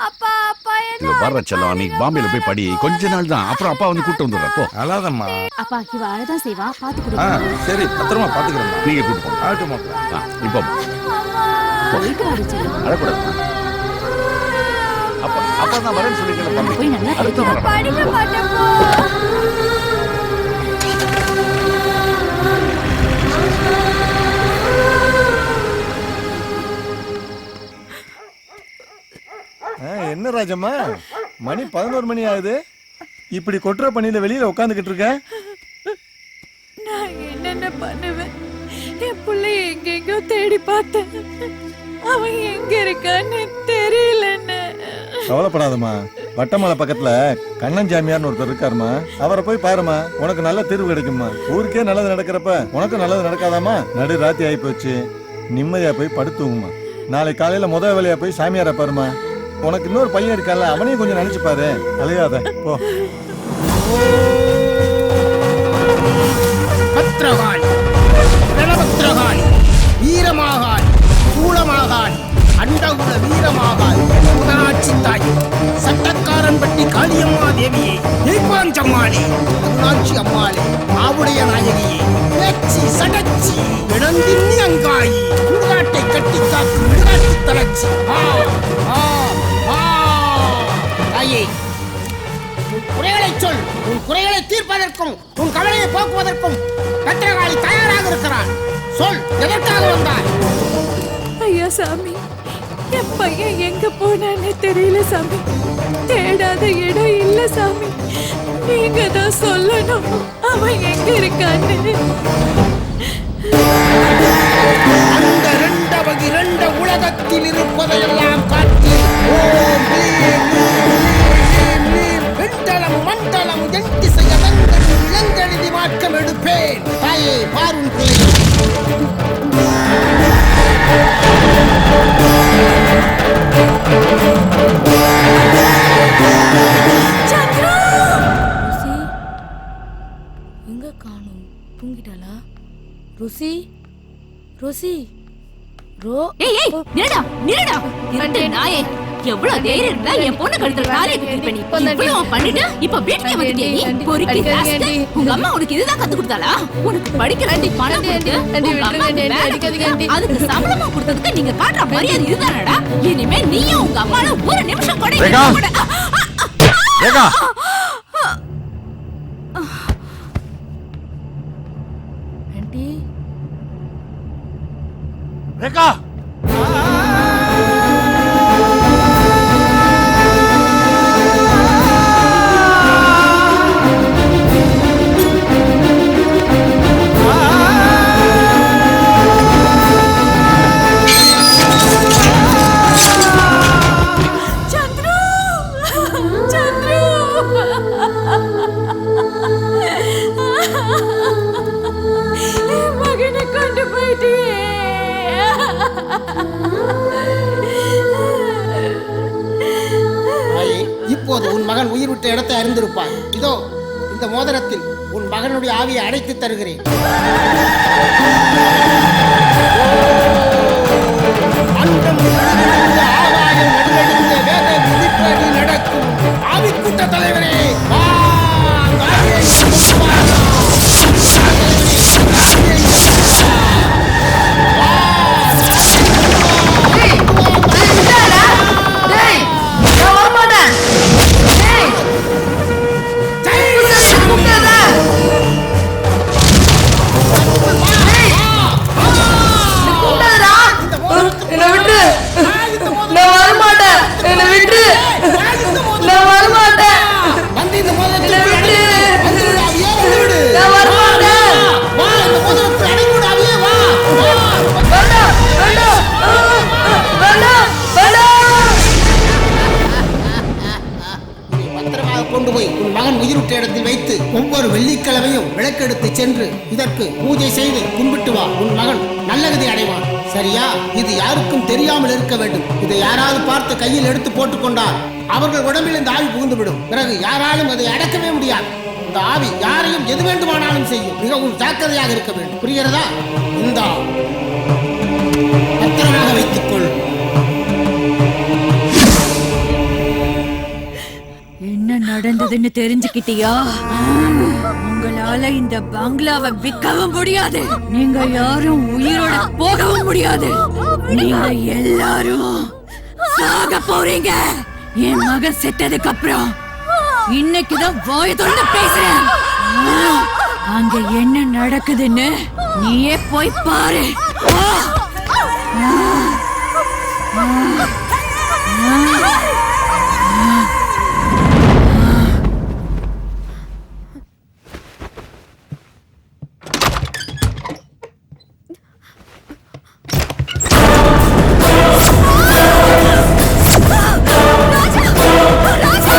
அப்பா அப்பா இங்க வர்ற செல்லம், நீ பாம்பேல போய் படி. கொஞ்ச நாள் தான், அப்புறம் அப்பா வந்து கூட்டு வந்துடுற. போ. அழாதம்மா. அப்பா இவ அழதான் செய்வா, பாத்து கொடுங்க. சரி, பத்திரமா பாத்துக்கிறேன். நீங்க கூட்டு போங்க. ஆகட்டுமா? இப்போ போயிட்டு வாடி செல்லம். அழக்கூடாது. அப்பா நான் வரேன்னு சொல்லிக்கிறேன். போய் நல்லா படிக்கணும். படிக்க மாட்டேன். என்ன ராஜம்மா, மணி 11 மணி ஆகுது. இப்படி கொட்டுற பணியில வெளியில உட்காந்துக்கிட்டு இருக்க. நான் என்னென்ன பண்ணுவேன்? என் பிள்ளைய எங்கெங்கோ தேடி பார்த்தேன். அவன் எங்க இருக்கான்னு தெரியலன்னு. கவலைப்படாதம்மா, பட்டமலை பக்கத்துல கண்ணஞ்சாமியார்னு ஒருத்தர் இருக்காருமா, அவரை போய் பாருமா, உனக்கு நல்ல தீர்வு கிடைக்குமா. ஊருக்கே நல்லது நடக்கிறப்ப உனக்கும் நல்லது நடக்காதாமா? நடு ராத்தி ஆகி போச்சு, நிம்மதியா போய் படுத்துவோங்கம்மா. நாளை காலையில முதல் வேலையா போய் சாமியார பாருமா. உனக்கு இன்னொரு பையன் இருக்கால, அவனையும் கொஞ்சம் நினைச்சு பாரு, அலையாத போ. பத்ரகாளி, ரணபத்ரகாளி, வீரமாகாளி, சூளமாகாளி, அண்டகுல வீரமாகாளி, முதனாட்சி தாய், சட்டக்காரன்பட்டி காளியம்மா தேவியே, தீபாஞ்சம்மாளே, அருணாட்சி அம்மாளே, ஆவுடைய நாயகியே, பேச்சி சடச்சி, இளந்தின்னி அங்காயி, சுடுகாட்டை கட்டி காக்கும் விடுகாட்டு தளர்ச்சி. தாயே, உன் குறைகளை சொல். உன் குறைகளை தீர்ப்பதற்கும் உன் கவலையை போக்குவதற்கும் பத்ரகாளி தயாராக இருக்கிறான். சொல், எதற்காக வந்தாய்? ஐயா சாமி, என் பையன் எங்க போனான்னு தெரியல சாமி. தேடாத இடம் இல்ல சாமி. நீங்க தான் சொல்லணும் அவன் எங்க இருக்கான்னு. அந்த இரண்டவகி இரண்ட உலகத்தில் இருப்பதையெல்லாம் காட்டி ஓம் விண்டலம் மண்டலம் என் திசை அதங்கள் இளங்கெழுதி மாற்றம் எடுப்பேன். தாயே, பாரும் பிள்ளை. எங்க காணோம்? தூங்கிட்டாளா? ருசி, ருசி, ஏய் ஏய், நில்லுடா நில்லுடா. இரண்டு நாயே, எவ்வளவு தைரியம் இருந்தா என் பொண்ணு கழுத்துல தாலியை கட்டிருப்ப நீ. இவ்வளவு பண்ணிட்டு இப்ப வீட்டுல வந்துட்டியா நீ? பொறுக்கி ராஸ்கல். உங்க அம்மா உனக்கு இதுதான் கத்து கொடுத்தாளா? உனக்கு படிக்கிறாண்டி பணம் கொடுத்து உங்க அம்மாக்கு வேலை கொடுத்து அதுக்கு சம்பளமா கொடுத்ததுக்கு நீங்க காட்டுற மரியாதை இதுதானடா? இனிமே நீயும் உங்க அம்மால ஒரு நிமிஷம் கூட ரேகா, ஆண்டி ரேகா, மகனை கொண்டு போயிட்டியே. இப்போது உன் மகன் உயிர் விட்ட இடத்தை அறிந்திருப்பாய். இதோ இந்த மோதிரத்தில் உன் மகனுடைய ஆவியை அடைத்து தருகிறேன். அண்டம் நடுநடுங்க, ஆகாயம் நடுநடுங்க, வேத விதிப்படி நடக்கும் ஆவிக்கூட்ட தலைவரே, வா, ஆவியை கொண்டு வா. என்னை விட்டு, நான் வரமாட்டேன். என்னை விட்டு, நான் வரமாட்டேன். என்னை விட்டு, நான் வரமாட்டேன். வேண்டாம், வேண்டாம், வேண்டாம், வேண்டாம். பத்திரமாக கொண்டு போய் உன் மகன் உயிரிட்ட இடத்தில் வைத்து ஒவ்வொரு வெள்ளிக்கிழமையும் விளக்கெடுத்து சென்று இதற்கு பூஜை செய்து கும்பிட்டு வா. உன் மகன் நல்ல கதி அடைவான். சரியா? இது யாருக்கும் தெரியாமல் இருக்க வேண்டும். இதை யாராவது பார்த்து கையில் எடுத்து போட்டுக்கொண்டால் அவர்கள் உடம்பில் இந்த ஆவி புகுந்துவிடும். பிறகு யாராலும் அதை அடக்கவே முடியாது. இந்த ஆவி யாரையும் எது வேண்டுமானாலும் செய்யும். மிகவும் ஜாக்கிரதையாக இருக்க வேண்டும். புரிகிறதா? இந்த பத்திரமாக வைத்துக்கொள். என்ன நடந்ததுன்னு தெரிஞ்சுக்கிட்டியா? உங்களால இந்த பங்களாவை விற்கவும் முடியாது. நீங்க யாரும் உயிரோட போகவும் முடியாது. நீங்க எல்லாரும் சாக போறீங்க. என் மகன் செத்ததுக்கு அப்புறம் இன்னைக்குதான் வாயை திறந்து பேசுறேன். அங்க என்ன நடக்குதுன்னு நீயே போய் பாரு. ராஜா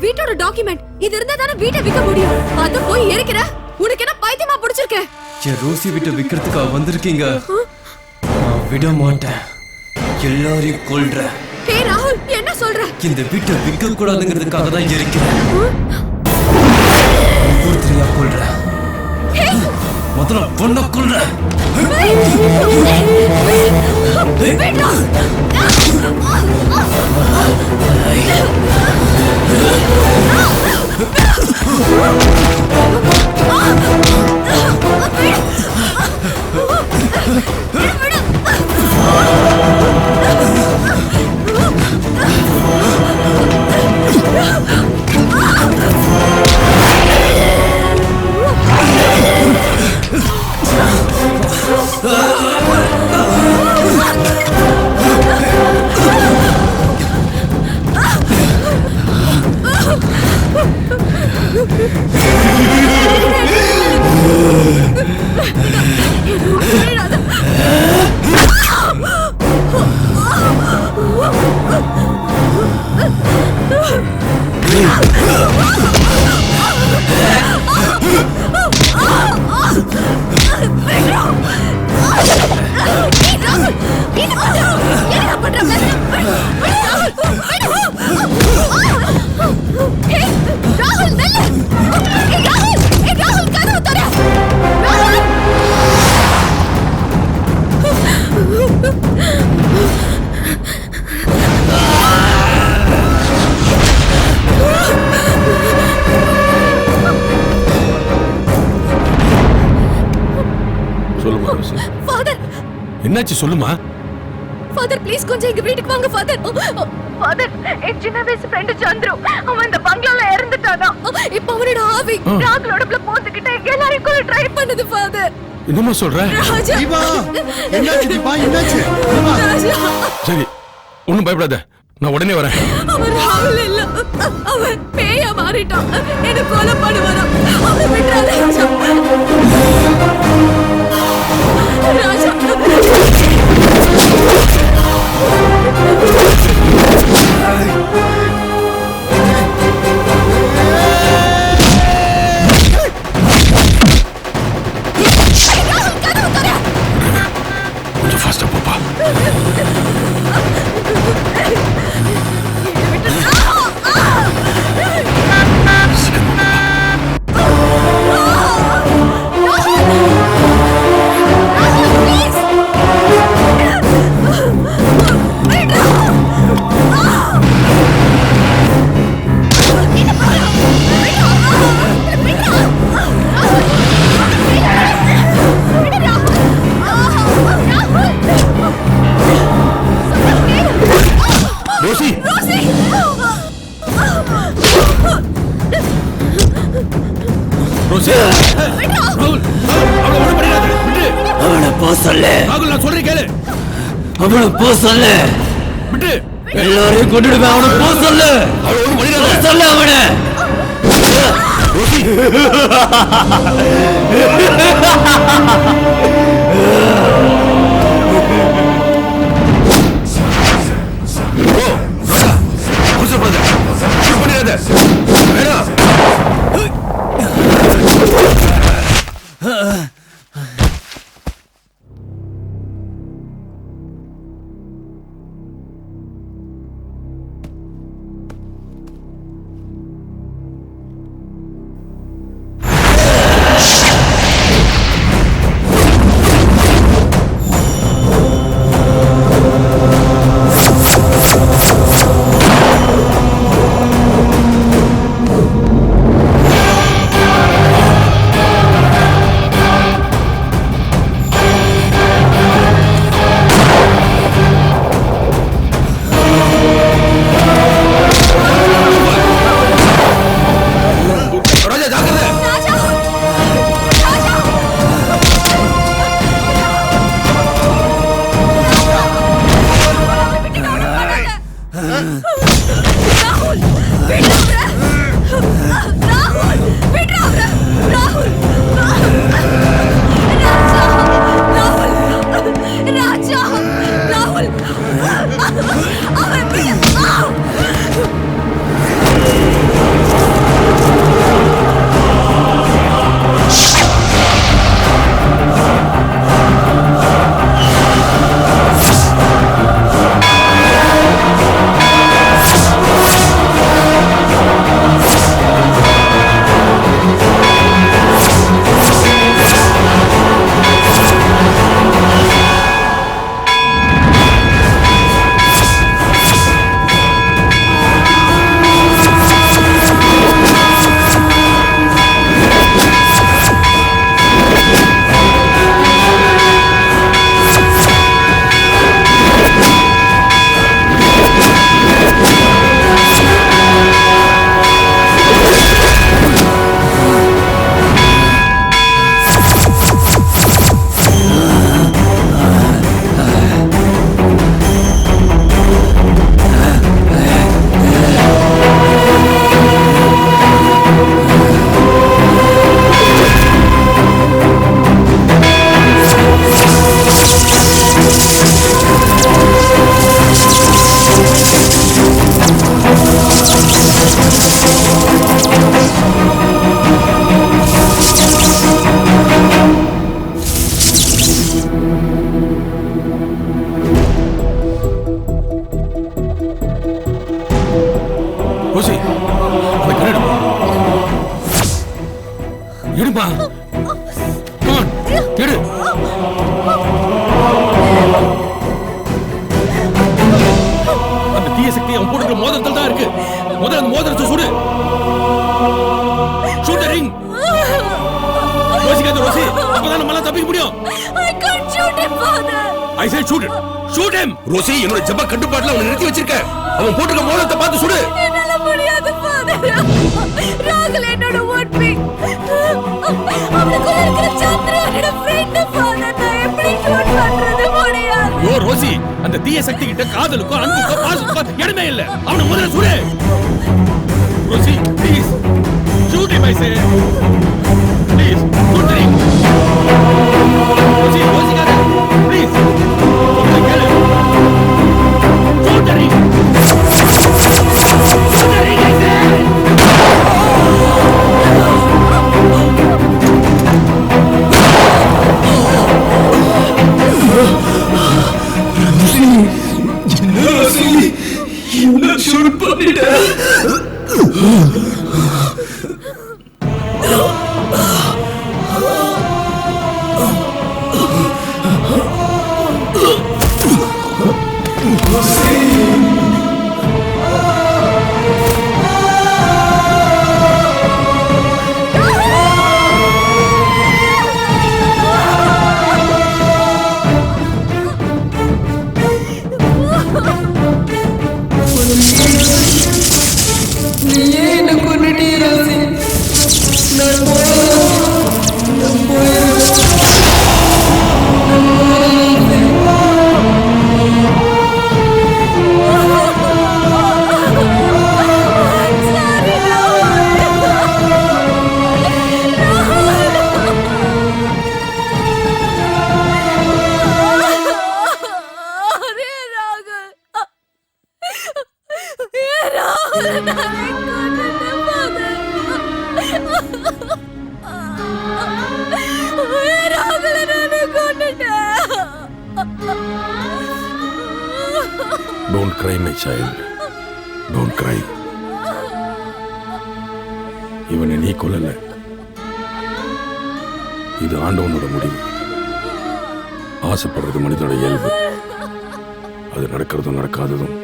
வீட்டோட டாக்குமெண்ட். இது இருந்தா தானே வீட்டை விற்க முடியும். அத போய் எரிக்கிற. உனக்கு என்ன பைத்தியமா பிடிச்சிருக்க? என் ரோசி வீட்டை விக்கிறதுக்கா வந்திருக்கீங்க? நான் விட மாட்டேன். எல்லாரையும் கொல்றேன். ஹே ராகுல், என்ன சொல்ற? இந்த வீட்டை விற்க கூடாதுங்கிறதுக்காக தான் எரிக்கிறேன். ஒவ்வொருத்தரையா கொல்றேன். முதல்ல பொண்ணை கொல்றேன். என்னாச்சு சொல்லுமா? ஃபாதர் ப்ளீஸ் கொஞ்சம் எங்க வீட்டுக்கு வாங்க ஃபாதர். ஃபாதர் என் சின்ன வயசு ஃப்ரெண்ட் சந்துரு அவன் இந்த பங்களால இறந்துட்டானா. இப்போ அவனோட ஆவி ராகுலோட உள்ள போந்துக்கிட்ட எல்லாரையும் கொல்ல ட்ரை பண்ணுது ஃபாதர். என்னமா சொல்ற? தீபா என்னாச்சு? தீபா என்னாச்சு? சரி ஒண்ணும் பயப்படாத, நான் உடனே வரேன். அவன் ராகுல் இல்ல, அவன் பேயா மாறிட்டான். என்ன கொலை பண்ணுவானா? அவனை விட்டுறாத ராஜா. கொஞ்சம் ஃபாஸ்டா போப்பா. அவனை போ சொல்லு. நான் சொல்றேன் கேளு. அவனை போ சொல்லு. விட்டு எல்லாரையும் கொண்டுடுவேன். அவனை போ சொல்லு. சொல்லு அவனை. எடு. அந்த தீய சக்தி அவன் போட்டுக்கிற மோதிரத்தில் தான் இருக்கு. முதல்ல அந்த மோதிரத்தை சுடு. Shoot the ring. ரோசிக்காத ரோசி, அப்பதான் நம்மளால தப்பிக்க முடியும். I can't shoot him, father. I said shoot him. Shoot him. Rosie, என்னோட ஜப்ப கட்டுப்பாட்டுல அவனை நிறுத்தி வச்சிருக்க. அவன் போட்டுக்க மோதிரத்தை பார்த்து சுடு. என்னால முடியாது, father. ராகுல் என்னோட ஓட்பி. அவனுக்குள்ள இருக்கிற சந்திர என்னோட ஃப்ரெண்ட், father. நான் எப்படி ஷூட் பண்றது முடியாது. யோ ரோசி, அந்த தீய சக்தி கிட்ட காதலுக்கோ அன்புக்கோ பாசத்துக்கோ இடமே இல்ல. அவனை முதல்ல சுடு. Rosie, please shoot him, I say. Please, shoot the ring. Rosie, ரோசிக்காத. Please. சொல்றத கேளு. Shoot the ring. Shoot the ring, I say. Rosie, என்ன ஷூட் பண்ணிட்ட? நீயே என்ன கொன்னுட்டே ரோசி. நான் Don't cry, my child. Don't cry. இவனை நீ கொல்லல. இது ஆண்டவனோட முடிவு. ஆசைப்படுறது மனிதனோட இயல்பு. அது நடக்கிறதும் நடக்காததும்